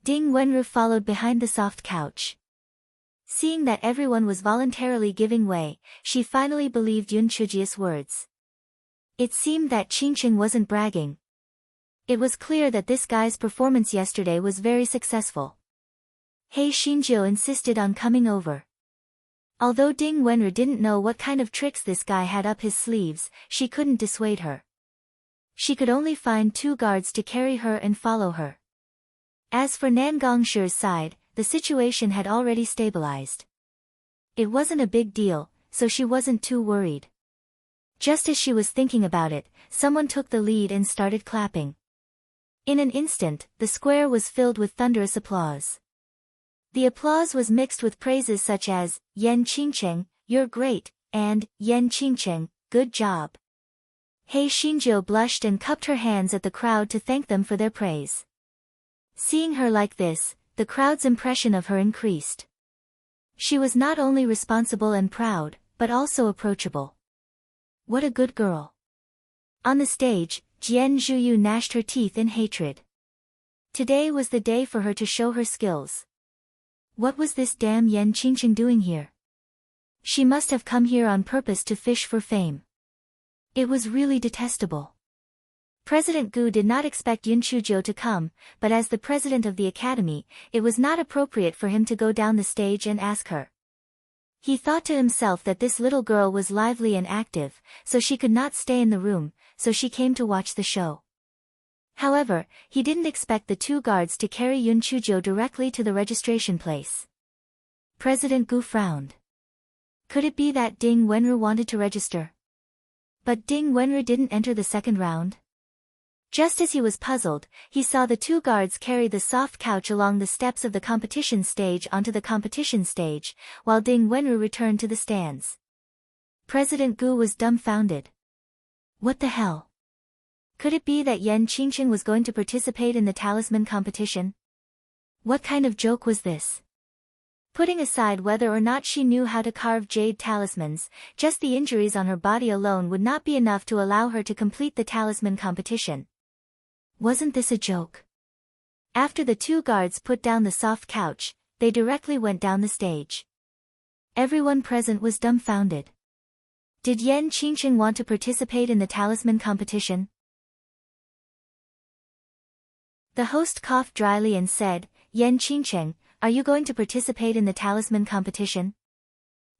Ding Wenru followed behind the soft couch. Seeing that everyone was voluntarily giving way, she finally believed Yun Chujia's words. It seemed that Qingqing wasn't bragging. It was clear that this guy's performance yesterday was very successful. He Xinjiu insisted on coming over. Although Ding Wenru didn't know what kind of tricks this guy had up his sleeves, she couldn't dissuade her. She could only find 2 guards to carry her and follow her. As for Nan Gongshi's side, the situation had already stabilized. It wasn't a big deal, so she wasn't too worried. Just as she was thinking about it, someone took the lead and started clapping. In an instant, the square was filled with thunderous applause. The applause was mixed with praises such as, Yan Qingqing, you're great, and, Yan Qingqing, good job. He Xinjiu blushed and cupped her hands at the crowd to thank them for their praise. Seeing her like this, the crowd's impression of her increased. She was not only responsible and proud, but also approachable. What a good girl. On the stage, Jian Zhuyu gnashed her teeth in hatred. Today was the day for her to show her skills. What was this damn Yan Qingqing doing here? She must have come here on purpose to fish for fame. It was really detestable. President Gu did not expect Yun Chujiu to come, but as the president of the academy, it was not appropriate for him to go down the stage and ask her. He thought to himself that this little girl was lively and active, so she could not stay in the room, so she came to watch the show. However, he didn't expect the 2 guards to carry Yun Chujiu directly to the registration place. President Gu frowned. Could it be that Ding Wenru wanted to register? But Ding Wenru didn't enter the second round? Just as he was puzzled, he saw the two guards carry the soft couch along the steps of the competition stage onto the competition stage, while Ding Wenru returned to the stands. President Gu was dumbfounded. What the hell? Could it be that Yan Qingqing was going to participate in the talisman competition? What kind of joke was this? Putting aside whether or not she knew how to carve jade talismans, just the injuries on her body alone would not be enough to allow her to complete the talisman competition. Wasn't this a joke? After the two guards put down the soft couch, they directly went down the stage. Everyone present was dumbfounded. Did Yan Qingqing want to participate in the talisman competition? The host coughed dryly and said, Yan Qingqing, are you going to participate in the talisman competition?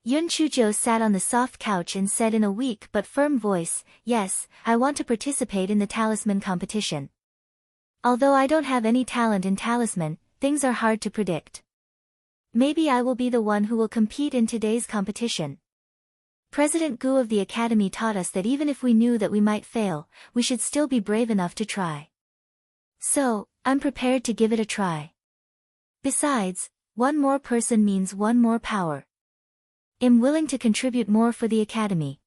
Yun Chuzhou sat on the soft couch and said in a weak but firm voice, yes, I want to participate in the talisman competition. Although I don't have any talent in talisman, things are hard to predict. Maybe I will be the one who will compete in today's competition. President Gu of the Academy taught us that even if we knew that we might fail, we should still be brave enough to try. So, I'm prepared to give it a try. Besides, one more person means one more power. I'm willing to contribute more for the Academy.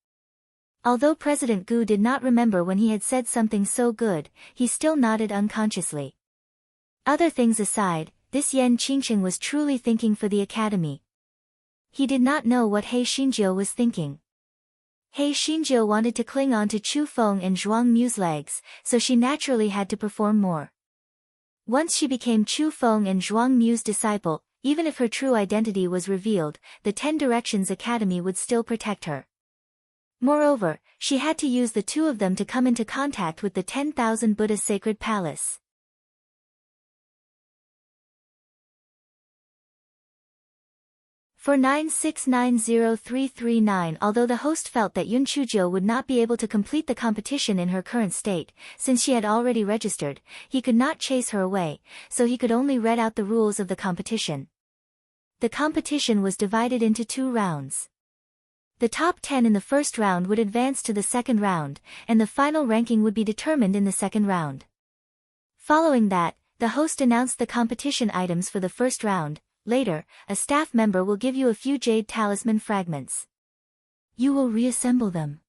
Although President Gu did not remember when he had said something so good, he still nodded unconsciously. Other things aside, this Yan Qingqing was truly thinking for the Academy. He did not know what He Xinjiu was thinking. He Xinjiu wanted to cling on to Chu Feng and Zhuang Mu's legs, so she naturally had to perform more. Once she became Chu Feng and Zhuang Mu's disciple, even if her true identity was revealed, the 10 Directions Academy would still protect her. Moreover, she had to use the two of them to come into contact with the 10,000 Buddha sacred palace. For 9690339, although the host felt that Yun Chuzhou would not be able to complete the competition in her current state, since she had already registered, he could not chase her away, so he could only read out the rules of the competition. The competition was divided into 2 rounds. The top 10 in the first round would advance to the second round, and the final ranking would be determined in the second round. Following that, the host announced the competition items for the first round. Later, a staff member will give you a few jade talisman fragments. You will reassemble them.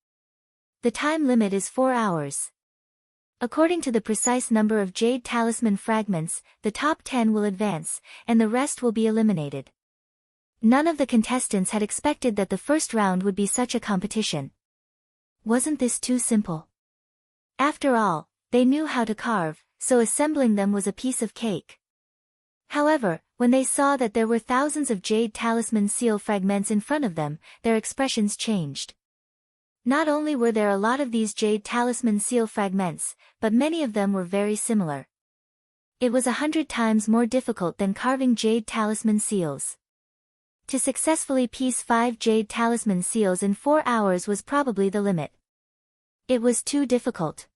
The time limit is 4 hours. According to the precise number of jade talisman fragments, the top 10 will advance, and the rest will be eliminated. None of the contestants had expected that the first round would be such a competition. Wasn't this too simple? After all, they knew how to carve, so assembling them was a piece of cake. However, when they saw that there were thousands of jade talisman seal fragments in front of them, their expressions changed. Not only were there a lot of these jade talisman seal fragments, but many of them were very similar. It was 100 times more difficult than carving jade talisman seals. To successfully piece 5 jade talisman seals in 4 hours was probably the limit. It was too difficult.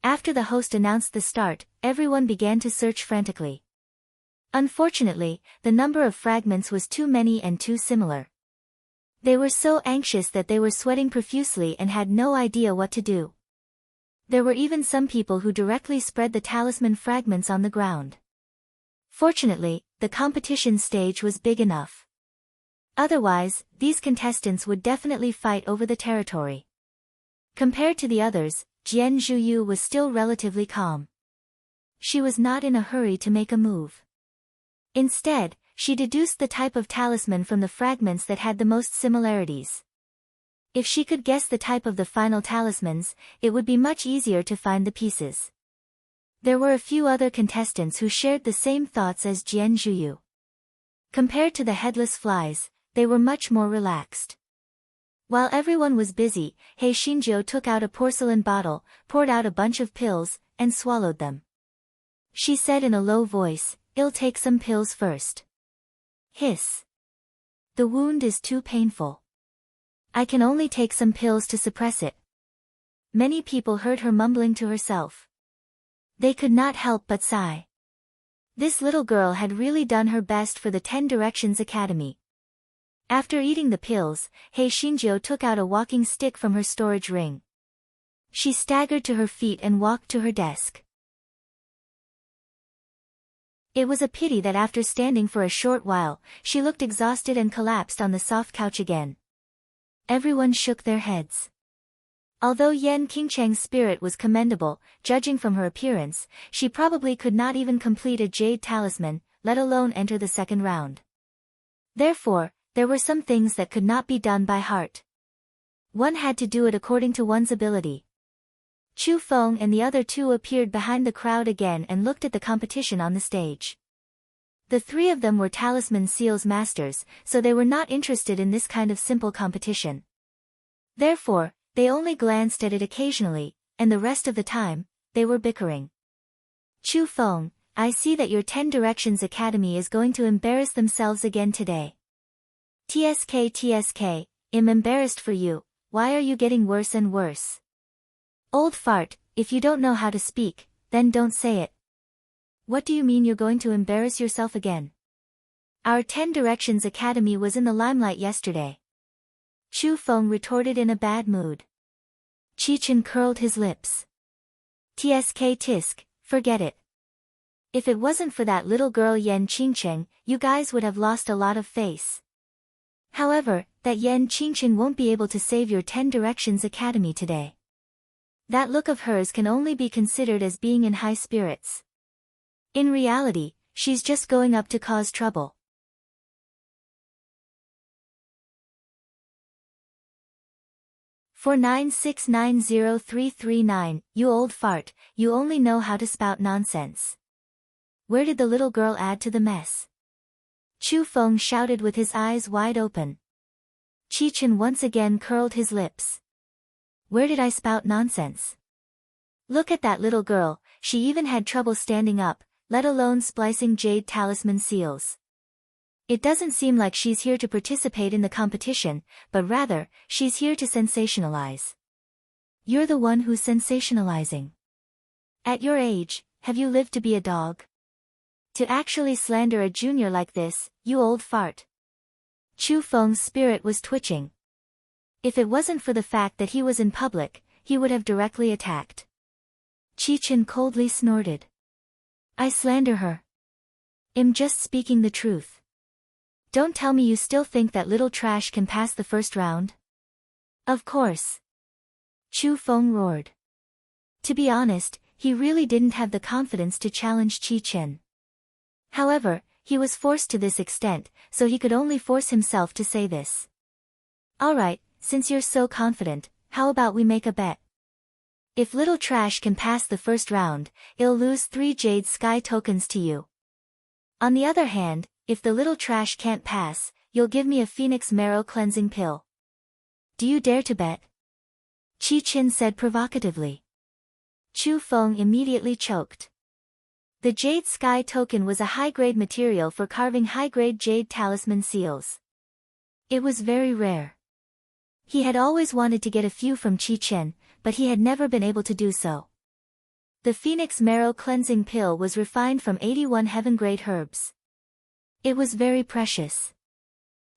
After the host announced the start, everyone began to search frantically. Unfortunately, the number of fragments was too many and too similar. They were so anxious that they were sweating profusely and had no idea what to do. There were even some people who directly spread the talisman fragments on the ground. Fortunately, the competition stage was big enough. Otherwise, these contestants would definitely fight over the territory. Compared to the others, Jian Zhuyu was still relatively calm. She was not in a hurry to make a move. Instead, she deduced the type of talisman from the fragments that had the most similarities. If she could guess the type of the final talismans, it would be much easier to find the pieces. There were a few other contestants who shared the same thoughts as Jian Zhuyu. Compared to the headless flies, they were much more relaxed. While everyone was busy, He Xinjiu took out a porcelain bottle, poured out a bunch of pills, and swallowed them. She said in a low voice, "I'll take some pills first." Hiss. The wound is too painful. I can only take some pills to suppress it. Many people heard her mumbling to herself. They could not help but sigh. This little girl had really done her best for the 10 Directions Academy. After eating the pills, Hei Xinjiu took out a walking stick from her storage ring. She staggered to her feet and walked to her desk. It was a pity that after standing for a short while, she looked exhausted and collapsed on the soft couch again. Everyone shook their heads. Although Yan Qingcheng's spirit was commendable, judging from her appearance, she probably could not even complete a jade talisman, let alone enter the second round. Therefore, there were some things that could not be done by heart. One had to do it according to one's ability. Chu Feng and the other two appeared behind the crowd again and looked at the competition on the stage. The three of them were talisman seals masters, so they were not interested in this kind of simple competition. Therefore, they only glanced at it occasionally, and the rest of the time, they were bickering. Chu Feng, I see that your 10 Directions Academy is going to embarrass themselves again today. TSK, I'm embarrassed for you, why are you getting worse and worse? Old fart, if you don't know how to speak, then don't say it. What do you mean you're going to embarrass yourself again? Our 10 Directions Academy was in the limelight yesterday. Chu Feng retorted in a bad mood. Qi curled his lips. Tisk, forget it. If it wasn't for that little girl Yan Qingcheng, you guys would have lost a lot of face. However, that Yan Qingcheng won't be able to save your 10 Directions Academy today. That look of hers can only be considered as being in high spirits. In reality, she's just going up to cause trouble. For 9690339, you old fart, you only know how to spout nonsense. Where did the little girl add to the mess? Chu Feng shouted with his eyes wide open. Qi once again curled his lips. Where did I spout nonsense? Look at that little girl, she even had trouble standing up, let alone splicing jade talisman seals. It doesn't seem like she's here to participate in the competition, but rather, she's here to sensationalize. You're the one who's sensationalizing. At your age, have you lived to be a dog? To actually slander a junior like this, you old fart. Chu Feng's spirit was twitching. If it wasn't for the fact that he was in public, he would have directly attacked. Qi coldly snorted. I slander her. I'm just speaking the truth. Don't tell me you still think that little trash can pass the first round? Of course. Chu Feng roared. To be honest, he really didn't have the confidence to challenge Qi. However, he was forced to this extent, so he could only force himself to say this. Alright, since you're so confident, how about we make a bet? If little trash can pass the first round, it'll lose 3 jade sky tokens to you. On the other hand, if the little trash can't pass, you'll give me a phoenix marrow cleansing pill. Do you dare to bet? Qi said provocatively. Chu Feng immediately choked. The jade sky token was a high-grade material for carving high-grade jade talisman seals. It was very rare. He had always wanted to get a few from Qi, but he had never been able to do so. The phoenix marrow cleansing pill was refined from 81 heaven-grade herbs. It was very precious.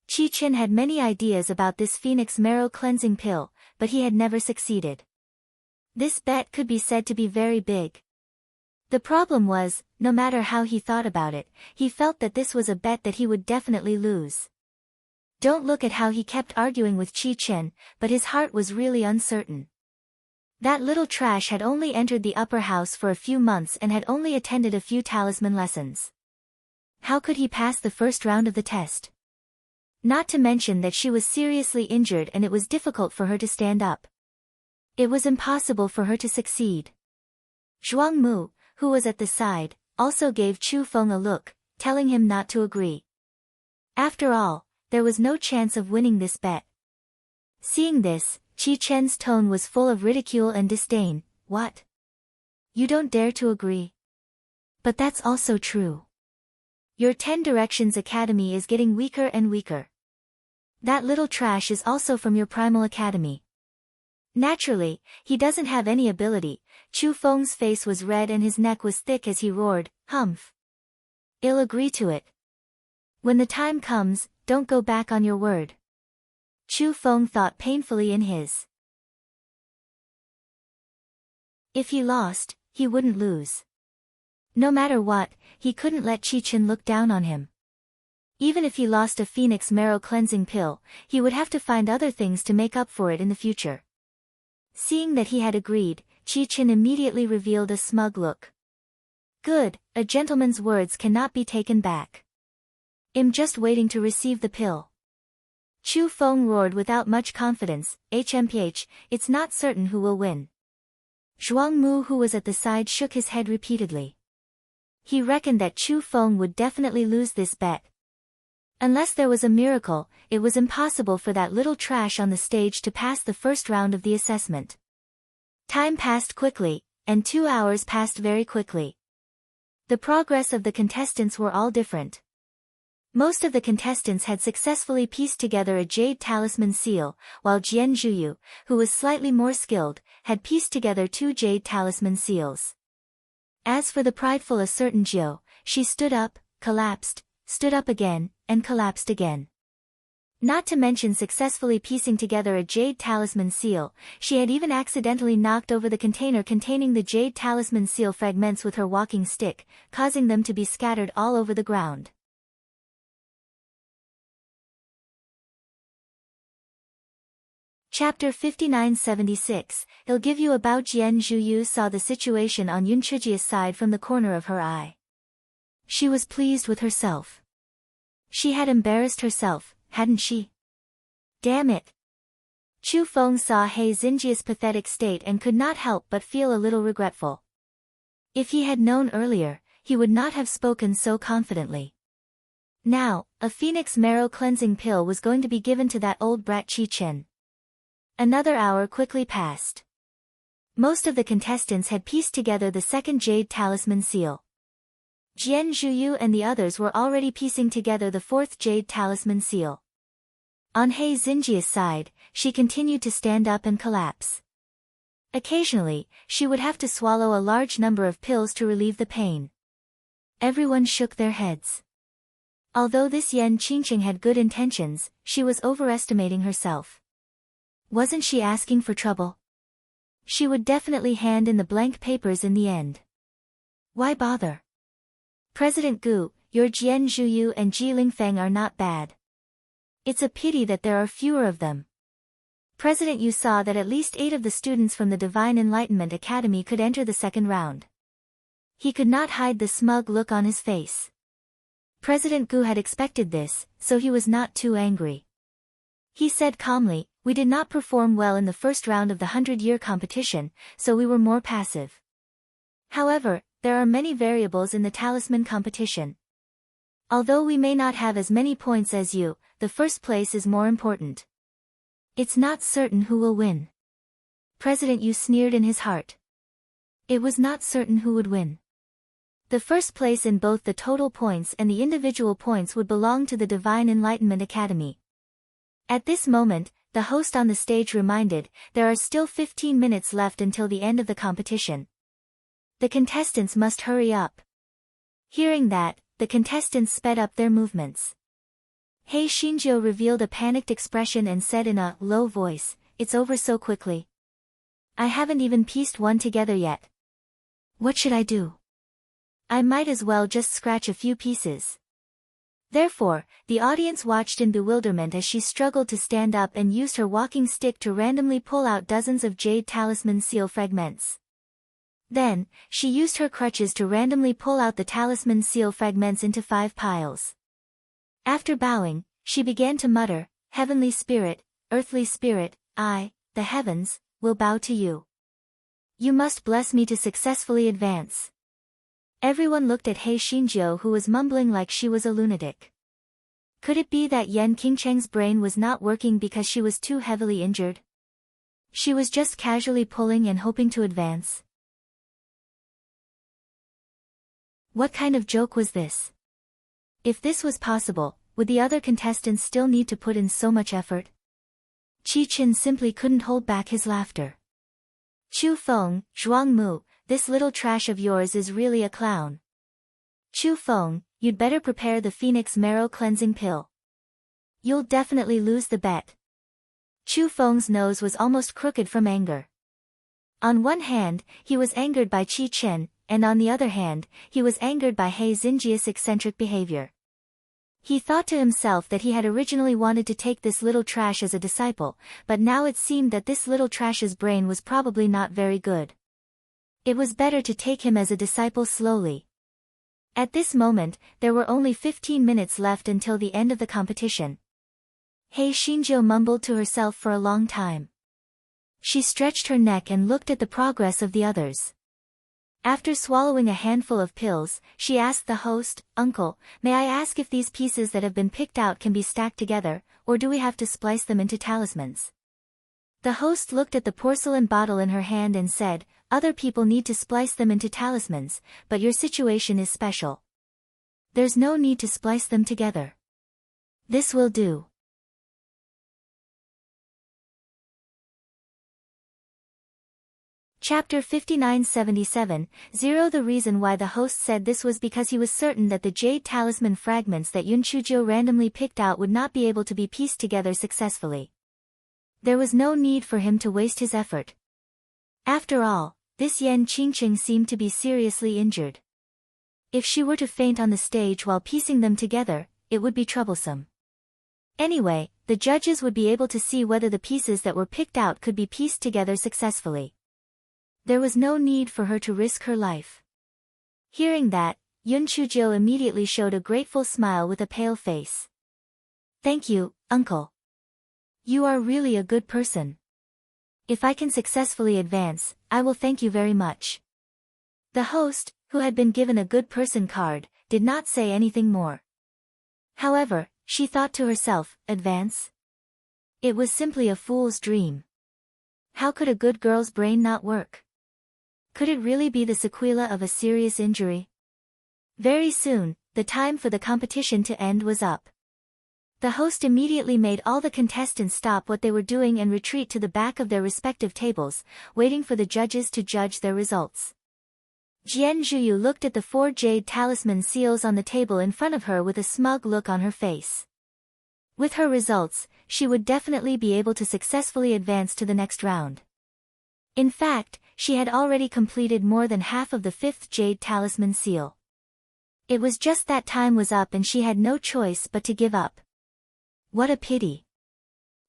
Qi had many ideas about this phoenix marrow cleansing pill, but he had never succeeded. This bet could be said to be very big. The problem was, no matter how he thought about it, he felt that this was a bet that he would definitely lose. Don't look at how he kept arguing with Qi, but his heart was really uncertain. That little trash had only entered the upper house for a few months and had only attended a few talisman lessons. How could he pass the first round of the test? Not to mention that she was seriously injured and it was difficult for her to stand up. It was impossible for her to succeed. Zhuang Mu, who was at the side, also gave Chu Feng a look, telling him not to agree. After all, there was no chance of winning this bet. Seeing this, Qi tone was full of ridicule and disdain. What? You don't dare to agree? But that's also true. Your 10 Directions Academy is getting weaker and weaker. That little trash is also from your primal academy. Naturally, he doesn't have any ability. Chu Feng's face was red and his neck was thick as he roared, Humph! I'll agree to it. When the time comes, don't go back on your word. Chu Feng thought painfully in his. If he lost, he wouldn't lose. No matter what, he couldn't let Qi-Chen look down on him. Even if he lost a Phoenix Marrow cleansing pill, he would have to find other things to make up for it in the future. Seeing that he had agreed, Qi-Chen immediately revealed a smug look. Good, a gentleman's words cannot be taken back. I'm just waiting to receive the pill. Chu Feng roared without much confidence, HMPH, it's not certain who will win. Zhuang Mu, who was at the side, shook his head repeatedly. He reckoned that Chu Feng would definitely lose this bet. Unless there was a miracle, it was impossible for that little trash on the stage to pass the first round of the assessment. Time passed quickly, and 2 hours passed very quickly. The progress of the contestants were all different. Most of the contestants had successfully pieced together a jade talisman seal, while Jian Zhuyu, who was slightly more skilled, had pieced together 2 jade talisman seals. As for the prideful a certain Jiu, she stood up, collapsed, stood up again, and collapsed again. Not to mention successfully piecing together a jade talisman seal, she had even accidentally knocked over the container containing the jade talisman seal fragments with her walking stick, causing them to be scattered all over the ground. Chapter 5976, I'll give you about Jian Zhuyu saw the situation on Yun Chujia's side from the corner of her eye. She was pleased with herself. She had embarrassed herself, hadn't she? Damn it. Chu Feng saw He Xinjia's pathetic state and could not help but feel a little regretful. If he had known earlier, he would not have spoken so confidently. Now, a Phoenix Marrow cleansing pill was going to be given to that old brat Qi-Chen. Another hour quickly passed. Most of the contestants had pieced together the second jade talisman seal. Jian Zhuyu and the others were already piecing together the fourth jade talisman seal. On He Xinjia's side, she continued to stand up and collapse. Occasionally, she would have to swallow a large number of pills to relieve the pain. Everyone shook their heads. Although this Yan Qingqing had good intentions, she was overestimating herself. Wasn't she asking for trouble? She would definitely hand in the blank papers in the end. Why bother? President Gu, your Jian Zhuyu and Ji Lingfeng are not bad. It's a pity that there are fewer of them. President Yu saw that at least 8 of the students from the Divine Enlightenment Academy could enter the second round. He could not hide the smug look on his face. President Gu had expected this, so he was not too angry. He said calmly, we did not perform well in the first round of the 100-year competition, so we were more passive. However, there are many variables in the talisman competition. Although we may not have as many points as you, the first place is more important. It's not certain who will win. President Yu sneered in his heart. It was not certain who would win. The first place in both the total points and the individual points would belong to the Divine Enlightenment Academy. At this moment, the host on the stage reminded, there are still 15 minutes left until the end of the competition. The contestants must hurry up. Hearing that, the contestants sped up their movements. He Xinjiu revealed a panicked expression and said in a low voice, it's over so quickly. I haven't even pieced one together yet. What should I do? I might as well just scratch a few pieces. Therefore, the audience watched in bewilderment as she struggled to stand up and used her walking stick to randomly pull out dozens of jade talisman seal fragments. Then, she used her crutches to randomly pull out the talisman seal fragments into 5 piles. After bowing, she began to mutter, Heavenly Spirit, Earthly Spirit, I, the heavens, will bow to you. You must bless me to successfully advance. Everyone looked at He Xinjiu, who was mumbling like she was a lunatic. Could it be that Yan Qingcheng's brain was not working because she was too heavily injured? She was just casually pulling and hoping to advance. What kind of joke was this? If this was possible, would the other contestants still need to put in so much effort? Qi-Chen simply couldn't hold back his laughter. Chu Feng, Zhuang Mu, this little trash of yours is really a clown. Chu Feng, you'd better prepare the Phoenix Marrow cleansing pill. You'll definitely lose the bet. Chu Feng's nose was almost crooked from anger. On one hand, he was angered by Qi Chen, and on the other hand, he was angered by He Xinjia's eccentric behavior. He thought to himself that he had originally wanted to take this little trash as a disciple, but now it seemed that this little trash's brain was probably not very good. It was better to take him as a disciple slowly. At this moment, there were only 15 minutes left until the end of the competition. He Xinjia mumbled to herself for a long time. She stretched her neck and looked at the progress of the others. After swallowing a handful of pills, she asked the host, "Uncle, may I ask if these pieces that have been picked out can be stacked together, or do we have to splice them into talismans?" The host looked at the porcelain bottle in her hand and said, "Other people need to splice them into talismans, but your situation is special. There's no need to splice them together. This will do." Chapter 5977, 0. The reason why the host said this was because he was certain that the jade talisman fragments that Yun Chuzhou randomly picked out would not be able to be pieced together successfully. There was no need for him to waste his effort. After all, this Yan Qingqing seemed to be seriously injured. If she were to faint on the stage while piecing them together, it would be troublesome. Anyway, the judges would be able to see whether the pieces that were picked out could be pieced together successfully. There was no need for her to risk her life. Hearing that, Yun Chuzhou immediately showed a grateful smile with a pale face. "Thank you, uncle. You are really a good person. If I can successfully advance, I will thank you very much." The host, who had been given a good person card, did not say anything more. However, she thought to herself, advance? It was simply a fool's dream. How could a good girl's brain not work? Could it really be the sequela of a serious injury? Very soon, the time for the competition to end was up. The host immediately made all the contestants stop what they were doing and retreat to the back of their respective tables, waiting for the judges to judge their results. Jian Zhuyu looked at the 4 jade talisman seals on the table in front of her with a smug look on her face. With her results, she would definitely be able to successfully advance to the next round. In fact, she had already completed more than half of the 5th jade talisman seal. It was just that time was up and she had no choice but to give up. What a pity.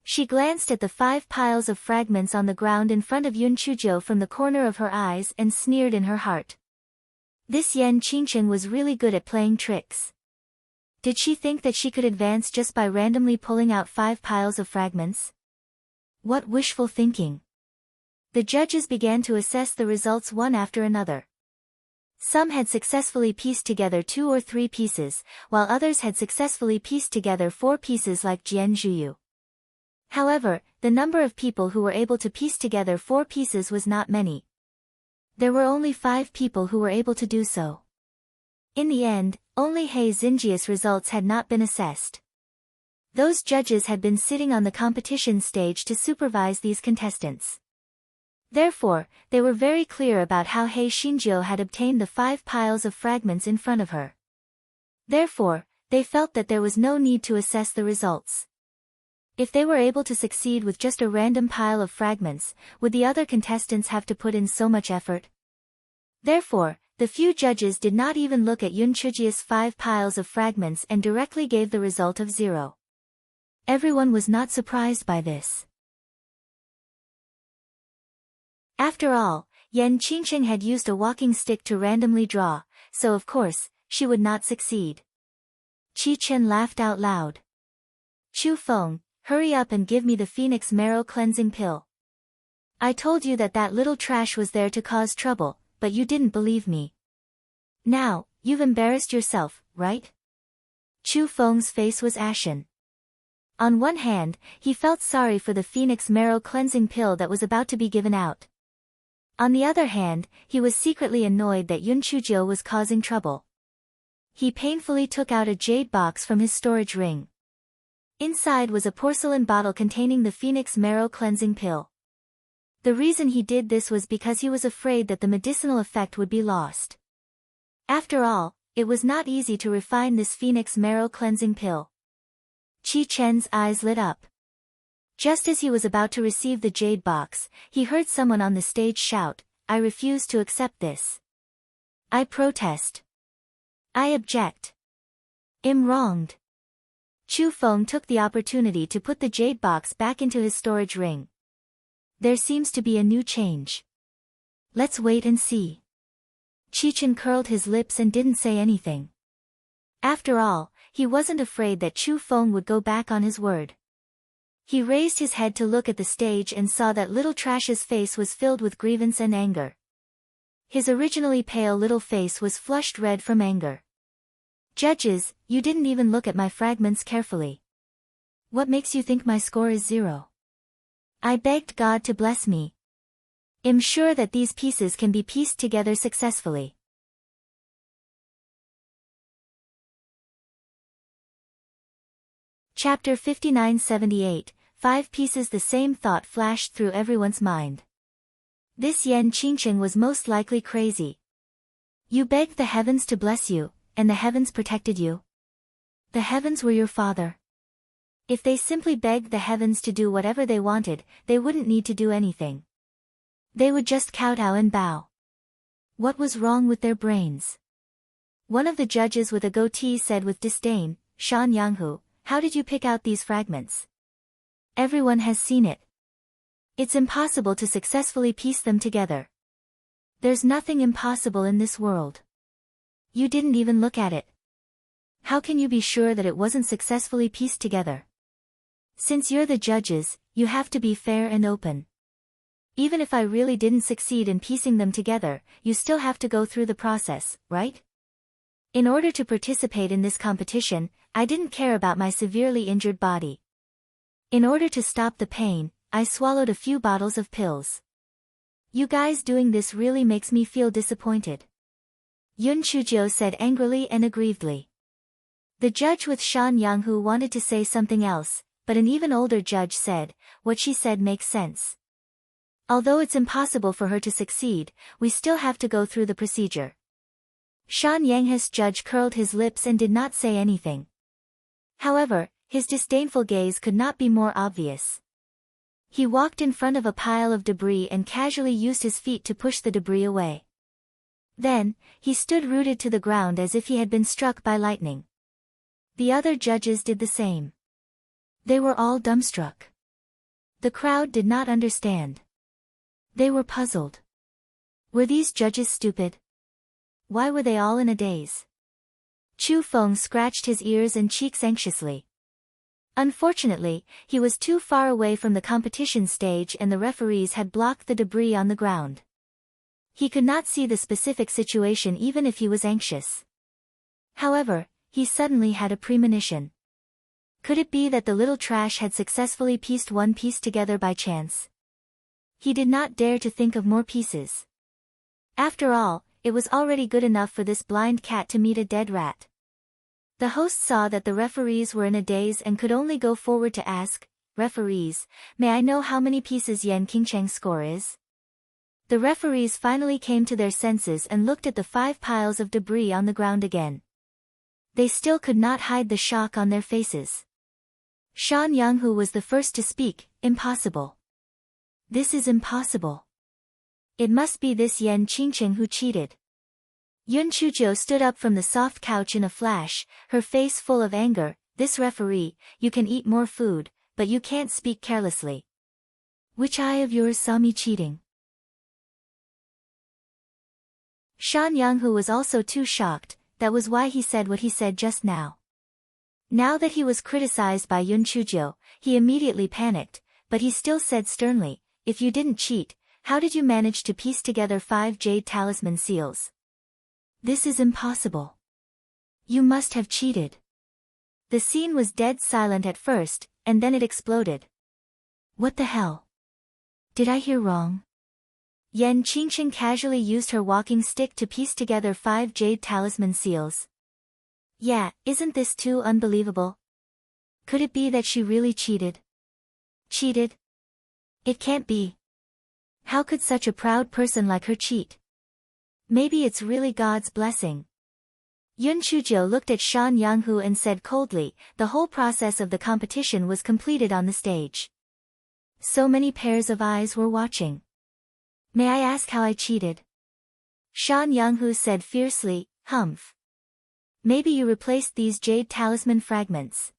She glanced at the 5 piles of fragments on the ground in front of Yun Chuzhou from the corner of her eyes and sneered in her heart. This Yan Qingqing was really good at playing tricks. Did she think that she could advance just by randomly pulling out 5 piles of fragments? What wishful thinking. The judges began to assess the results one after another. Some had successfully pieced together 2 or 3 pieces, while others had successfully pieced together 4 pieces like Jian Zhuyu. However, the number of people who were able to piece together 4 pieces was not many. There were only 5 people who were able to do so. In the end, only He Xinjia's results had not been assessed. Those judges had been sitting on the competition stage to supervise these contestants. Therefore, they were very clear about how He Xinjia had obtained the 5 piles of fragments in front of her. Therefore, they felt that there was no need to assess the results. If they were able to succeed with just a random pile of fragments, would the other contestants have to put in so much effort? Therefore, the few judges did not even look at Yun Chujia's 5 piles of fragments and directly gave the result of 0. Everyone was not surprised by this. After all, Yan Qingqing had used a walking stick to randomly draw, so of course, she would not succeed. Qi Chen laughed out loud. "Chu Feng, hurry up and give me the Phoenix Marrow Cleansing Pill. I told you that that little trash was there to cause trouble, but you didn't believe me. Now, you've embarrassed yourself, right?" Chu Feng's face was ashen. On one hand, he felt sorry for the Phoenix Marrow Cleansing Pill that was about to be given out. On the other hand, he was secretly annoyed that Yun Chuzhou was causing trouble. He painfully took out a jade box from his storage ring. Inside was a porcelain bottle containing the Phoenix Marrow Cleansing Pill. The reason he did this was because he was afraid that the medicinal effect would be lost. After all, it was not easy to refine this Phoenix Marrow Cleansing Pill. Qi Chen's eyes lit up. Just as he was about to receive the jade box, he heard someone on the stage shout, "I refuse to accept this. I protest. I object. I'm wronged." Chu Feng took the opportunity to put the jade box back into his storage ring. "There seems to be a new change. Let's wait and see." Qi Chen curled his lips and didn't say anything. After all, he wasn't afraid that Chu Feng would go back on his word. He raised his head to look at the stage and saw that little Trash's face was filled with grievance and anger. His originally pale little face was flushed red from anger. "Judges, you didn't even look at my fragments carefully. What makes you think my score is 0? I begged God to bless me. I'm sure that these pieces can be pieced together successfully." Chapter 5978, 5 pieces. The same thought flashed through everyone's mind. This Yan Qingqing was most likely crazy. You begged the heavens to bless you, and the heavens protected you. The heavens were your father. If they simply begged the heavens to do whatever they wanted, they wouldn't need to do anything. They would just kowtow and bow. What was wrong with their brains? One of the judges with a goatee said with disdain, "Shan Yanghu, how did you pick out these fragments? Everyone has seen it. It's impossible to successfully piece them together. There's nothing impossible in this world. You didn't even look at it. How can you be sure that it wasn't successfully pieced together? Since you're the judges, you have to be fair and open. Even if I really didn't succeed in piecing them together, you still have to go through the process, right? In order to participate in this competition, I didn't care about my severely injured body. In order to stop the pain, I swallowed a few bottles of pills. You guys doing this really makes me feel disappointed," Yun Chuzhou said angrily and aggrievedly. The judge with Shan Yanghu wanted to say something else, but an even older judge said, "What she said makes sense. Although it's impossible for her to succeed, we still have to go through the procedure." Shan Yanghu's judge curled his lips and did not say anything. However, his disdainful gaze could not be more obvious. He walked in front of a pile of debris and casually used his feet to push the debris away. Then, he stood rooted to the ground as if he had been struck by lightning. The other judges did the same. They were all dumbstruck. The crowd did not understand. They were puzzled. Were these judges stupid? Why were they all in a daze? Chu Feng scratched his ears and cheeks anxiously. Unfortunately, he was too far away from the competition stage and the referees had blocked the debris on the ground. He could not see the specific situation even if he was anxious. However, he suddenly had a premonition. Could it be that the little trash had successfully pieced one piece together by chance? He did not dare to think of more pieces. After all, it was already good enough for this blind cat to meet a dead rat. The host saw that the referees were in a daze and could only go forward to ask, "Referees, may I know how many pieces Yan Qingcheng's score is?" The referees finally came to their senses and looked at the 5 piles of debris on the ground again. They still could not hide the shock on their faces. Shan Yanghu was the first to speak, "Impossible. This is impossible. It must be this Yan Qingcheng who cheated." Yun Chuzhou stood up from the soft couch in a flash, her face full of anger. "This referee, you can eat more food, but you can't speak carelessly. Which eye of yours saw me cheating?" Shan Yanghu was also too shocked, that was why he said what he said just now. Now that he was criticized by Yun Chuzhou, he immediately panicked, but he still said sternly, "If you didn't cheat, how did you manage to piece together 5 jade talisman seals? This is impossible. You must have cheated." The scene was dead silent at first, and then it exploded. What the hell? Did I hear wrong? Yan Qingqing casually used her walking stick to piece together 5 jade talisman seals. Yeah, isn't this too unbelievable? Could it be that she really cheated? Cheated? It can't be. How could such a proud person like her cheat? Maybe it's really God's blessing. Yun Chujo looked at Shan Yanghu and said coldly, the whole process of the competition was completed on the stage. So many pairs of eyes were watching. May I ask how I cheated? Shan Yanghu said fiercely, humph. Maybe you replaced these jade talisman fragments.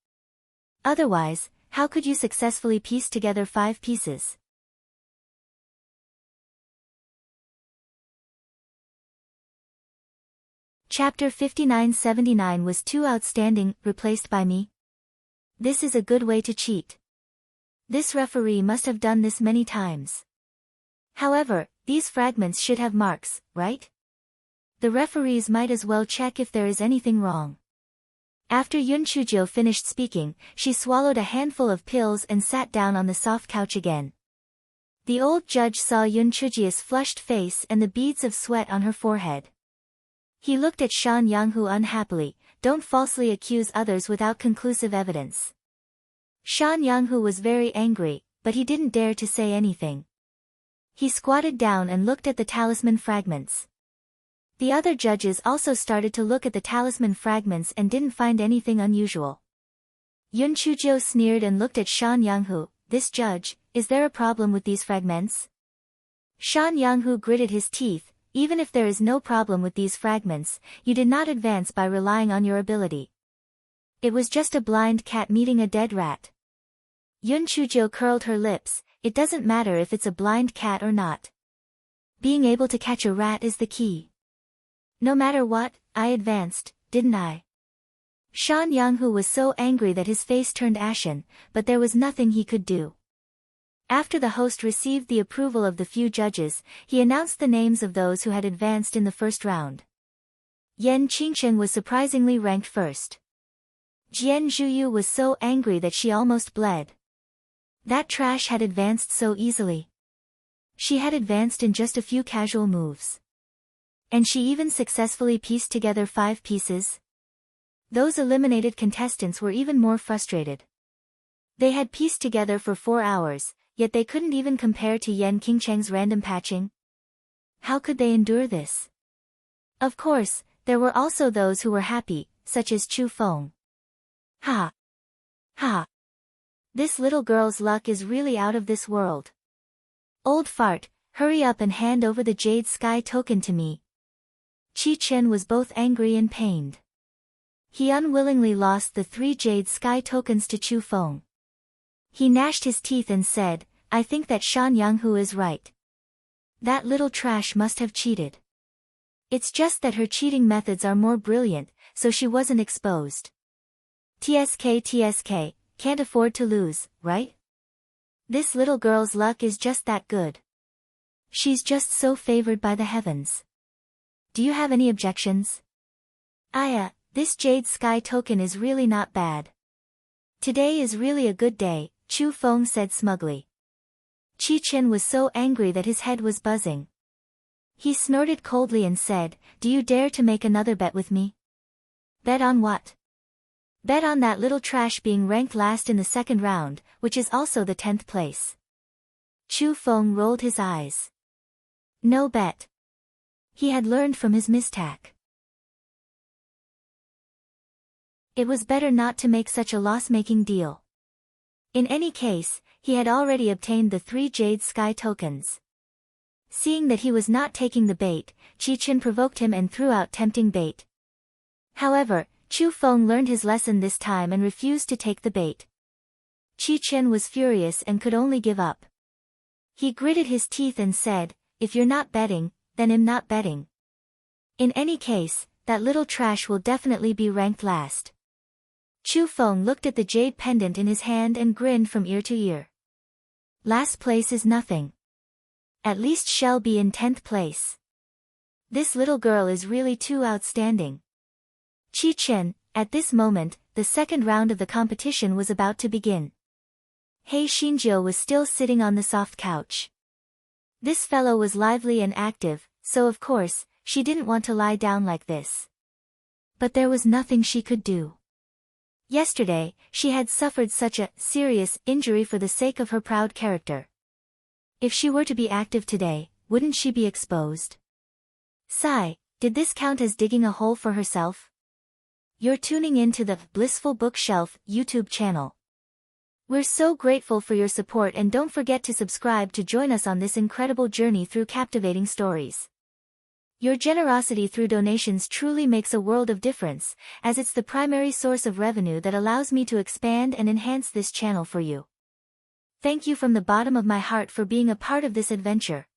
Otherwise, how could you successfully piece together 5 pieces? Chapter 5979 was too outstanding, replaced by me. This is a good way to cheat. This referee must have done this many times. However, these fragments should have marks, right? The referees might as well check if there is anything wrong. After Yun Chujo finished speaking, she swallowed a handful of pills and sat down on the soft couch again. The old judge saw Yun Chujo's flushed face and the beads of sweat on her forehead. He looked at Shan Yanghu unhappily. Don't falsely accuse others without conclusive evidence. Shan Yanghu was very angry, but he didn't dare to say anything. He squatted down and looked at the talisman fragments. The other judges also started to look at the talisman fragments and didn't find anything unusual. Yun Chujo sneered and looked at Shan Yanghu. This judge, is there a problem with these fragments? Shan Yanghu gritted his teeth. Even if there is no problem with these fragments, you did not advance by relying on your ability. It was just a blind cat meeting a dead rat. Yun Chujo curled her lips. It doesn't matter if it's a blind cat or not. Being able to catch a rat is the key. No matter what, I advanced, didn't I? Shan Yanghu was so angry that his face turned ashen, but there was nothing he could do. After the host received the approval of the few judges, he announced the names of those who had advanced in the first round. Yan Qingchen was surprisingly ranked first. Jian Zhuyu was so angry that she almost bled. That trash had advanced so easily. She had advanced in just a few casual moves. And she even successfully pieced together 5 pieces. Those eliminated contestants were even more frustrated. They had pieced together for 4 hours, yet they couldn't even compare to Yan Qingcheng's random patching. How could they endure this? Of course, there were also those who were happy, such as Chu Feng. Ha! Ha! This little girl's luck is really out of this world. Old fart, hurry up and hand over the Jade Sky token to me. Qi Chen was both angry and pained. He unwillingly lost the 3 Jade Sky tokens to Chu Feng. He gnashed his teeth and said, I think that Shan Yanghu is right. That little trash must have cheated. It's just that her cheating methods are more brilliant, so she wasn't exposed. TSK, can't afford to lose, right? This little girl's luck is just that good. She's just so favored by the heavens. Do you have any objections? Aya, this Jade Sky token is really not bad. Today is really a good day, Chu Feng said smugly. Qi Chen was so angry that his head was buzzing. He snorted coldly and said, do you dare to make another bet with me? Bet on what? Bet on that little trash being ranked last in the 2nd round, which is also the 10th place. Chu Feng rolled his eyes. No bet. He had learned from his mistake. It was better not to make such a loss-making deal. In any case, he had already obtained the 3 Jade Sky tokens. Seeing that he was not taking the bait, Qi Chen provoked him and threw out tempting bait. However, Chu Feng learned his lesson this time and refused to take the bait. Qi Chen was furious and could only give up. He gritted his teeth and said, if you're not betting, then I'm not betting. In any case, that little trash will definitely be ranked last. Chu Feng looked at the jade pendant in his hand and grinned from ear to ear. Last place is nothing. At least she'll be in 10th place. This little girl is really too outstanding. Qi Chen, at this moment, the 2nd round of the competition was about to begin. Hei Xinjiu was still sitting on the soft couch. This fellow was lively and active, so of course, she didn't want to lie down like this. But there was nothing she could do. Yesterday, she had suffered such a serious injury for the sake of her proud character. If she were to be active today, wouldn't she be exposed? Sigh, did this count as digging a hole for herself? You're tuning in to the Blissful Bookshelf YouTube channel. We're so grateful for your support, and don't forget to subscribe to join us on this incredible journey through captivating stories. Your generosity through donations truly makes a world of difference, as it's the primary source of revenue that allows me to expand and enhance this channel for you. Thank you from the bottom of my heart for being a part of this adventure.